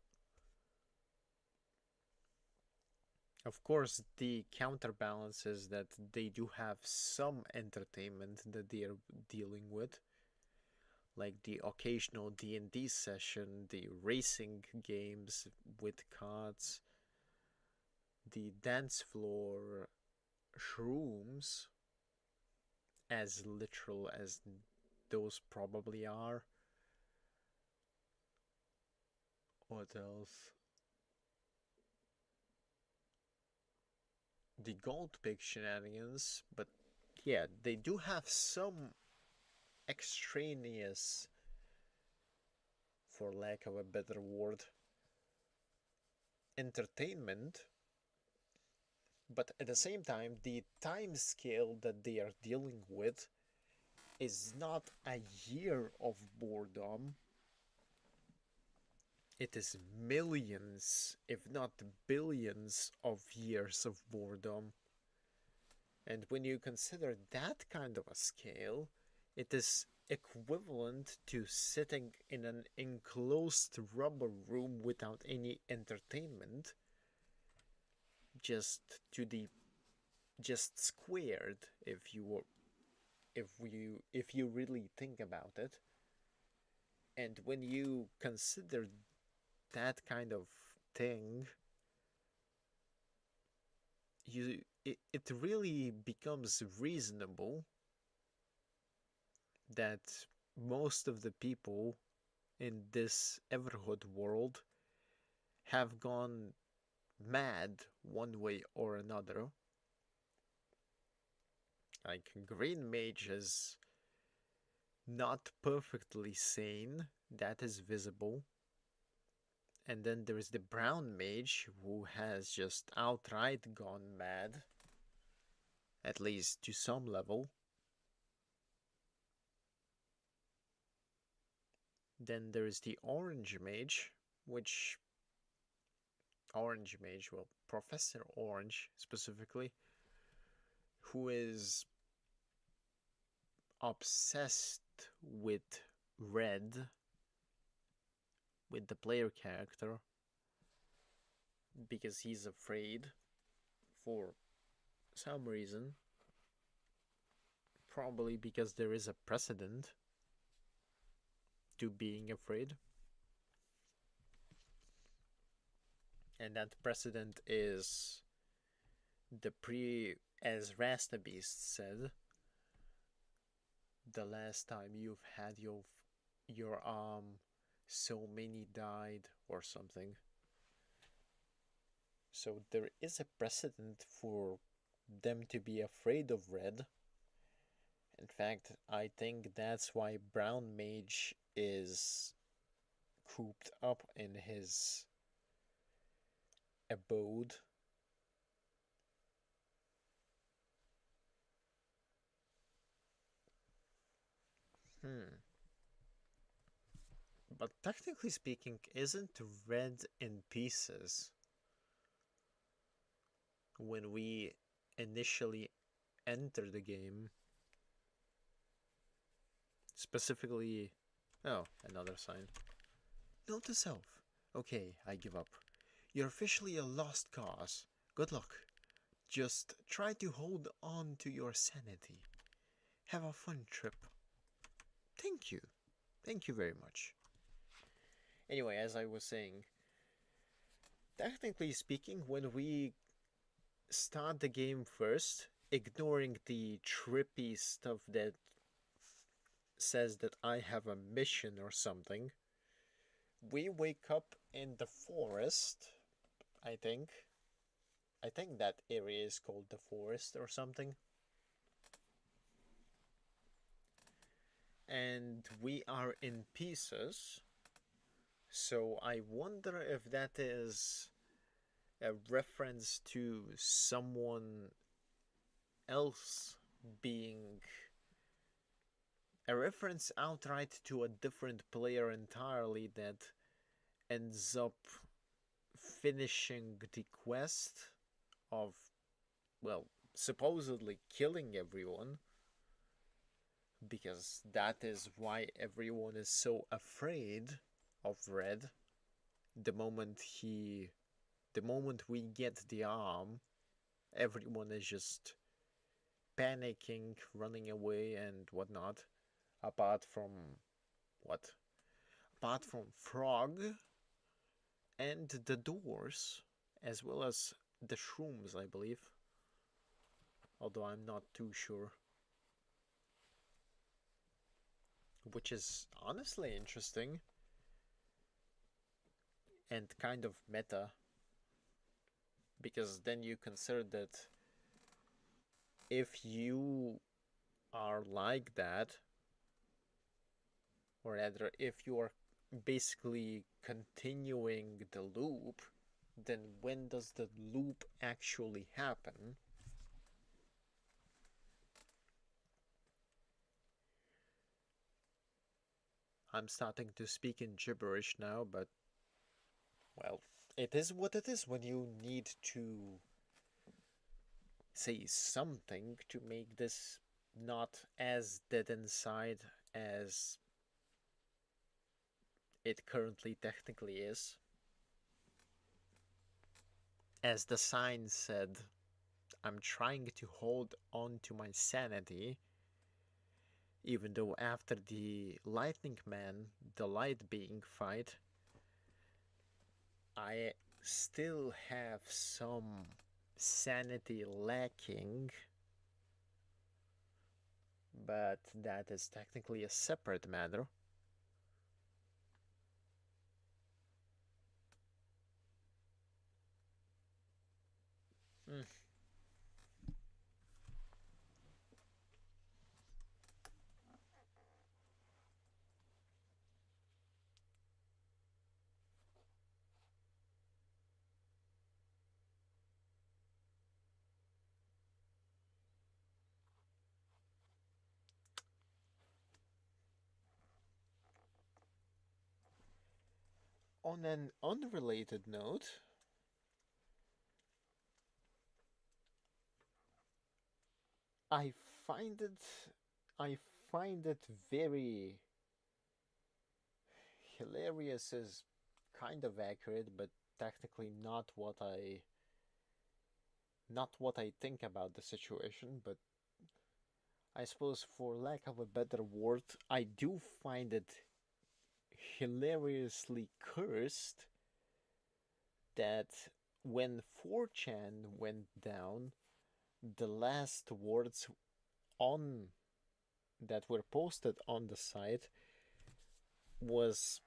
Of course, the counterbalance is that they do have some entertainment that they are dealing with, like the occasional D&D session, the racing games with cards, the dance floor, shrooms, as literal as those probably are. What else? The gold pig shenanigans, but yeah, they do have some extraneous, for lack of a better word, entertainment, but at the same time, the time scale that they are dealing with is not a year of boredom. It is millions, if not billions, of years of boredom. And when you consider that kind of a scale, it is equivalent to sitting in an enclosed rubber room without any entertainment, just to the just squared, if you really think about it. And when you consider that kind of thing, it really becomes reasonable that most of the people in this Everhood world have gone mad one way or another. Like, Green Mage is not perfectly sane, that is visible. And then there is the Brown Mage who has just outright gone mad, at least to some level. Then there is the Orange Mage, which Orange Mage, well, Professor Orange specifically, who is obsessed with red, with the player character, because he's afraid for some reason. Probably because there is a precedent to being afraid. And that precedent is as Rasta Beast said, the last time you've had your so many died or something. So there is a precedent for them to be afraid of red. In fact, I think that's why Brown Mage is cooped up in his abode. But technically speaking, isn't red in pieces when we initially enter the game? Specifically, oh, another sign. Note to self. Okay, I give up. You're officially a lost cause. Good luck. Just try to hold on to your sanity. Have a fun trip. Thank you. Thank you very much. Anyway, as I was saying, technically speaking, when we start the game first, ignoring the trippy stuff that says that I have a mission or something, we wake up in the forest, I think. I think that area is called the forest or something. And we are in pieces. So I wonder if that is a reference to someone else being a reference outright to a different player entirely that ends up finishing the quest of, well, supposedly killing everyone, because that is why everyone is so afraid of Red. The moment we get the arm, everyone is just panicking, running away and whatnot. Apart from what? Apart from Frog and the doors, as well as the shrooms, I believe. Although I'm not too sure. Which is honestly interesting and kind of meta, because then you consider that if you are like that, or rather if you are basically continuing the loop, then when does the loop actually happen? I'm starting to speak in gibberish now, but well, it is what it is when you need to say something to make this not as dead inside as it currently technically is. As the sign said, I'm trying to hold on to my sanity, even though after the Lightning Man, the Light Being fight, I still have some sanity lacking, but that is technically a separate matter. Mm. On an unrelated note, I find it I find it very hilarious is kind of accurate, but technically not what I think about the situation, but I suppose for lack of a better word, I do find it hilariously cursed that when 4chan went down, the last words on that were posted on the site was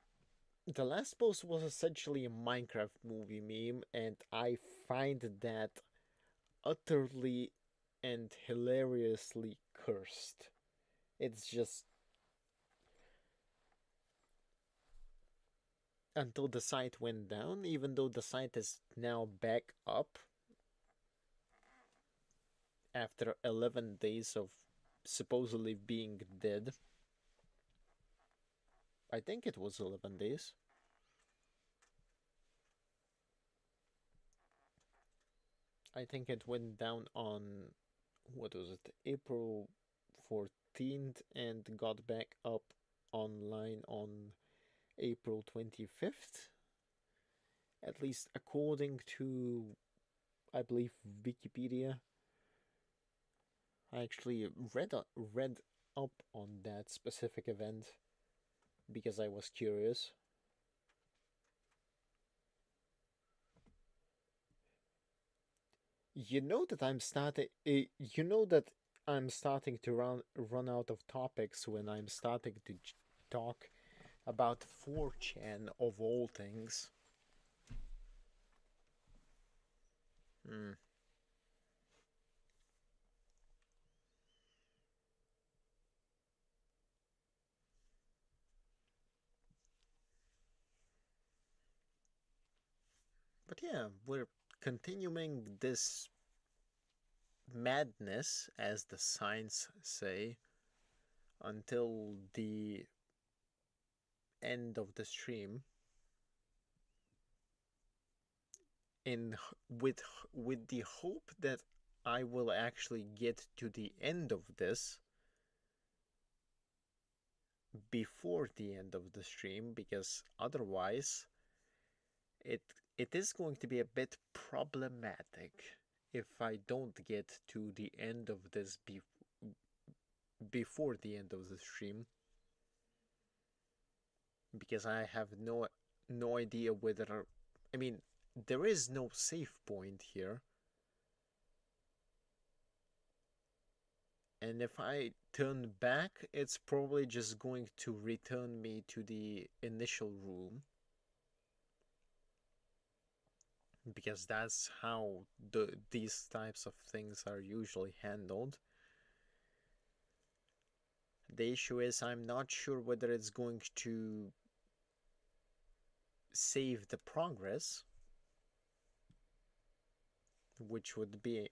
the last post was essentially a Minecraft movie meme, and I find that utterly and hilariously cursed. It's just until the site went down, even though the site is now back up after 11 days of supposedly being dead. I think it was 11 days. I think it went down on, what was it, April 14th and got back up online on April 25th. At least according to, I believe, Wikipedia. I actually read up on that specific event because I was curious. You know that I'm starting. You know that I'm starting to run out of topics when I'm starting to talk about 4chan of all things. Hmm. But yeah, we're continuing this madness, as the signs say, until the end of the stream. In with the hope that I will actually get to the end of this before the end of the stream, because otherwise it it is going to be a bit problematic if I don't get to the end of this before the end of the stream, because I have no idea whether, I mean, there is no save point here, and if I turn back, it's probably just going to return me to the initial room, because that's how these types of things are usually handled. The issue is I'm not sure whether it's going to save the progress, which would be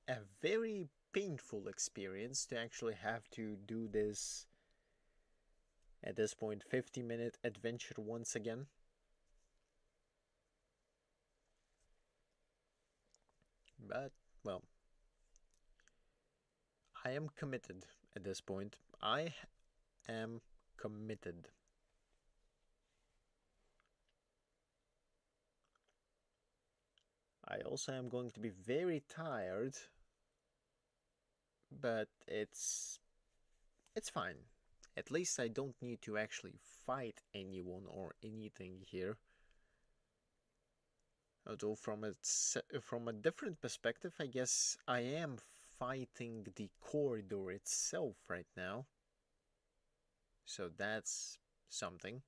a very painful experience to actually have to do this at this point 50-minute adventure once again. But, well, I am committed at this point. I am committed. I also am going to be very tired, but it's fine. At least I don't need to actually fight anyone or anything here. Although from a different perspective, I guess I am fighting the corridor itself right now. So that's something.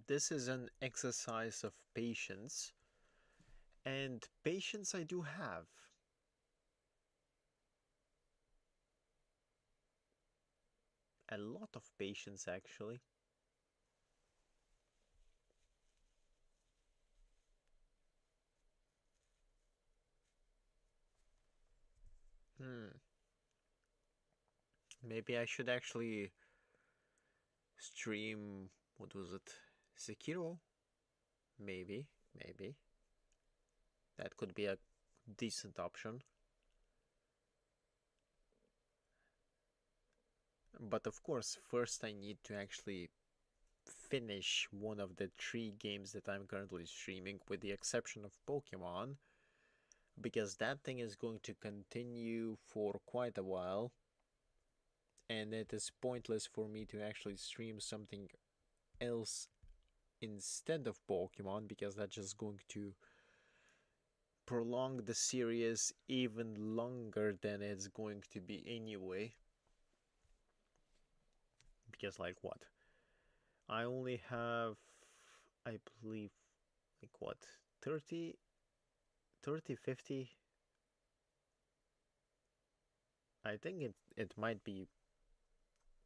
This is an exercise of patience, and patience I do have. A lot of patience, actually. Hmm. Maybe I should actually stream. What was it? Sekiro? Maybe. Maybe. That could be a decent option. But of course, first I need to actually finish one of the 3 games that I'm currently streaming, with the exception of Pokemon, because that thing is going to continue for quite a while, and it is pointless for me to actually stream something else instead of Pokemon, because that's just going to prolong the series even longer than it's going to be anyway. Because, like, what? I only have, I believe, like, what, 30, 30, 50? I think it might be.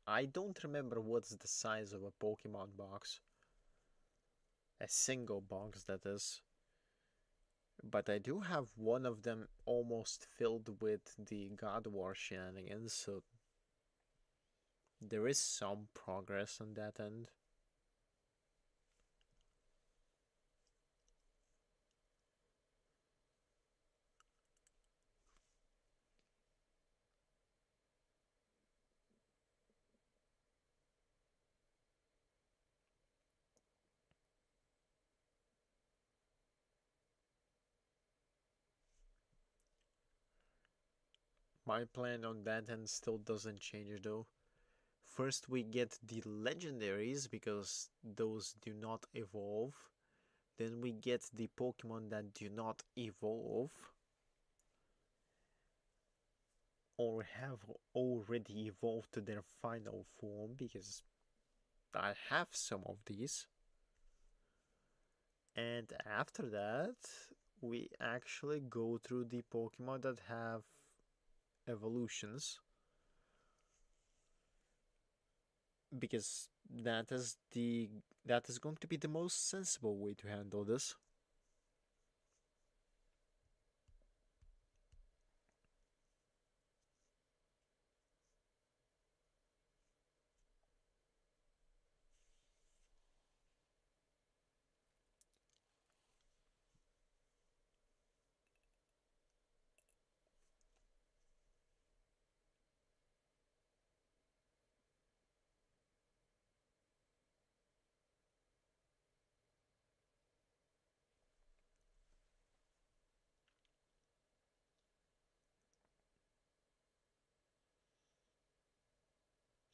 I don't remember what's the size of a Pokemon box. A single box, that is. But I do have one of them almost filled with the God War shenanigans, so there is some progress on that end. My plan on that end still doesn't change though. First we get the legendaries, because those do not evolve. Then we get the Pokemon that do not evolve, or have already evolved to their final form, because I have some of these. And after that, we actually go through the Pokemon that have evolutions, because that is going to be the most sensible way to handle this.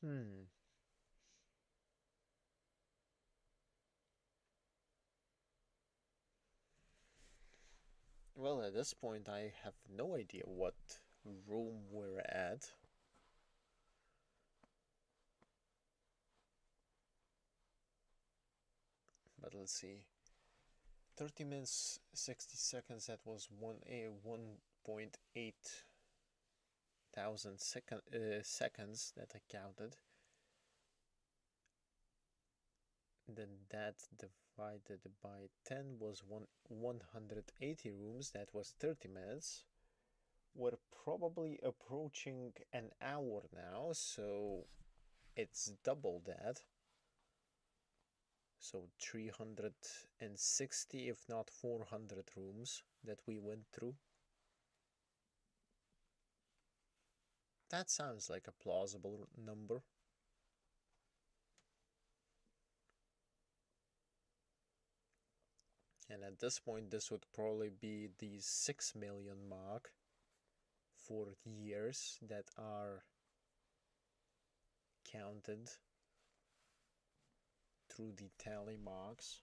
Hmm. Well, at this point, I have no idea what room we're at. But let's see. 30 minutes, 60 seconds, that was 1.8 thousand seconds that I counted. Then that divided by 10 was 180 rooms, that was 30 minutes. We're probably approaching an hour now, so it's double that. So 360, if not 400 rooms that we went through. That sounds like a plausible number. And at this point, this would probably be the 6 million mark for years that are counted through the tally marks.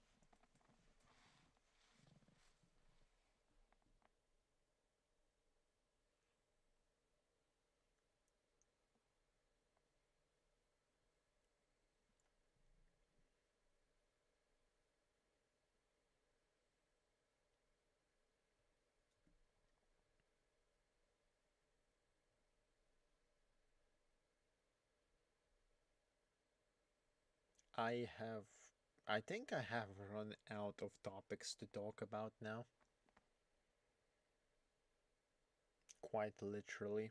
I have. I think I have run out of topics to talk about now. Quite literally.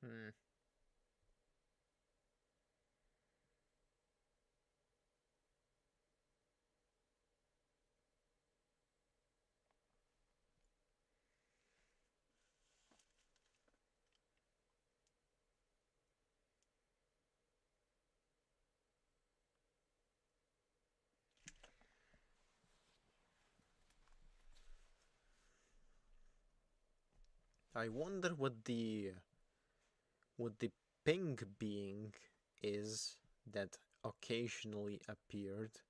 Hmm. I wonder what the ping being is that occasionally appeared.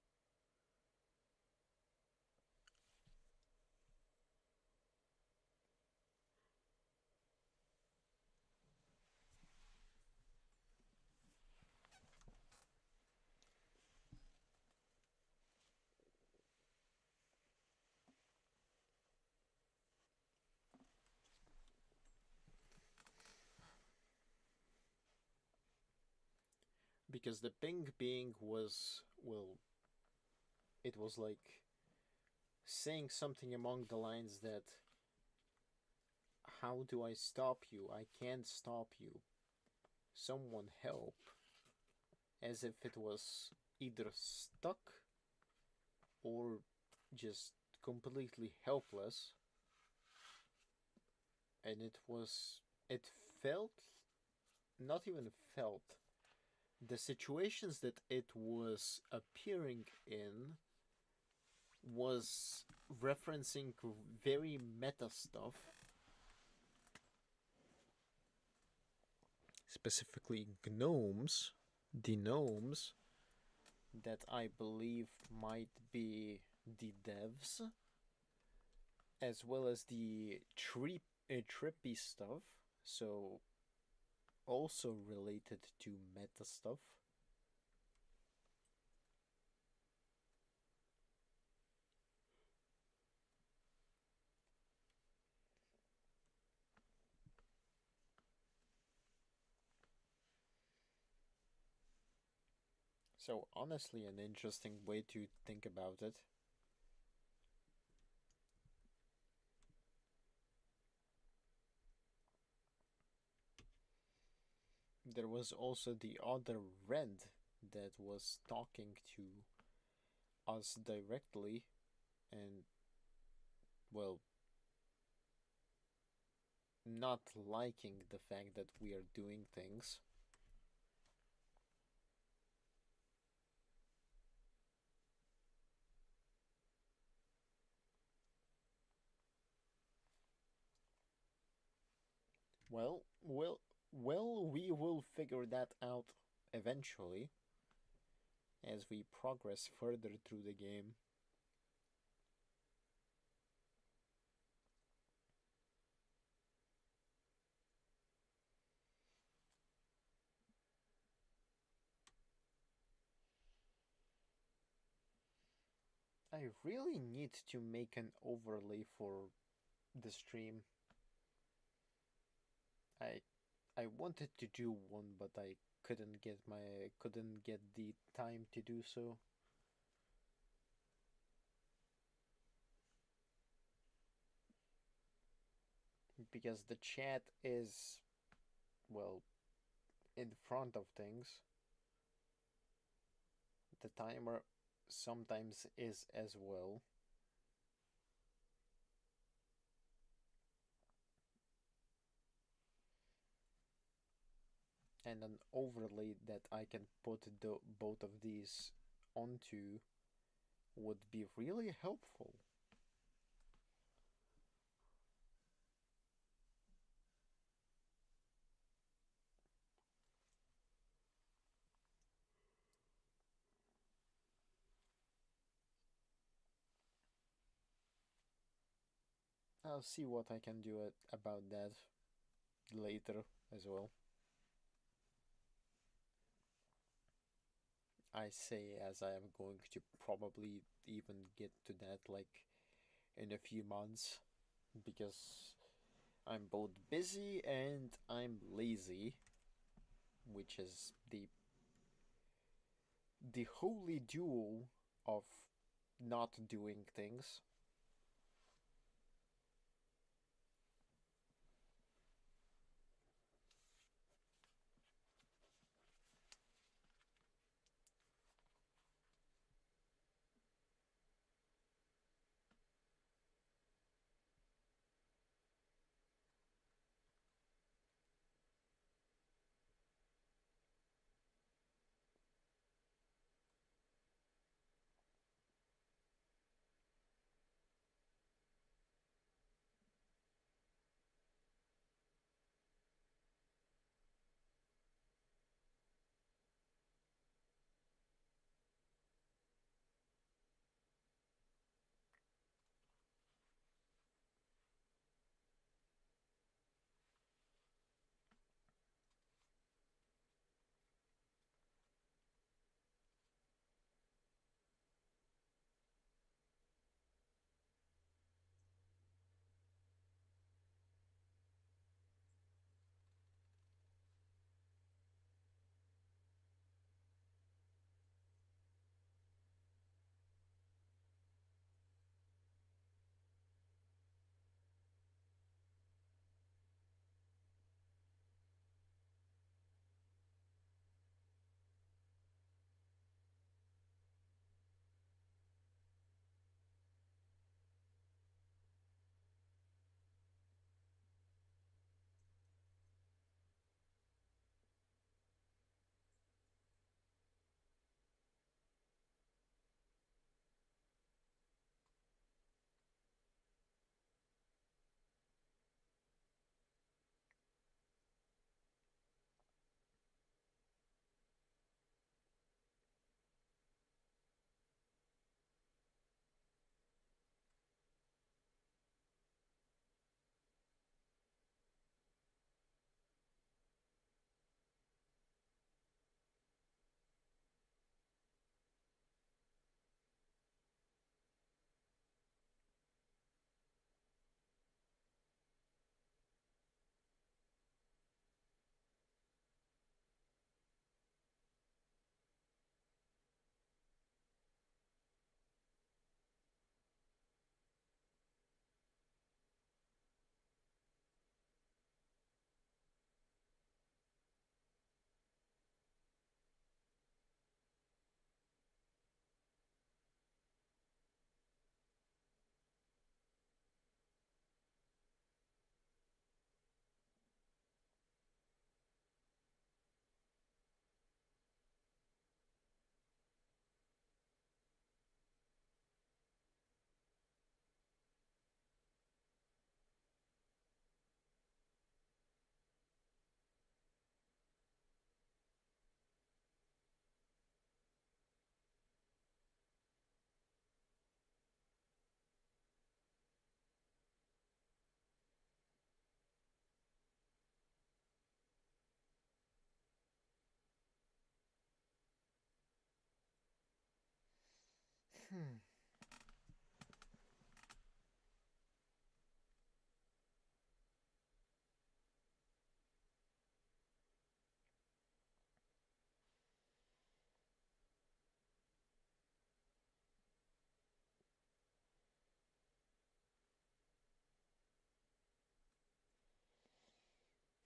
Because the ping being was, well, it was like saying something among the lines that, how do I stop you? I can't stop you. Someone help. As if it was either stuck or just completely helpless. And it felt, not even felt, the situations that it was appearing in was referencing very meta stuff, specifically gnomes, the gnomes that I believe might be the devs, as well as the trippy stuff, so also related to meta stuff. So honestly, an interesting way to think about it. There was also the other red that was talking to us directly and, well, not liking the fact that we are doing things. Well, we will figure that out eventually as we progress further through the game. I really need to make an overlay for the stream. I I wanted to do one, but I couldn't get the time to do so. Because the chat is, well, in front of things. The timer sometimes is as well. And an overlay that I can put both of these onto would be really helpful. I'll see what I can do about that later as well. I say as I am going to probably even get to that like in a few months because I'm both busy and I'm lazy, which is the holy duo of not doing things.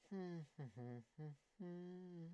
Hmm. Hmm.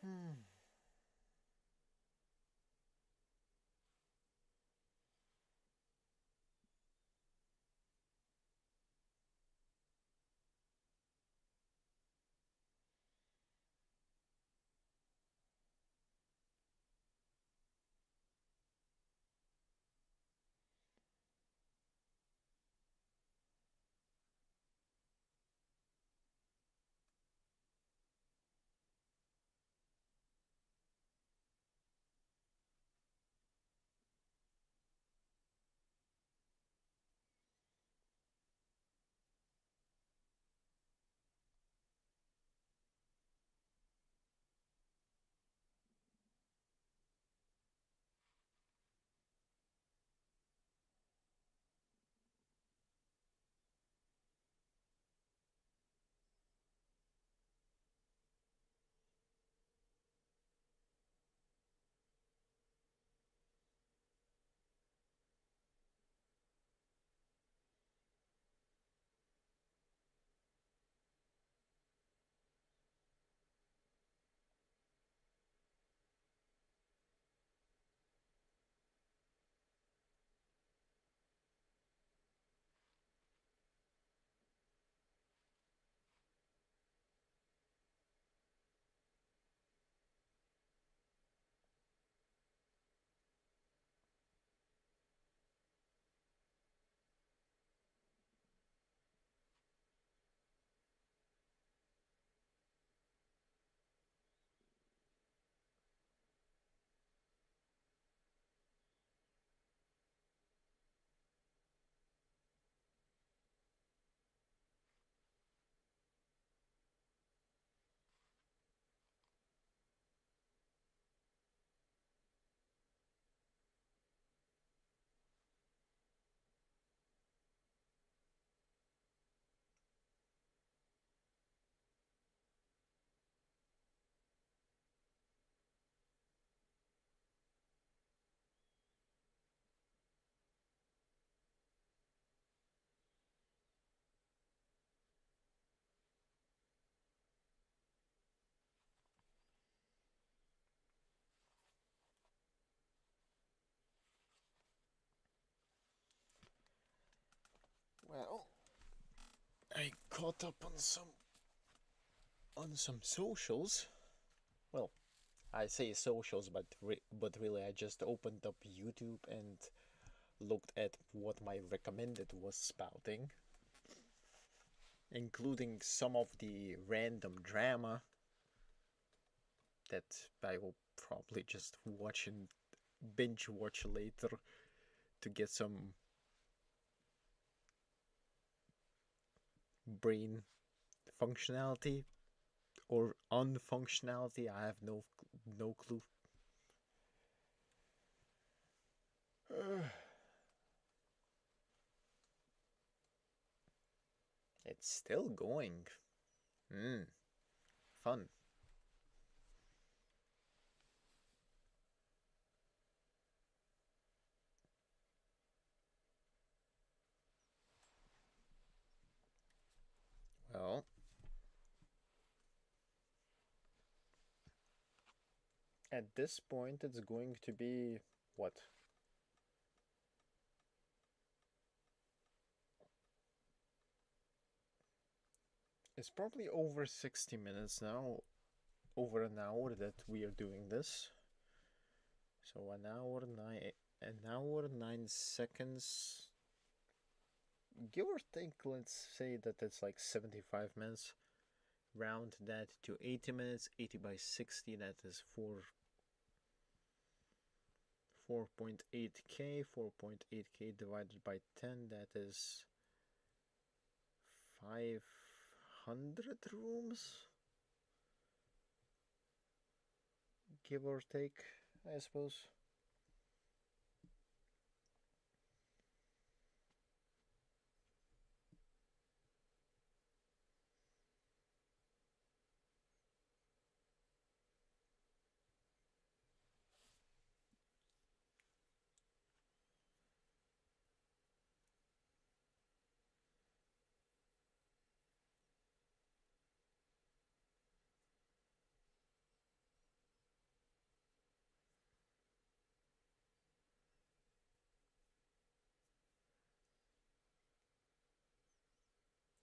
Hmm. Well, I caught up on some socials. Well, I say socials, but really I just opened up YouTube and looked at what my recommended was spouting, including some of the random drama that I will probably just watch and binge watch later to get some brain functionality or unfunctionality. I have no clue. It's still going. Hmm, fun. Well, at this point, it's going to be what? It's probably over 60 minutes now, over an hour that we are doing this. So an hour 9 seconds, give or take. Let's say that it's like 75 minutes. Round that to 80 minutes. 80 by 60. That is 4.8k. 4.8k divided by 10. That is 500 rooms, give or take, I suppose.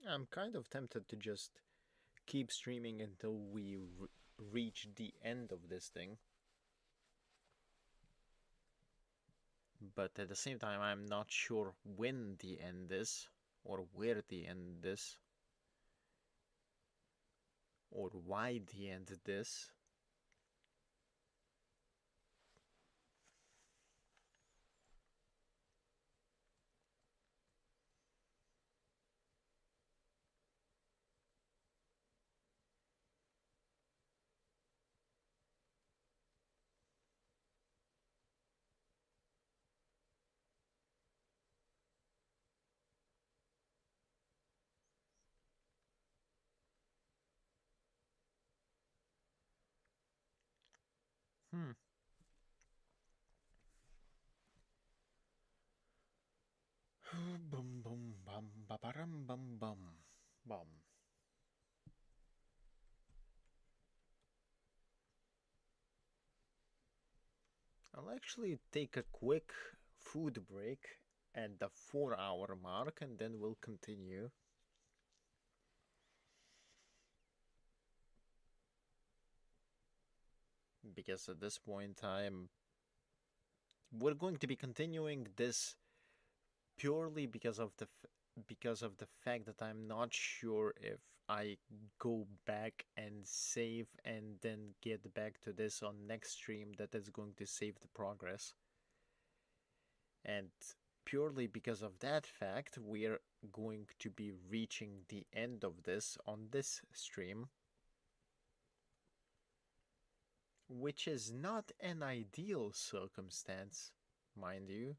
I'm kind of tempted to just keep streaming until we reach the end of this thing. But at the same time, I'm not sure when the end is, or where the end is, or why the end is. Hmm. Bum bum bum ba baram bum bum bum. I'll actually take a quick food break at the 4 hour mark and then we'll continue. Because at this point we're going to be continuing this purely because of the fact that I'm not sure if I go back and save and then get back to this on next stream that is going to save the progress. And purely because of that fact, we're going to be reaching the end of this on this stream, which is not an ideal circumstance, mind you,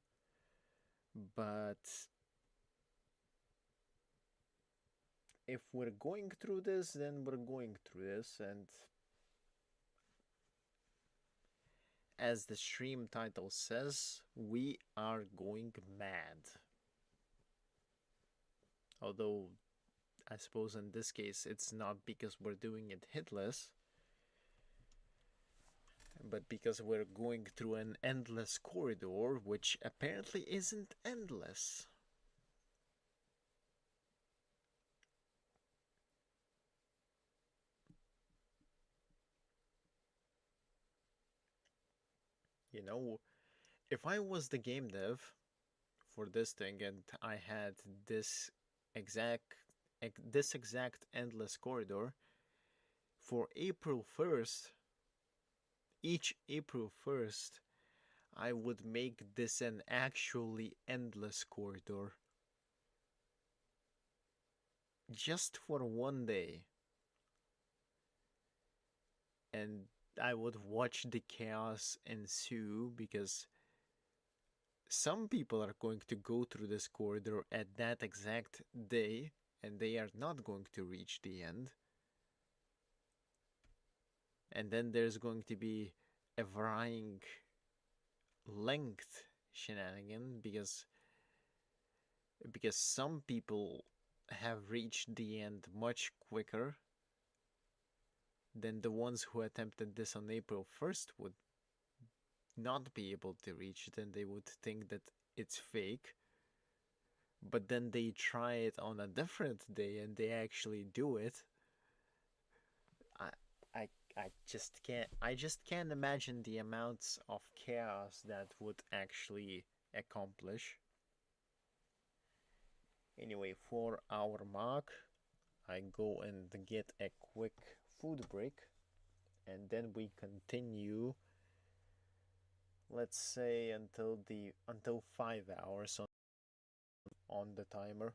but if we're going through this, then we're going through this, and as the stream title says, we are going mad. Although, I suppose in this case, it's not because we're doing it hitless, but because we're going through an endless corridor, which apparently isn't endless. You know, if I was the game dev for this thing and I had exact this exact endless corridor for April 1st, each April 1st, I would make this an actually endless corridor. Just for one day. And I would watch the chaos ensue because some people are going to go through this corridor at that exact day and they are not going to reach the end. And then there's going to be a varying length shenanigan because some people have reached the end much quicker than the ones who attempted this on April 1st would not be able to reach it, and they would think that it's fake. But then they try it on a different day and they actually do it. I I I just can't imagine the amounts of chaos that would actually accomplish. Anyway, for our mark, I go and get a quick food break and then we continue, let's say until 5 hours on the timer.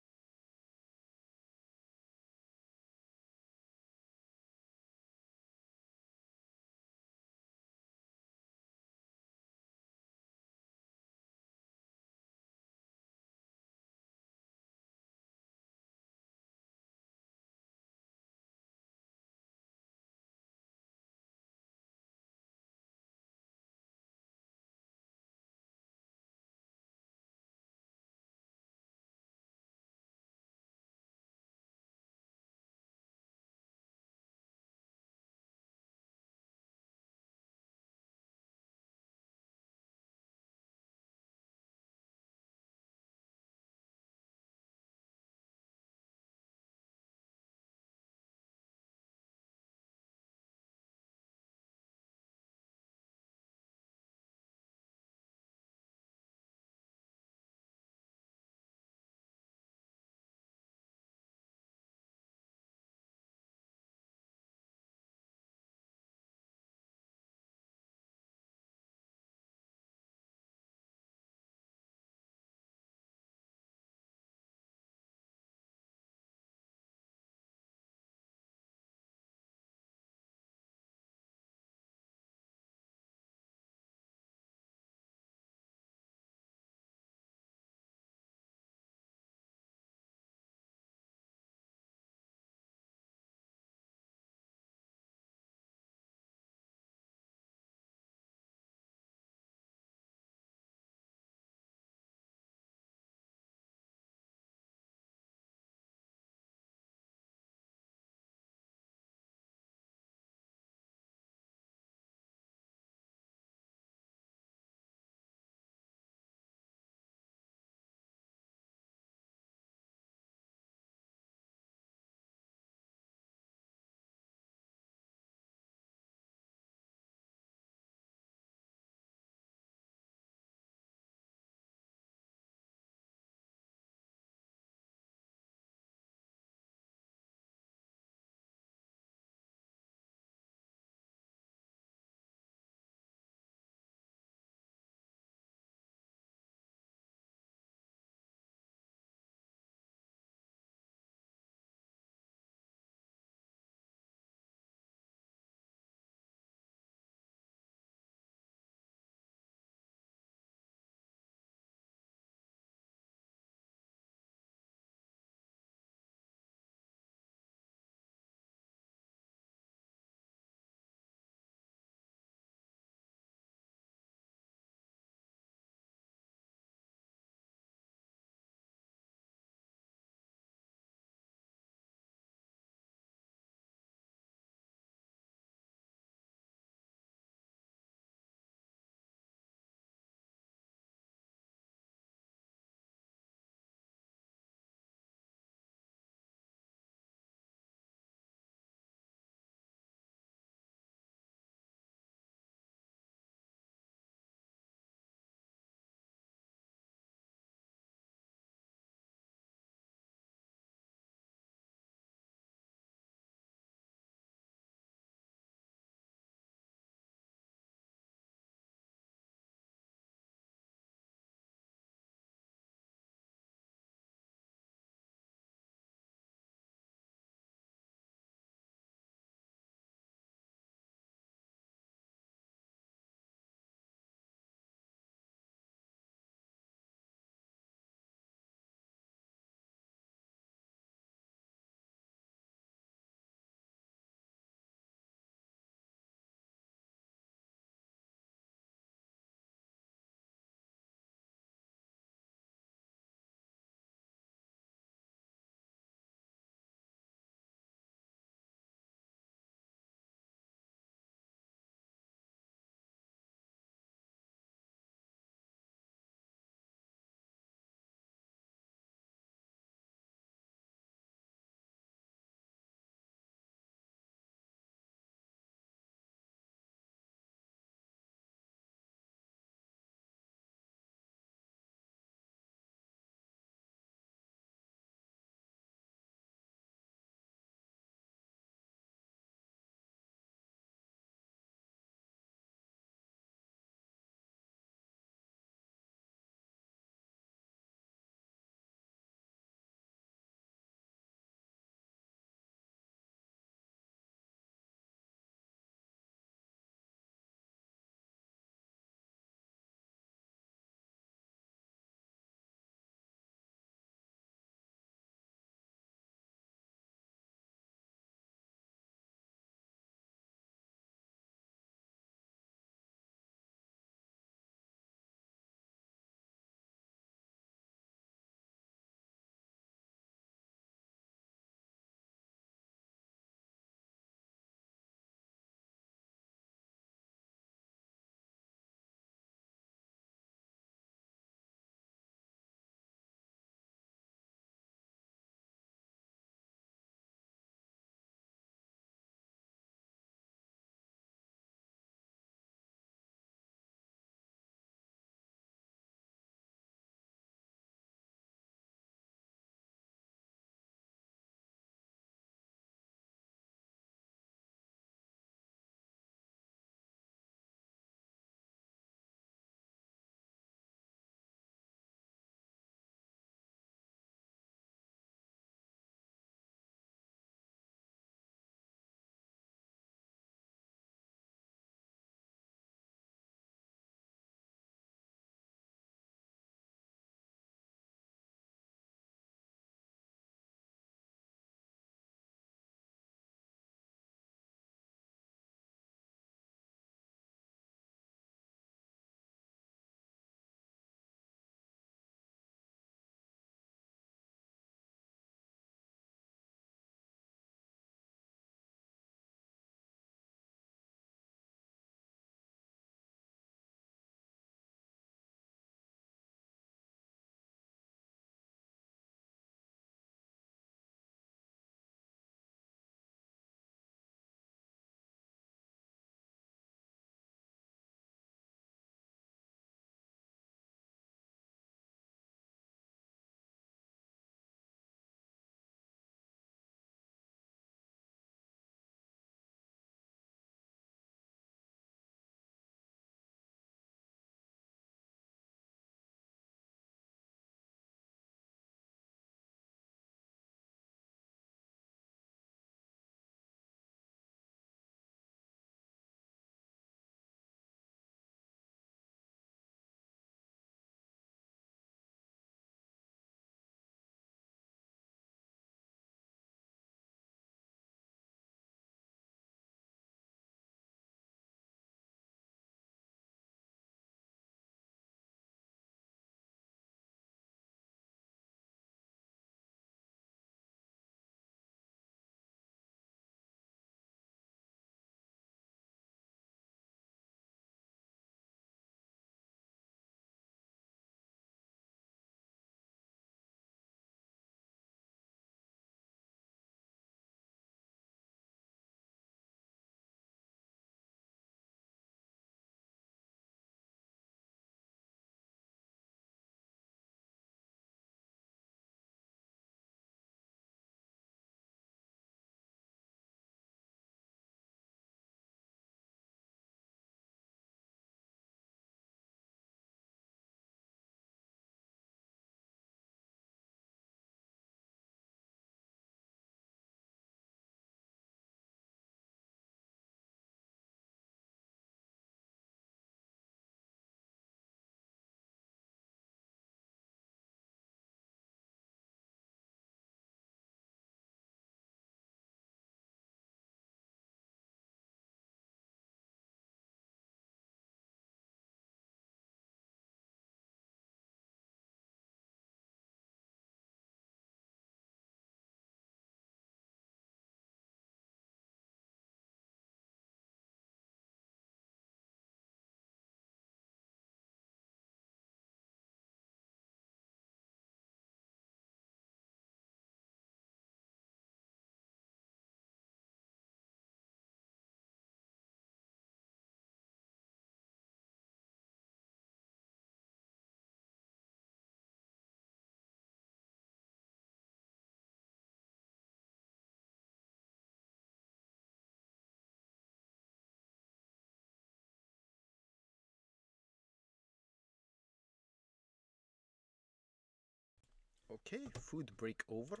Okay, food break over.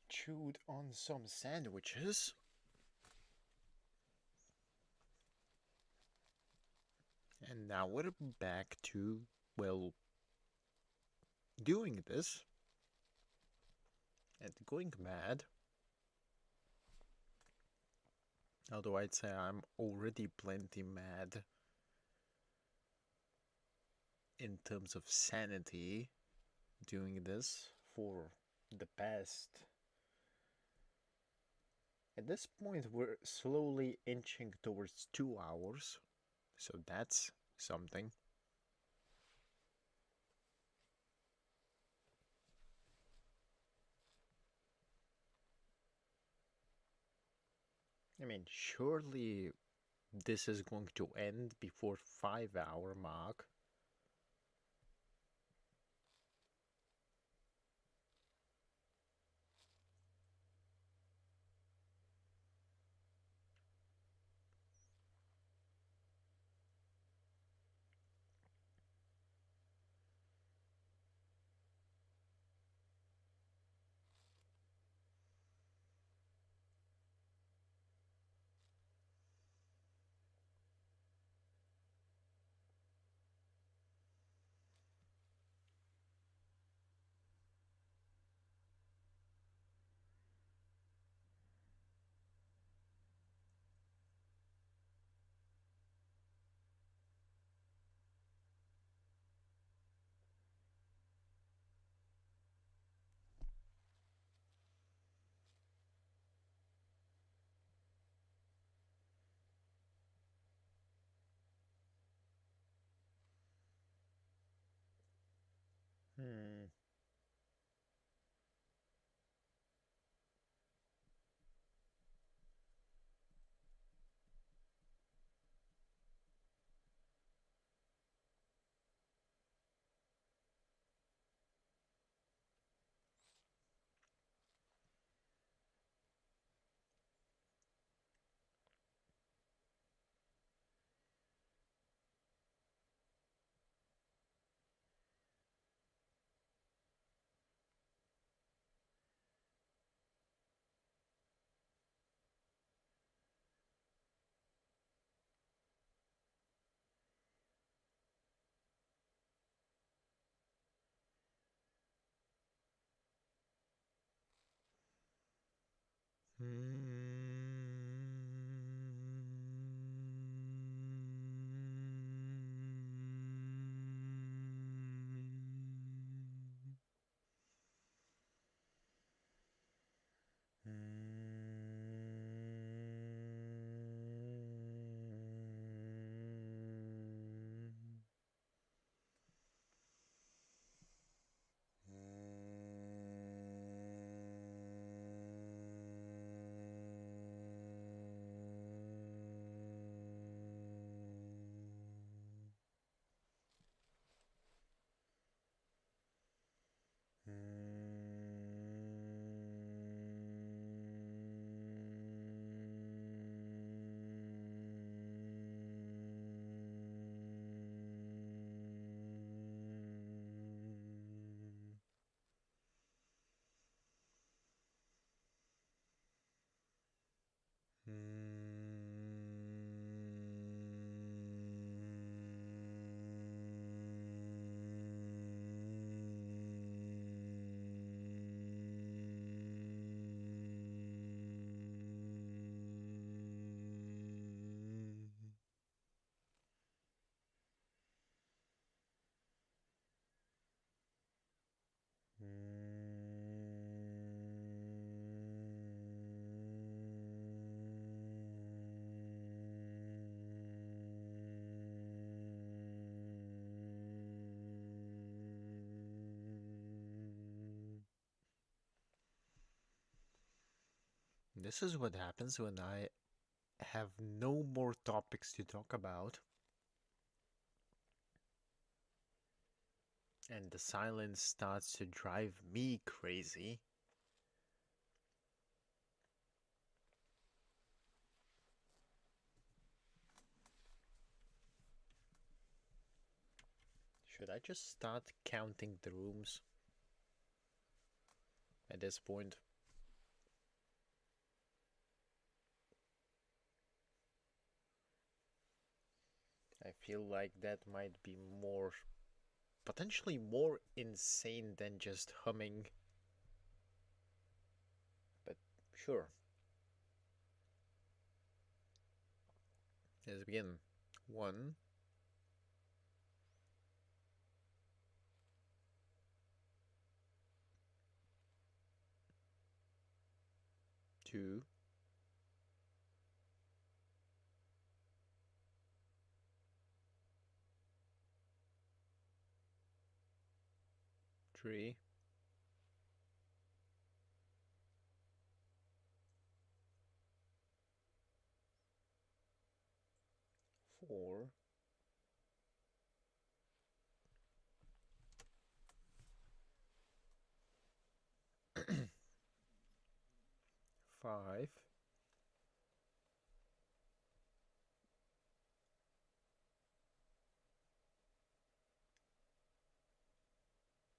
Chewed on some sandwiches. And now we're back to, well, doing this and going mad. Although I'd say I'm already plenty mad in terms of sanity doing this for the past. At this point, we're slowly inching towards 2 hours, so that's something. I mean, surely this is going to end before 5 hour mark. Hmm. This is what happens when I have no more topics to talk about, and the silence starts to drive me crazy. Should I just start counting the rooms at this point? I feel like that might be potentially more insane than just humming. But sure. Let's begin. 1, 2, 3, 4, 5,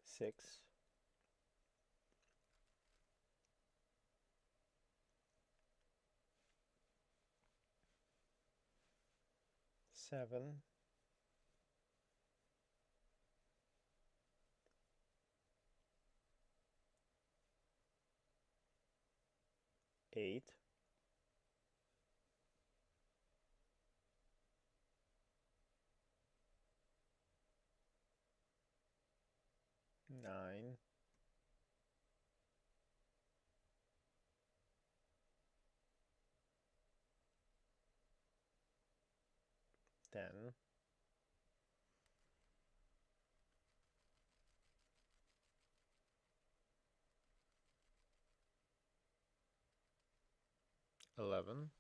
6, 7, 8, 9, 10, 11,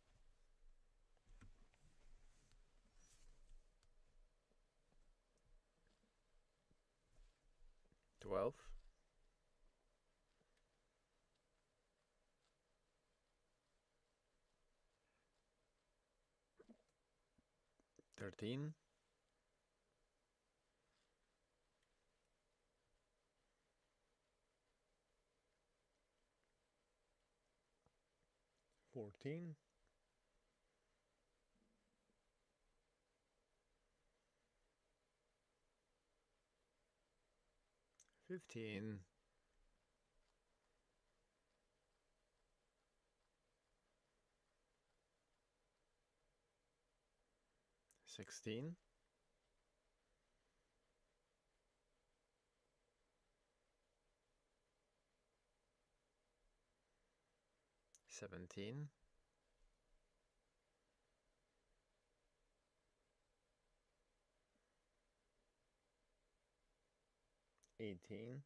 12, 13, 14, 15, 16, 17, 18,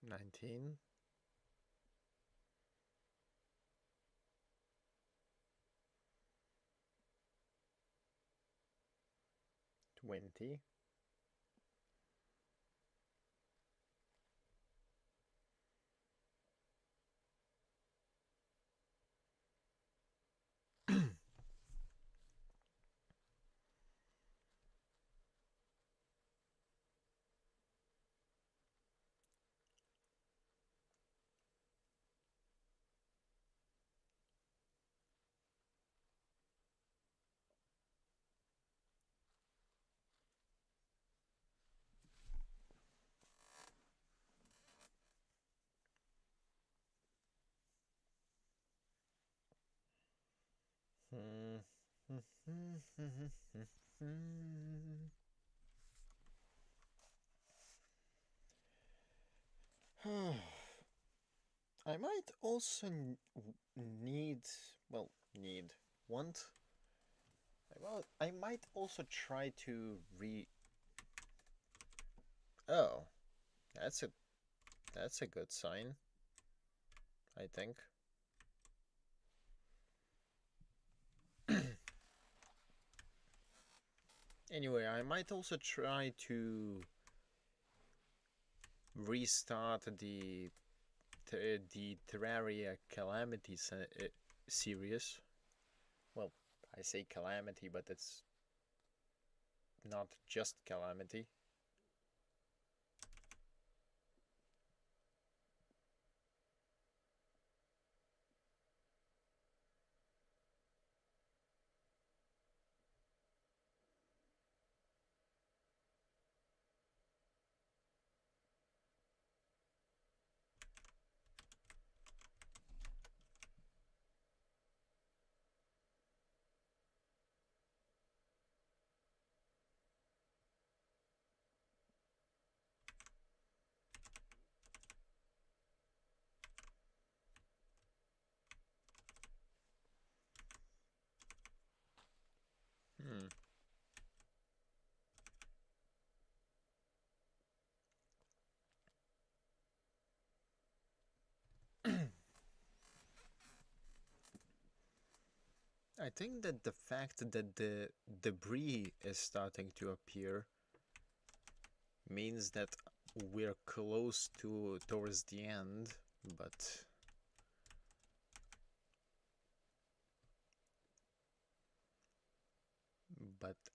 19, 20, I might also need, well, want. I might also try to Oh, that's a good sign, I think. Anyway, I might also try to restart the the Terraria Calamity series. Well, I say Calamity, but it's not just Calamity. Hmm. I think that the fact that the debris is starting to appear means that we're close to towards the end, but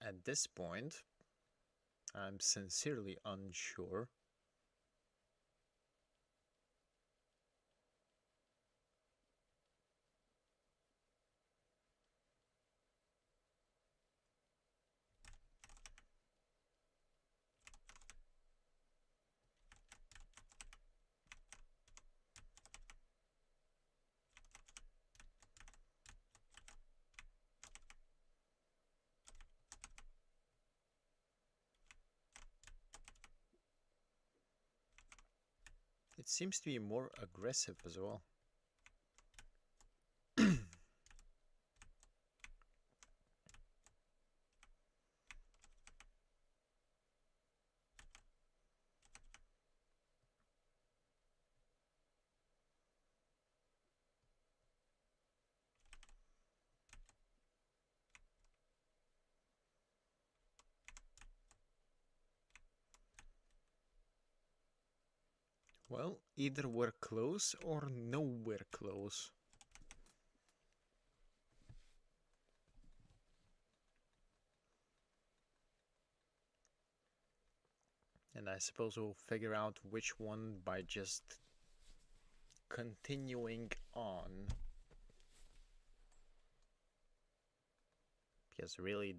at this point, I'm sincerely unsure. It seems to be more aggressive as well. Well, either we're close or nowhere close. And I suppose we'll figure out which one by just continuing on. Because really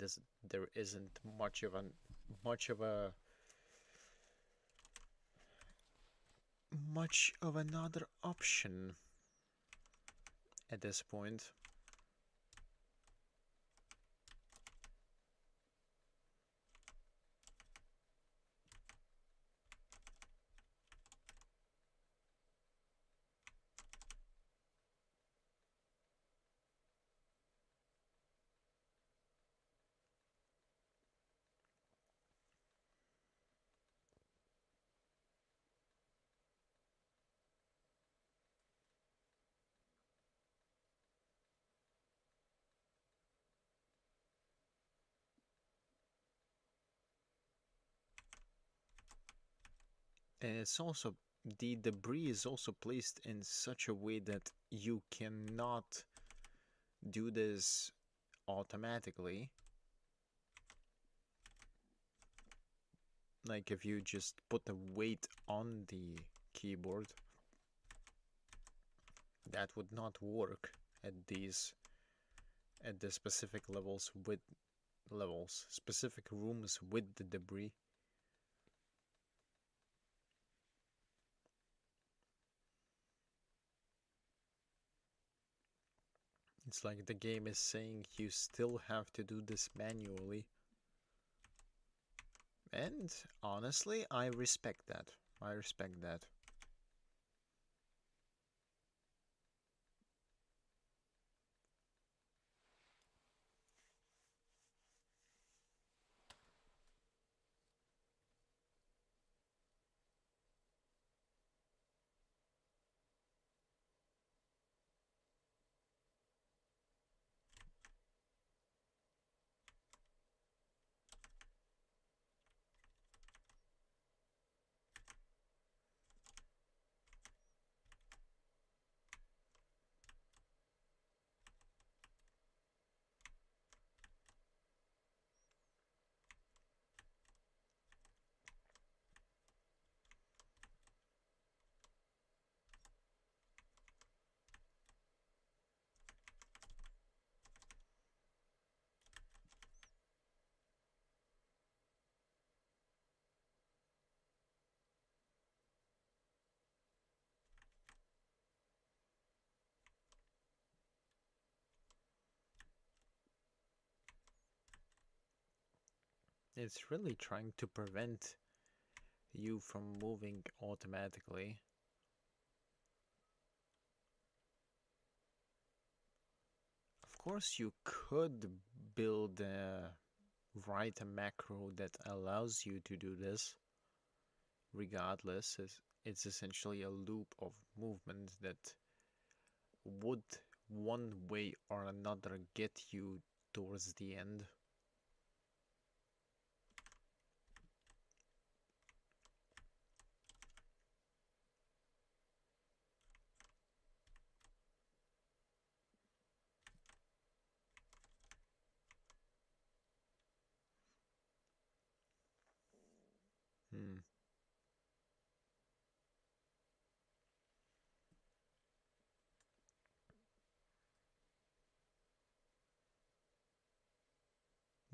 there isn't much of an much of another option at this point. And it's also, the debris is also placed in such a way that you cannot do this automatically. Like if you just put the weight on the keyboard, that would not work at the specific specific rooms with the debris. It's like the game is saying you still have to do this manually. And honestly, I respect that. I respect that. It's really trying to prevent you from moving automatically. Of course, you could build write a macro that allows you to do this. Regardless, it's essentially a loop of movement that would one way or another get you towards the end. Hmm.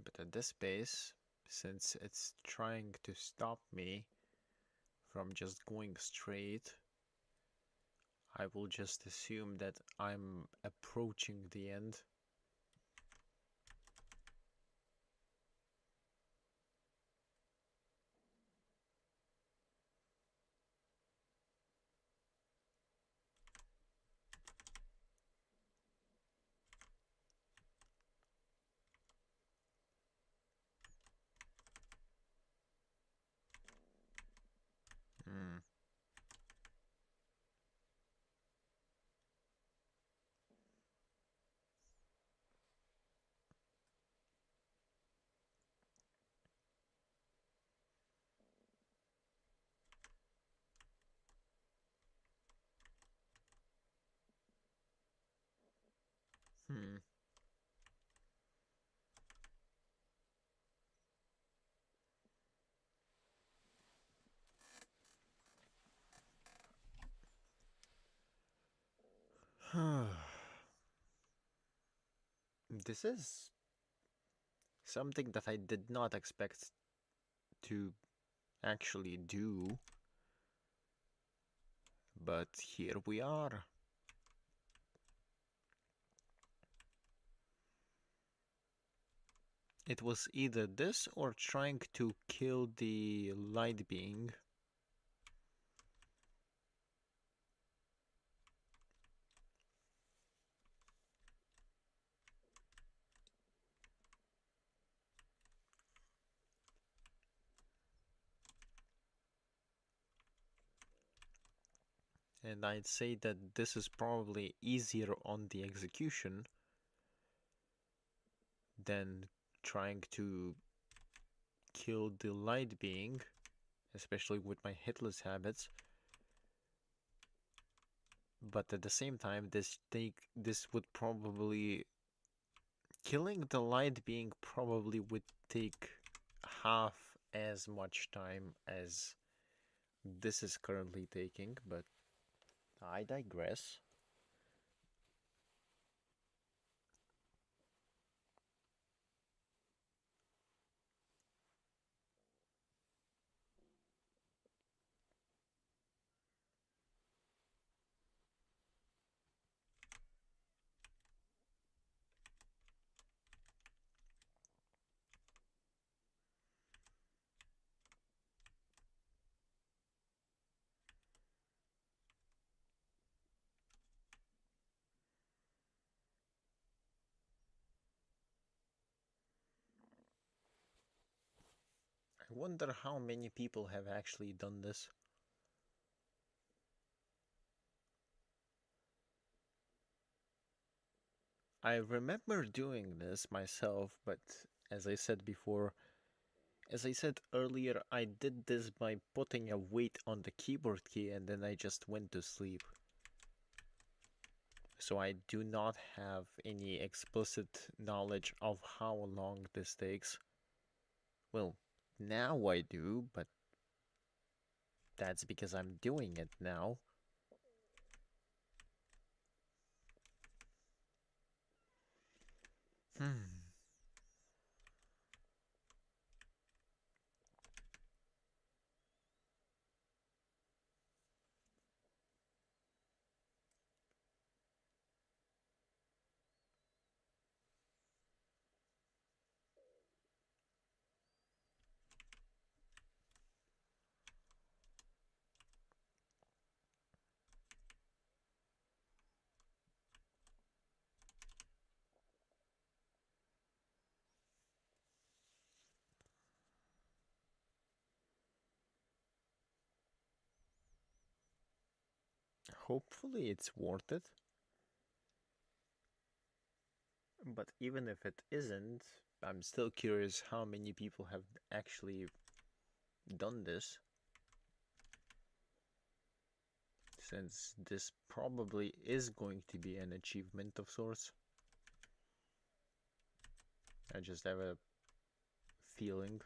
But at this pace, since it's trying to stop me from just going straight, I will just assume that I'm approaching the end. Hmm. Hmm. This is something that I did not expect to actually do, but here we are. It was either this or trying to kill the light being. And I'd say that this is probably easier on the execution than trying to kill the light being, especially with my hitless habits. But at the same time, this would probably killing the light being probably would take half as much time as this is currently taking, but I digress. I wonder how many people have actually done this. I remember doing this myself, but as I said before, as I said earlier, I did this by putting a weight on the keyboard key and then I just went to sleep. So I do not have any explicit knowledge of how long this takes. Well, now I do, but that's because I'm doing it now. Hmm. hopefully it's worth it. But even if it isn't, I'm still curious how many people have actually done this, since this probably is going to be an achievement of sorts. I just have a feeling.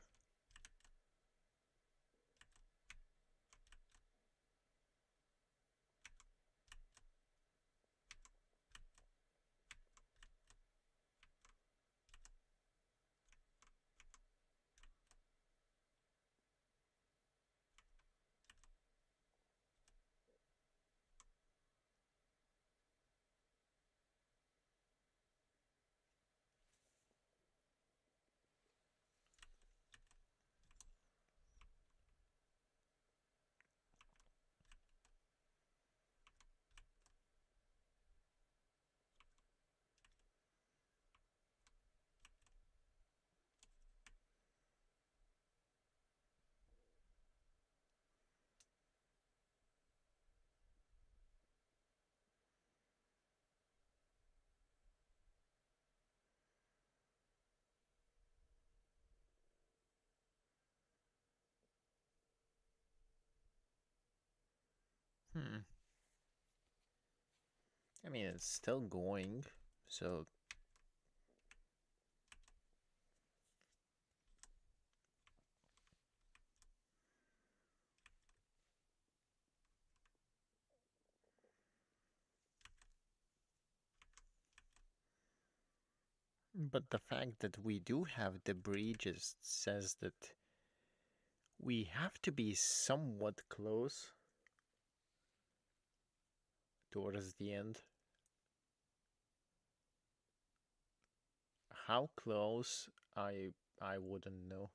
Hmm. I mean, it's still going, so. But the fact that we do have debris just says that we have to be somewhat close towards the end. How close, I wouldn't know.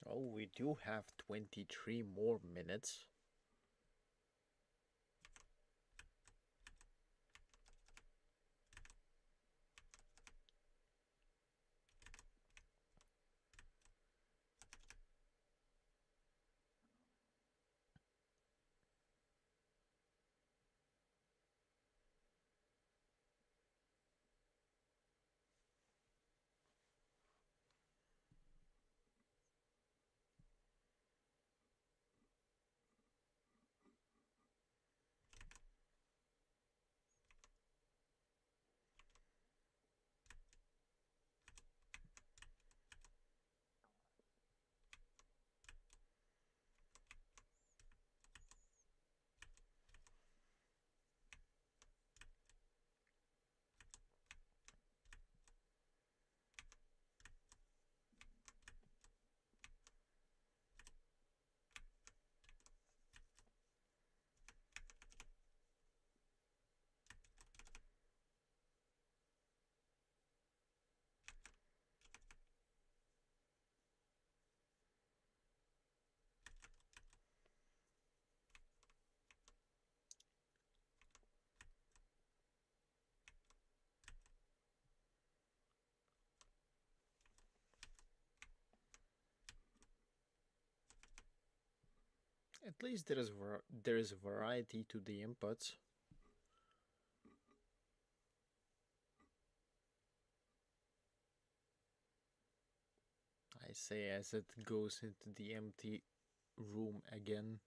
Oh, we do have 23 more minutes. At least there is variety to the inputs. I say as it goes into the empty room again.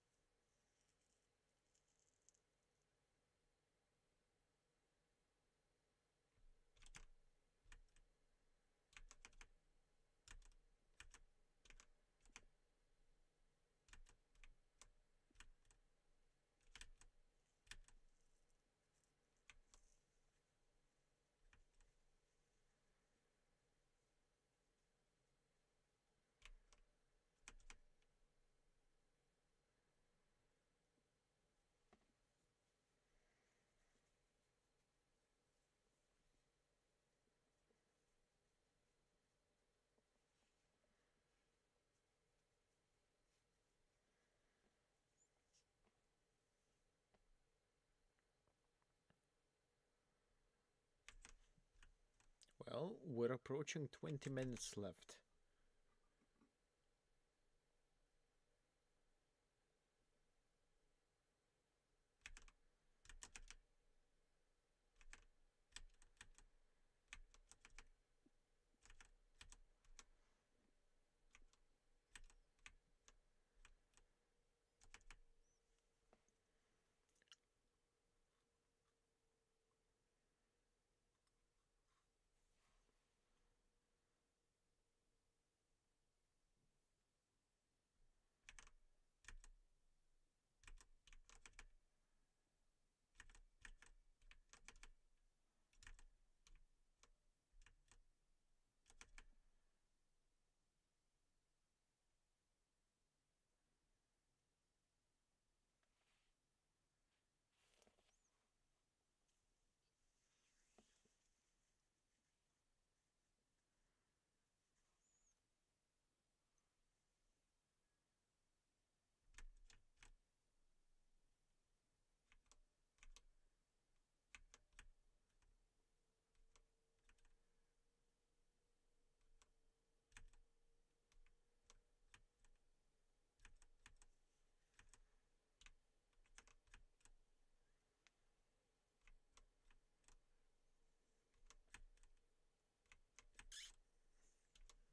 Well, we're approaching 20 minutes left.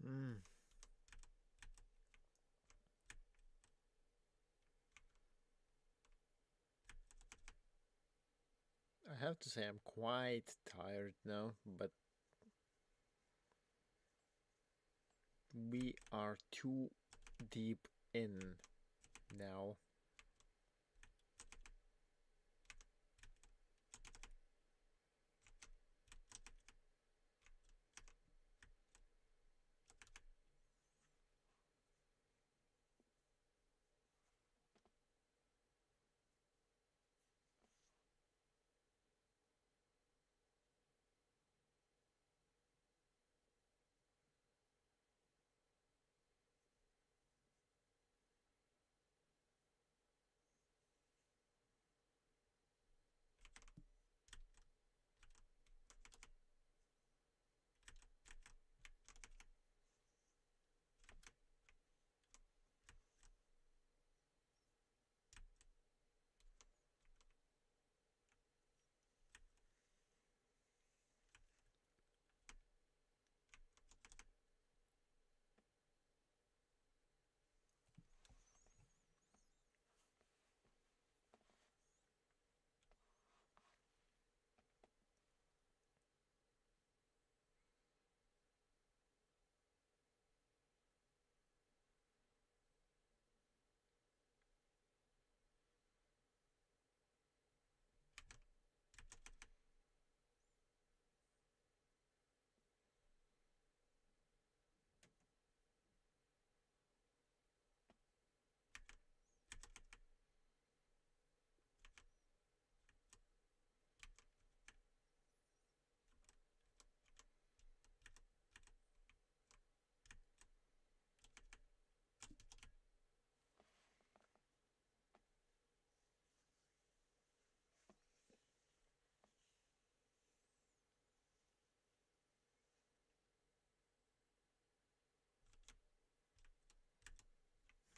Hmm. I have to say I'm quite tired now, but we are too deep in now.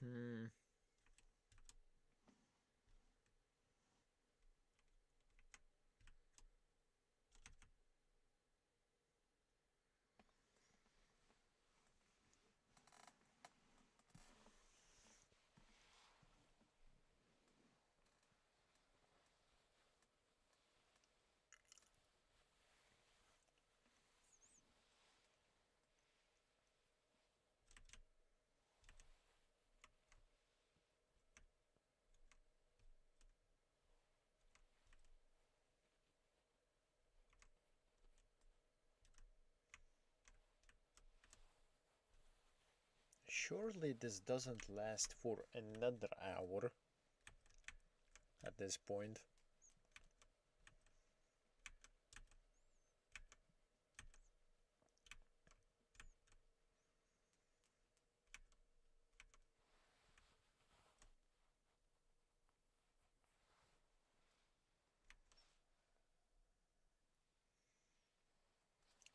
Hmm. Surely this doesn't last for another hour at this point.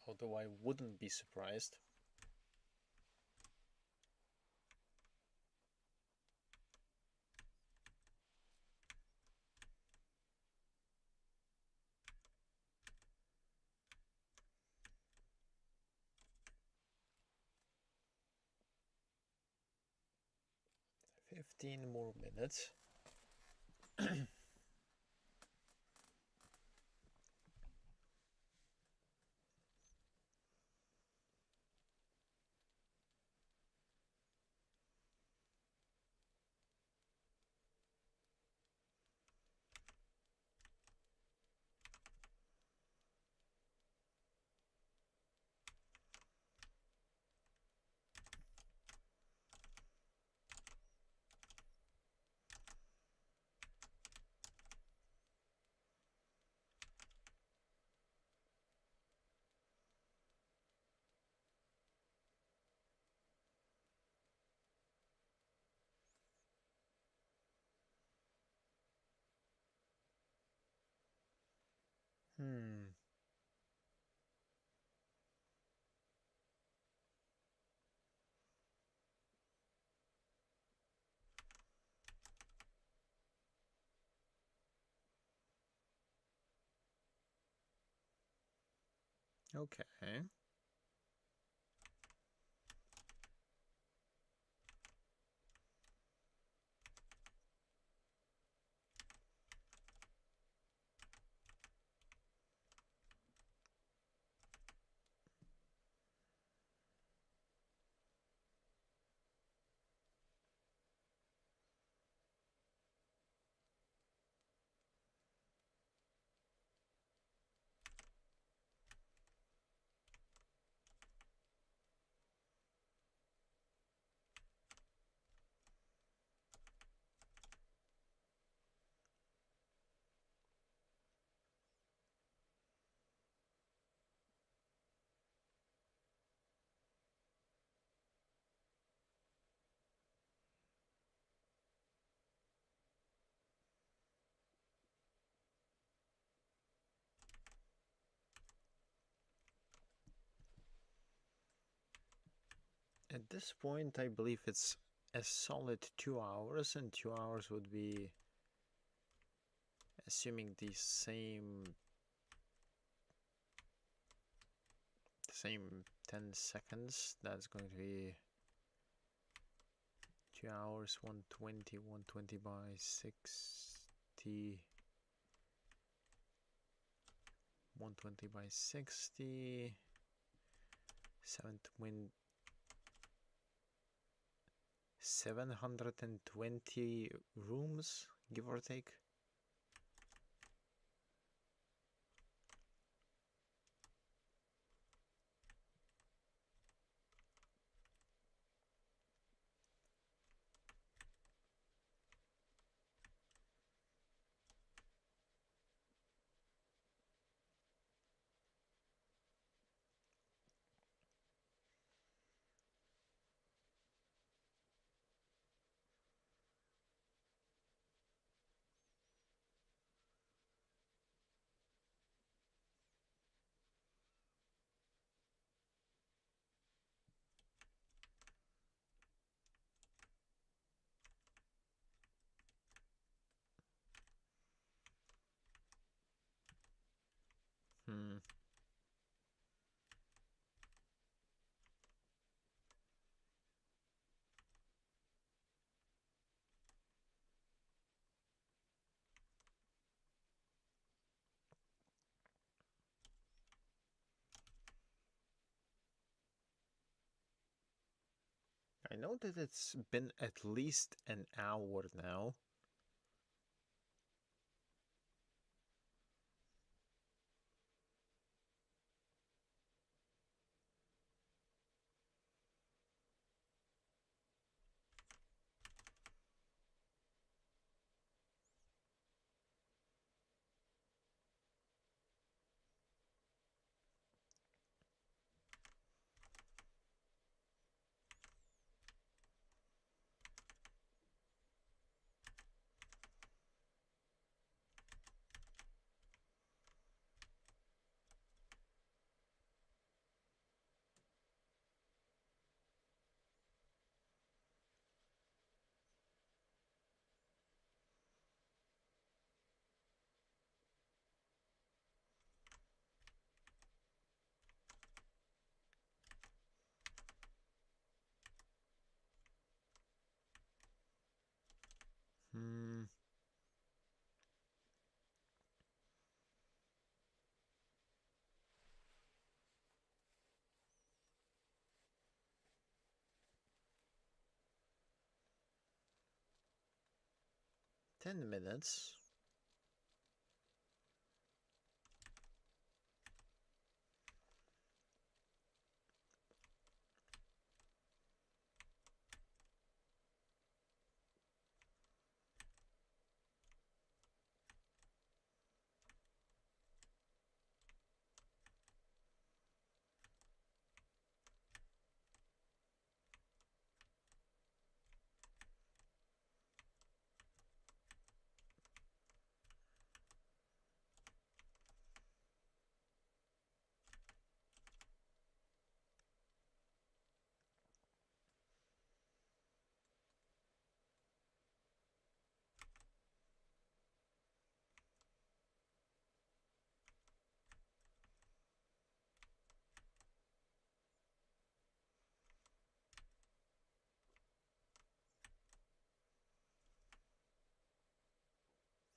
Although I wouldn't be surprised. Fifteen more minutes. Hmm. Okay. At this point, I believe it's a solid 2 hours, and 2 hours would be, assuming the same 10 seconds, that's going to be 2 hours, 120, 120 by 60, 120 by 60, 720 rooms, give or take. Hmm. I know that it's been at least an hour now. 10 minutes.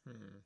Hmm.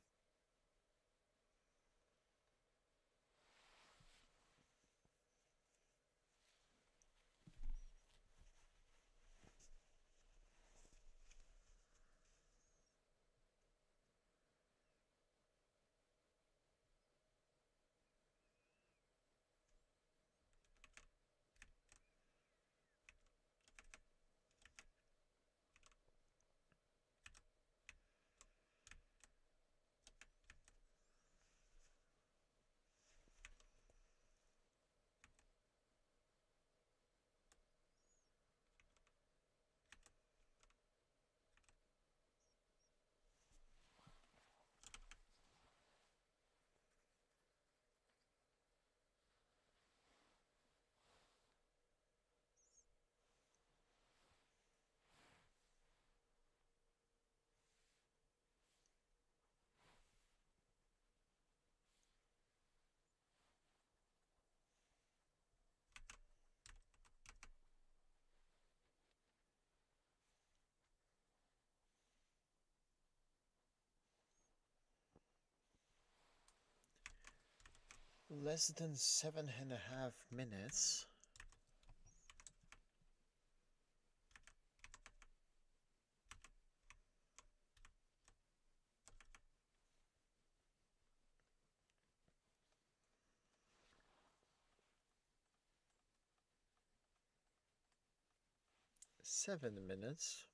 Less than 7.5 minutes. Seven minutes.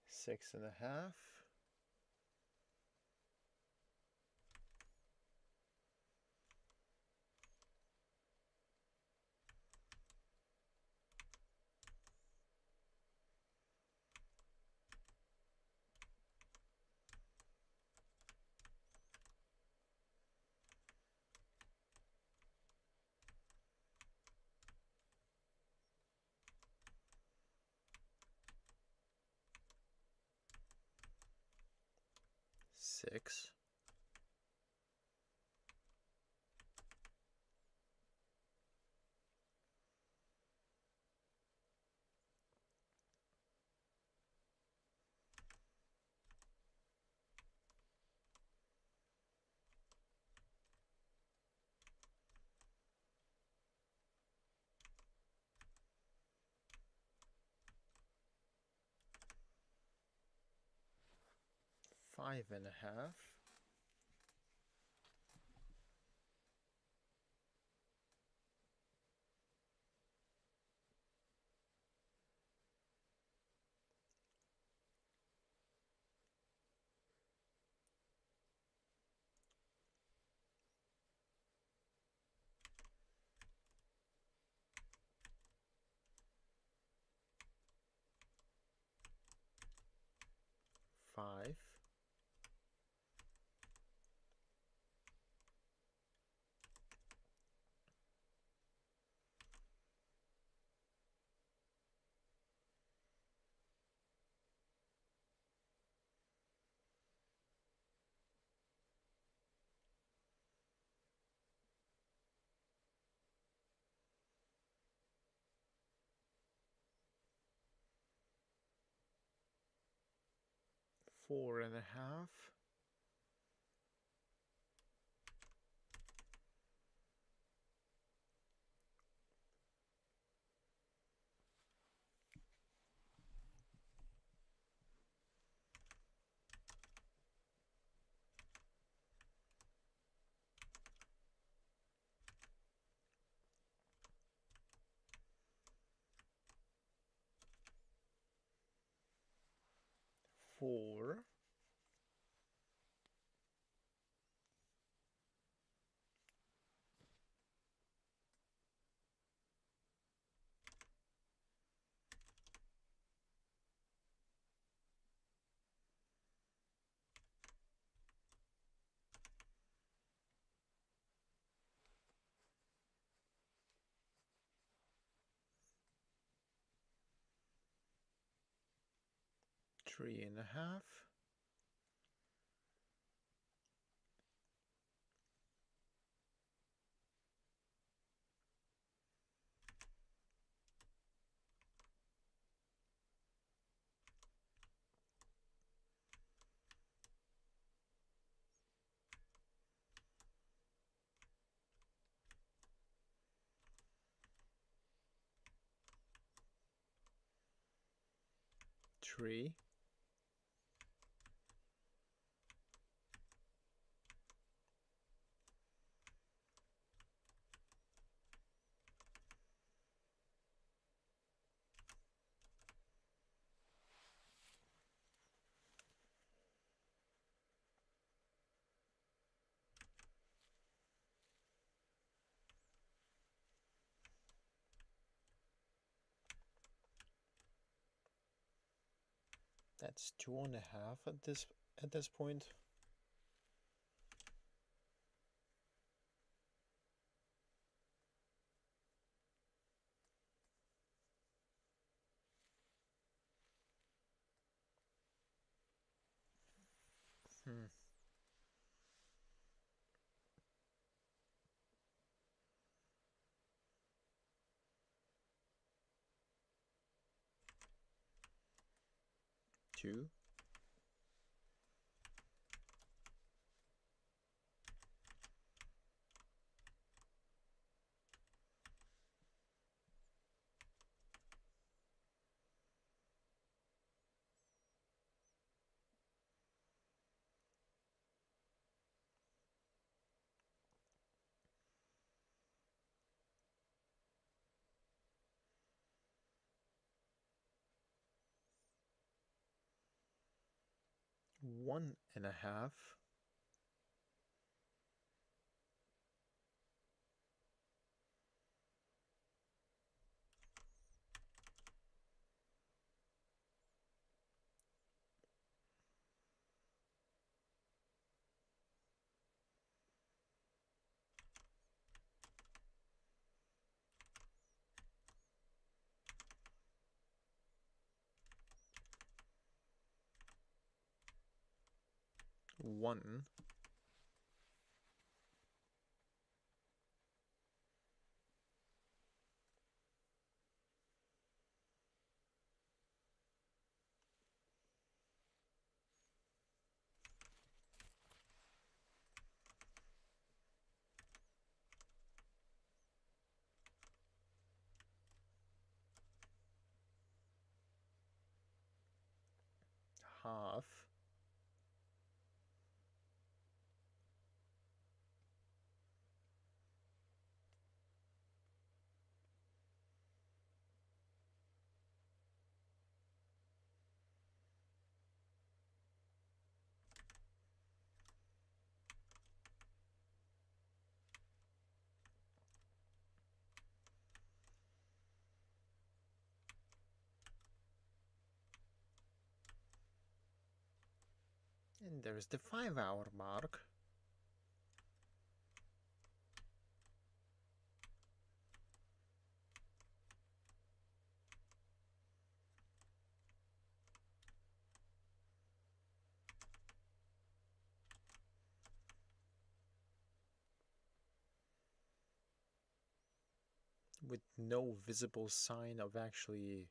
Six and a half. Six. Five and a half. Five. 4.5. Four. Three and a half. Three. That's 2.5 at this point. Hmm. Two. One and a half. One. Half. And there's the 5-hour mark. With no visible sign of actually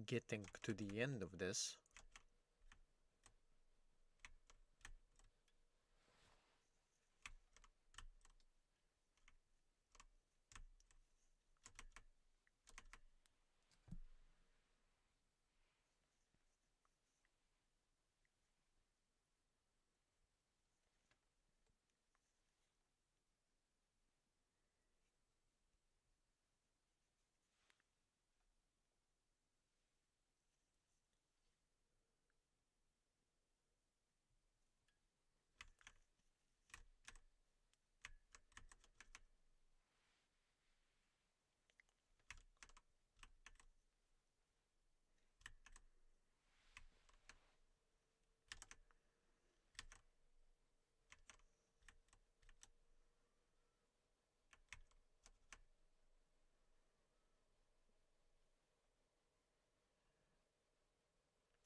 getting to the end of this.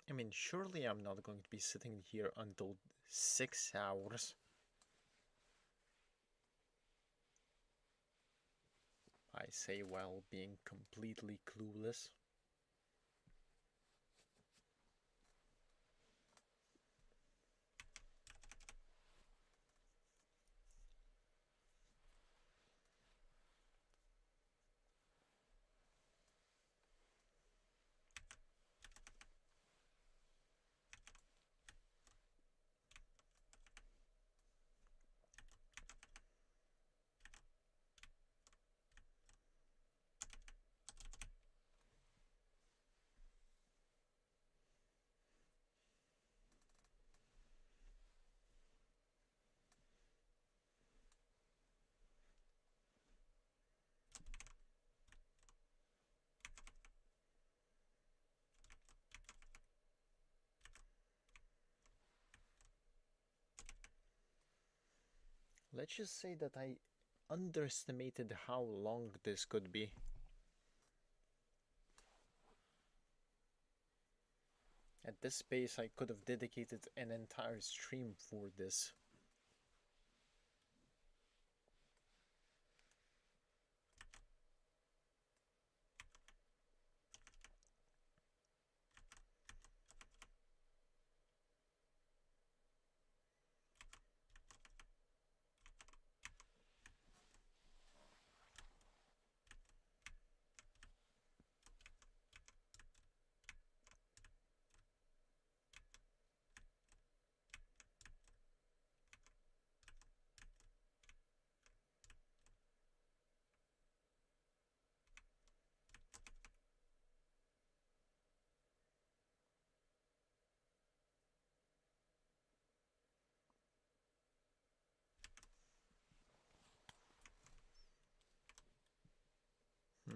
I mean, surely I'm not going to be sitting here until 6 hours. I say while being completely clueless. Let's just say that I underestimated how long this could be. At this pace, I could have dedicated an entire stream for this.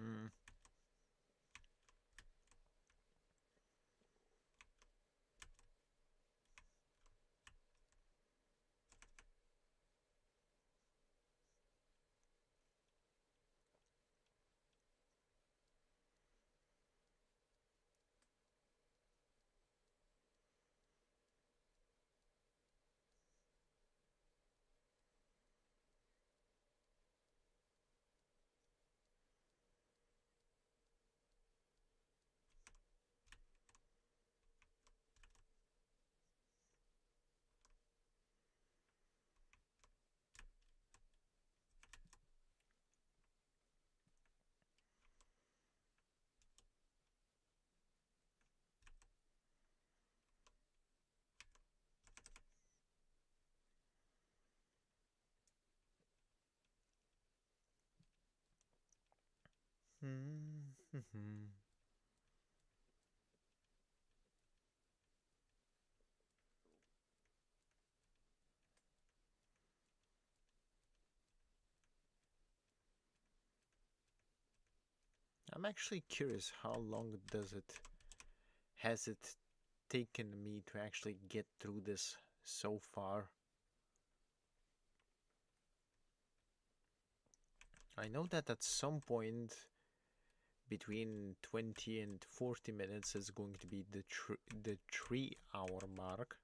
Hmm. Hmm. I'm actually curious how long has it taken me to actually get through this so far. I know that at some point between 20 and 40 minutes is going to be the 3 hour mark.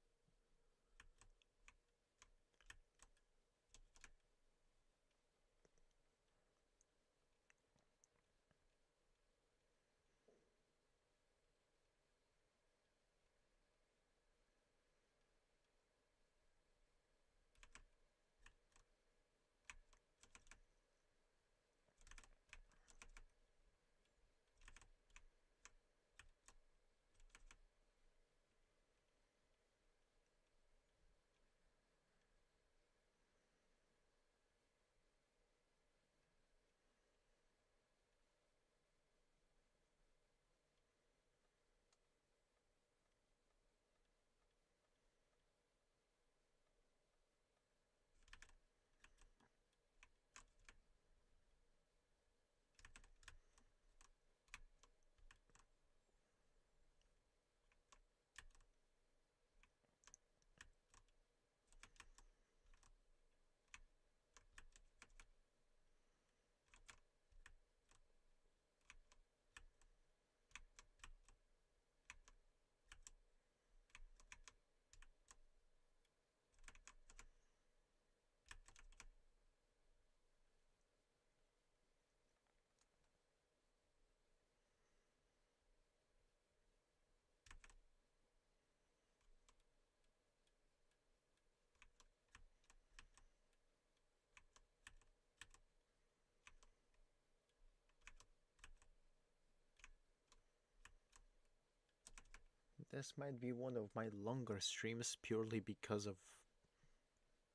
this might be one of my longer streams purely because of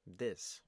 this.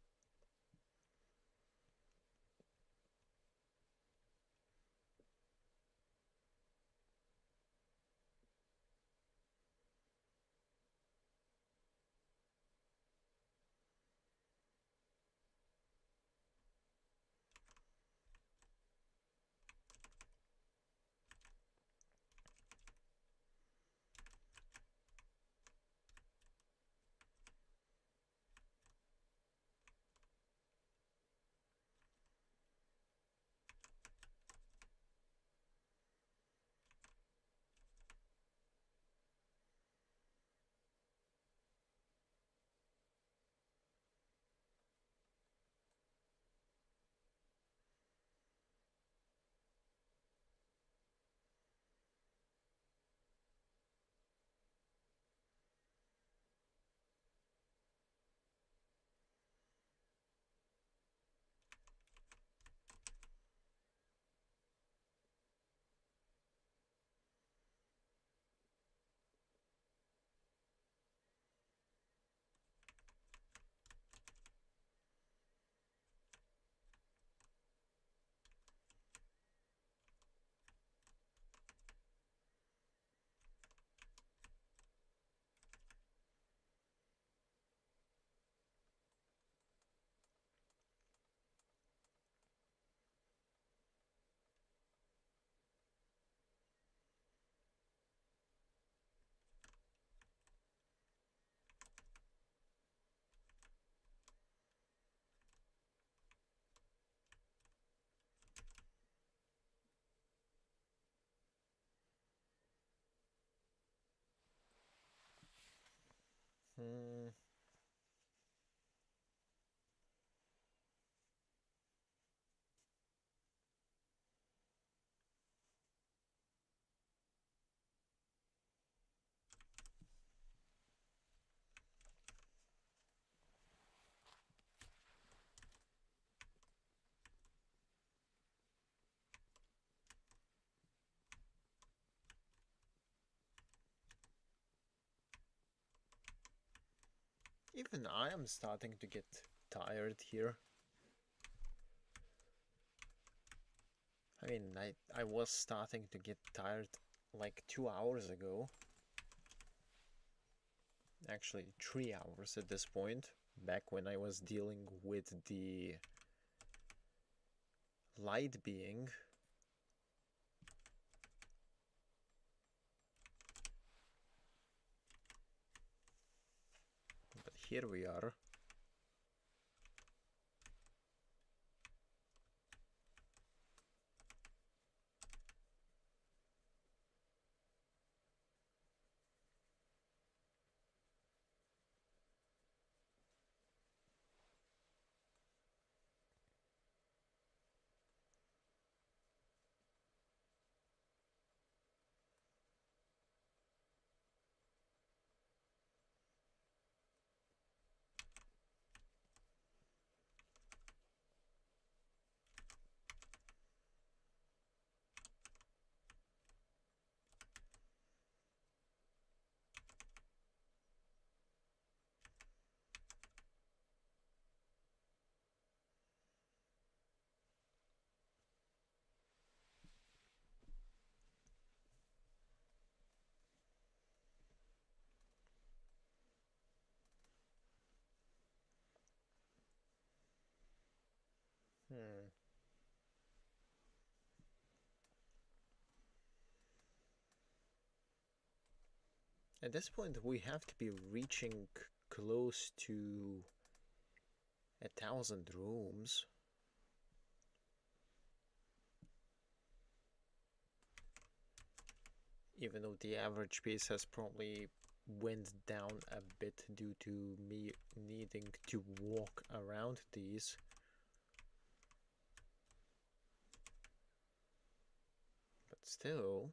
Hmm. Even I am starting to get tired here. I mean, I was starting to get tired like 2 hours ago. Actually, 3 hours at this point, back when I was dealing with the light being. But here we are. Hmm. At this point, we have to be reaching close to 1,000 rooms. Even though the average pace has probably went down a bit due to me needing to walk around these. But still...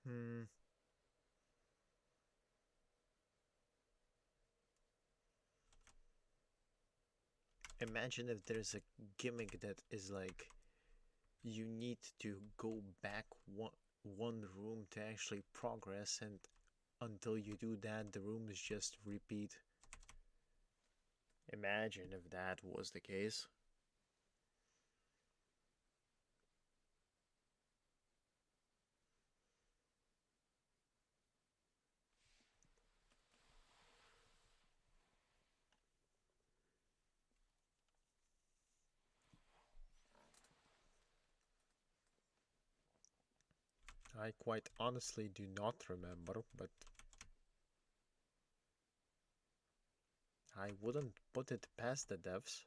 Hmm. Imagine if there's a gimmick that is like you need to go back one room to actually progress, and until you do that, the rooms just repeat. Imagine if that was the case. I quite honestly do not remember, but I wouldn't put it past the devs.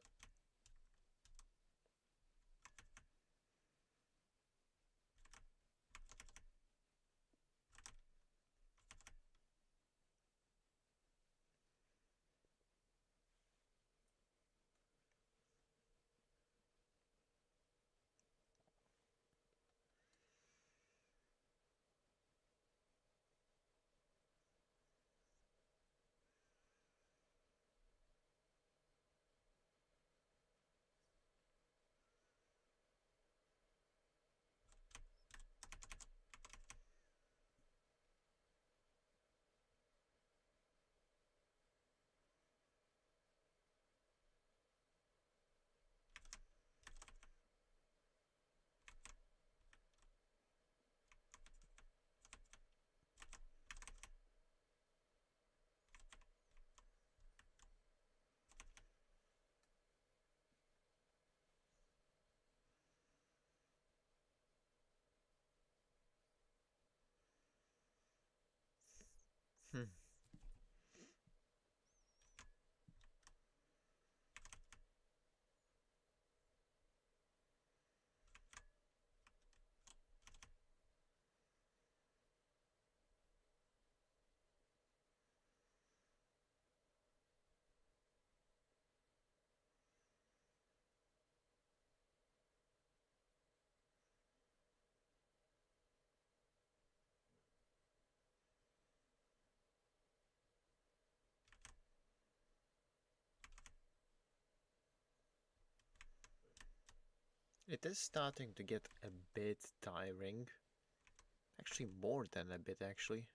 Hmm. It is starting to get a bit tiring. Actually, more than a bit, actually.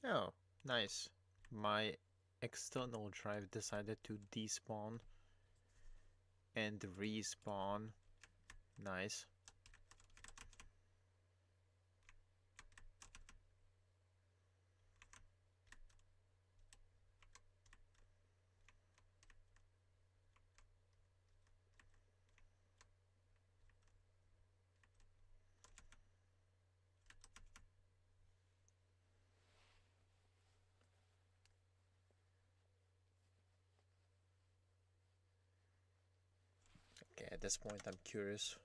Oh, nice. My external drive decided to despawn and respawn. Nice. Okay, at this point I'm curious.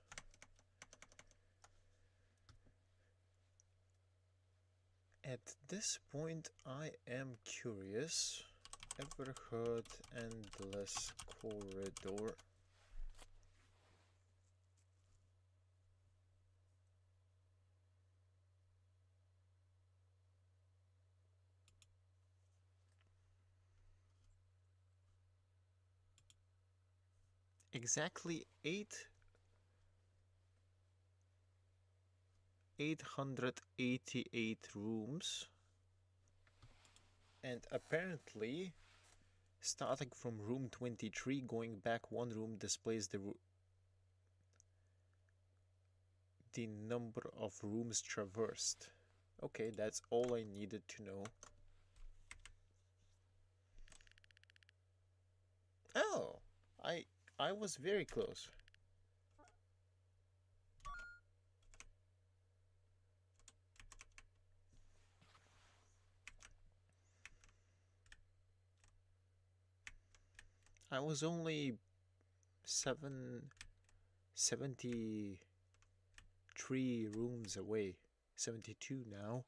At this point I am curious. Everhood endless corridor. Exactly 888 rooms, and apparently starting from room 23 going back one room displays the number of rooms traversed. Okay, that's all I needed to know. Oh, I I was very close. I was only 73 rooms away. 72 now.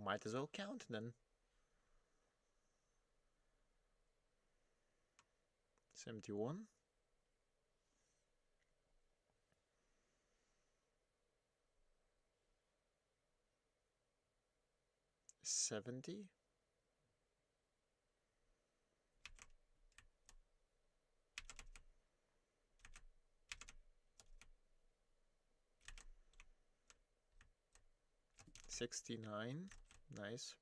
Might as well count then. 71. 70. 69. Nice.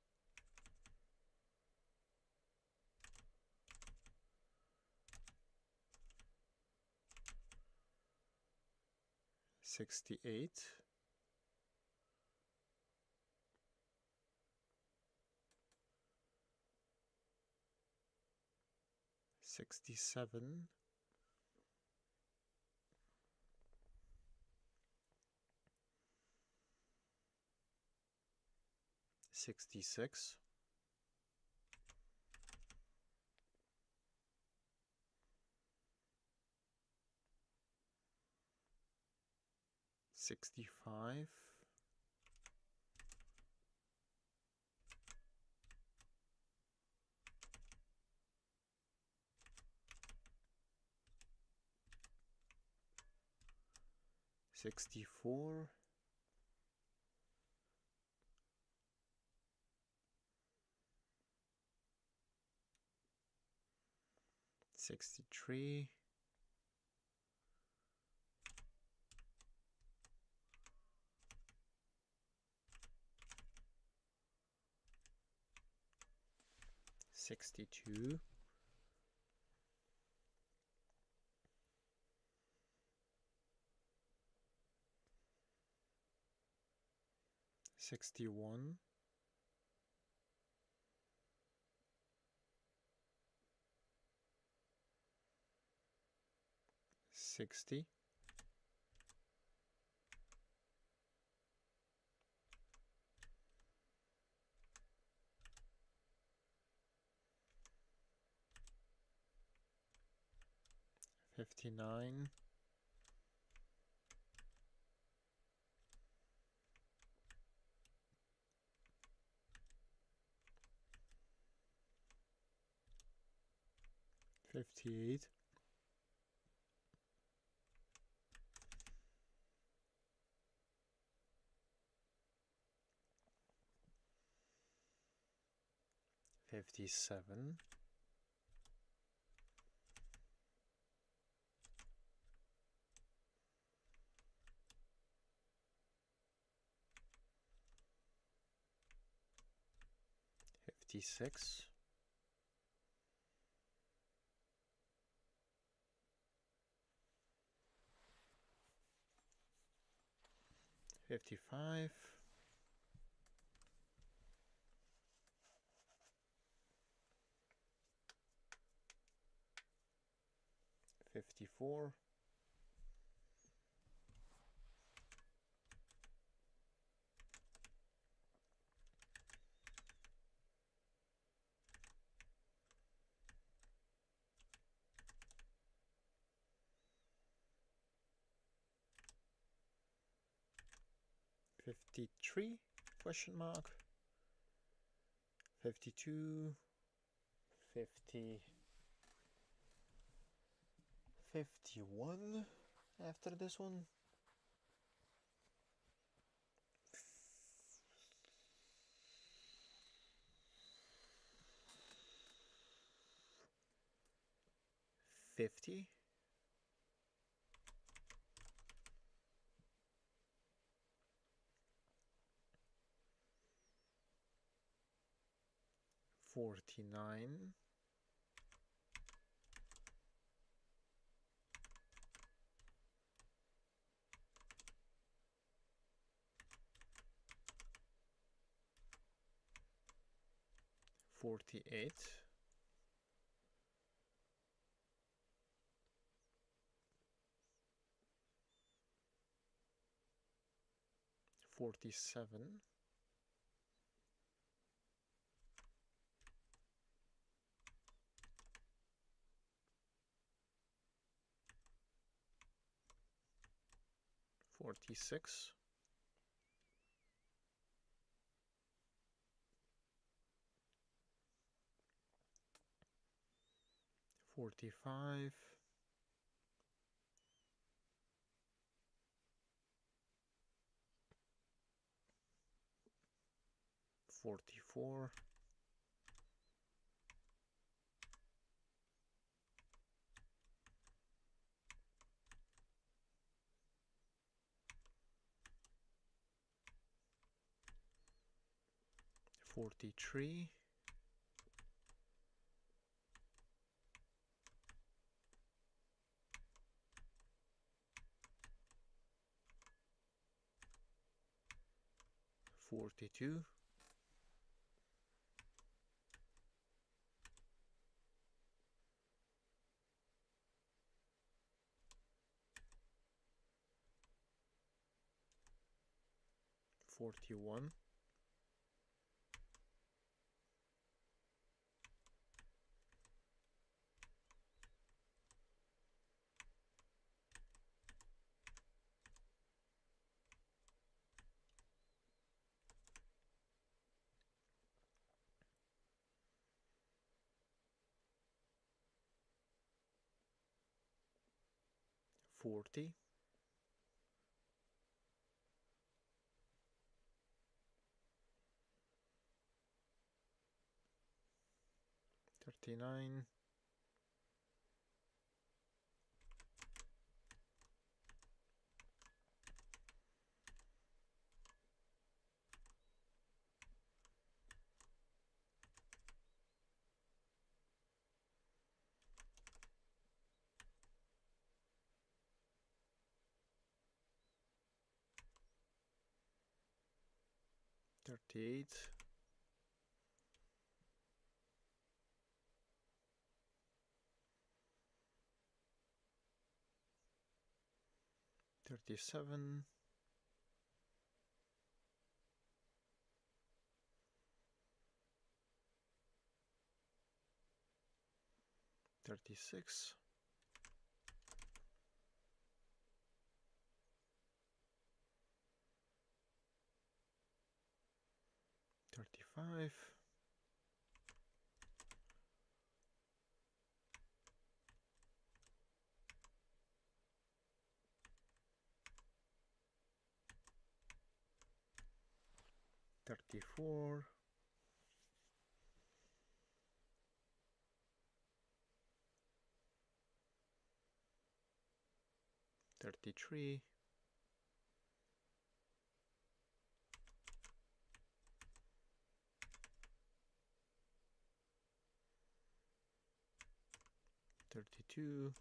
68. 67. 66. 65. 64. 63. 62. 61. 60. 59. 58. 57. 56. 55. 54. 53 question mark. 52. 50. 51 after this one. 50. 49. 48. 47. 46. 45. 44. 43. 42. 41. 40. 39. 38. 37. 36. 35. 34. 33. 32,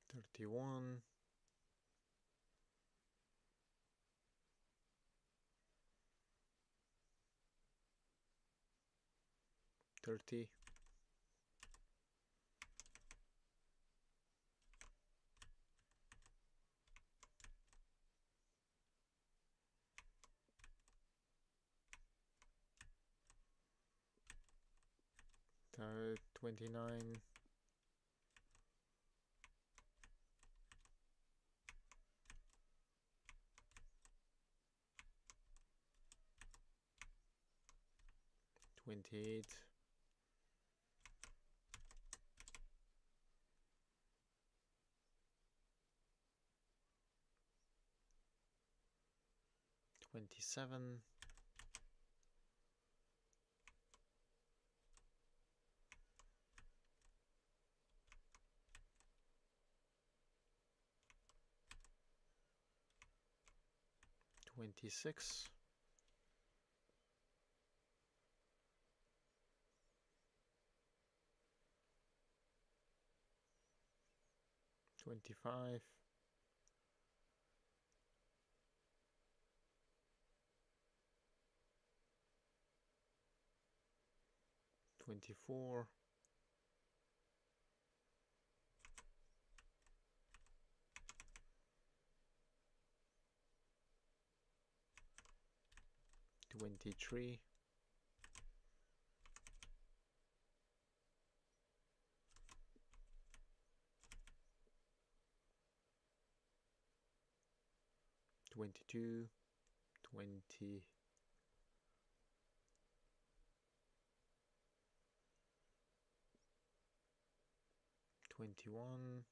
31, 30, 29, 28, 27, 26, 25, 24, 23, 22, 20, 21,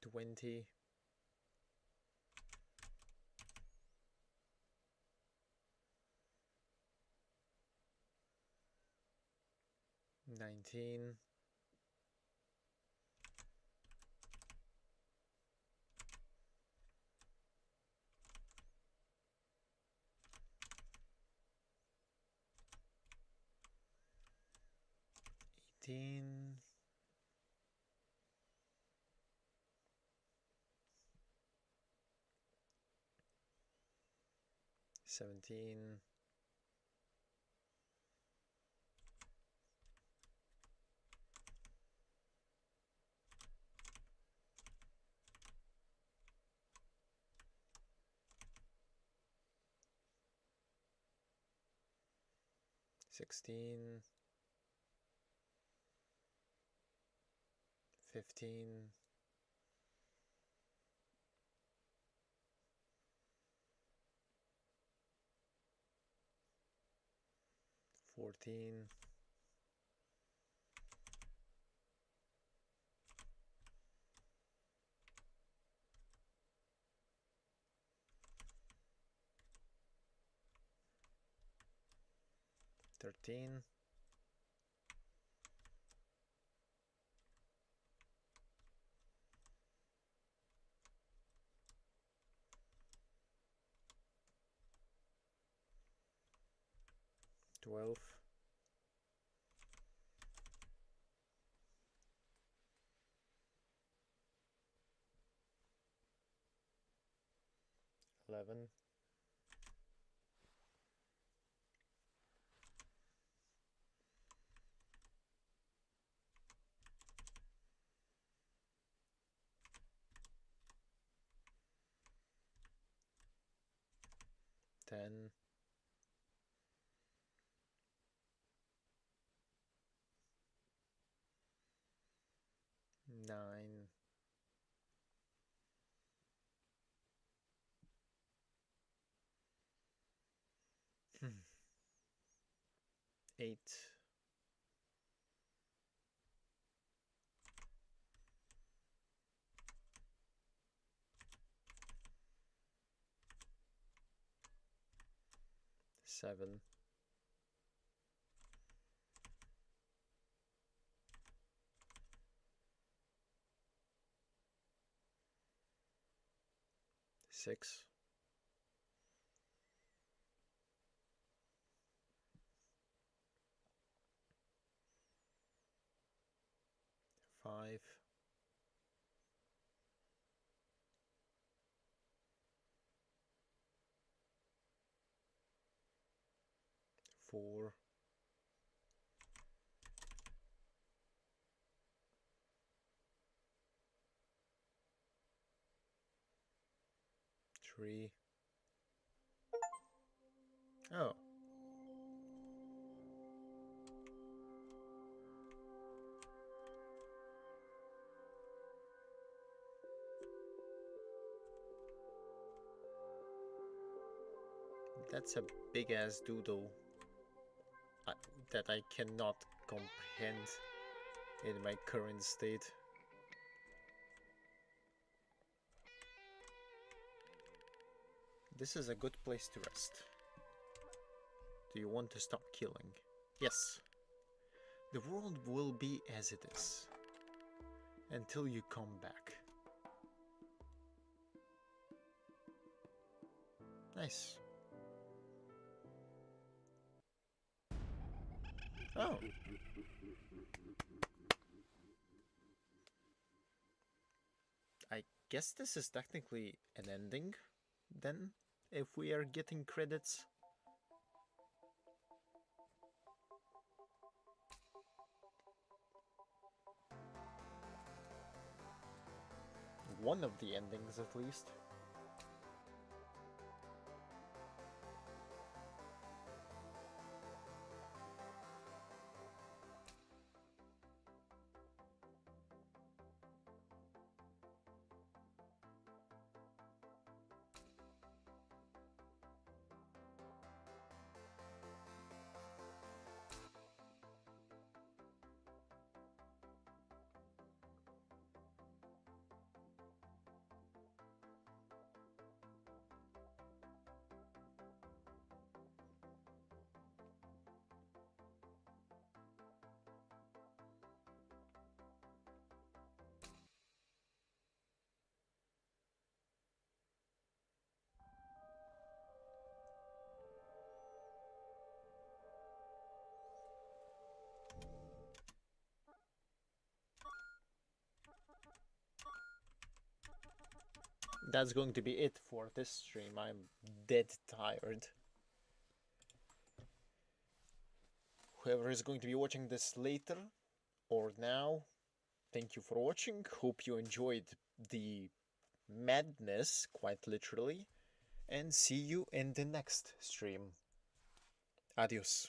20, 19, 18, 17, 16, 15, 14, 13, 12, 11, 10, 9, 8, 7, 6. 5. 4. 3. Oh. That's a big ass doodle that I cannot comprehend in my current state. This is a good place to rest. Do you want to stop killing? Yes. The world will be as it is until you come back. Nice. Oh. I guess this is technically an ending, then, if we are getting credits. One of the endings, at least. That's going to be it for this stream. I'm dead tired. Whoever is going to be watching this later or now, thank you for watching. Hope you enjoyed the madness, quite literally, and see you in the next stream. Adios.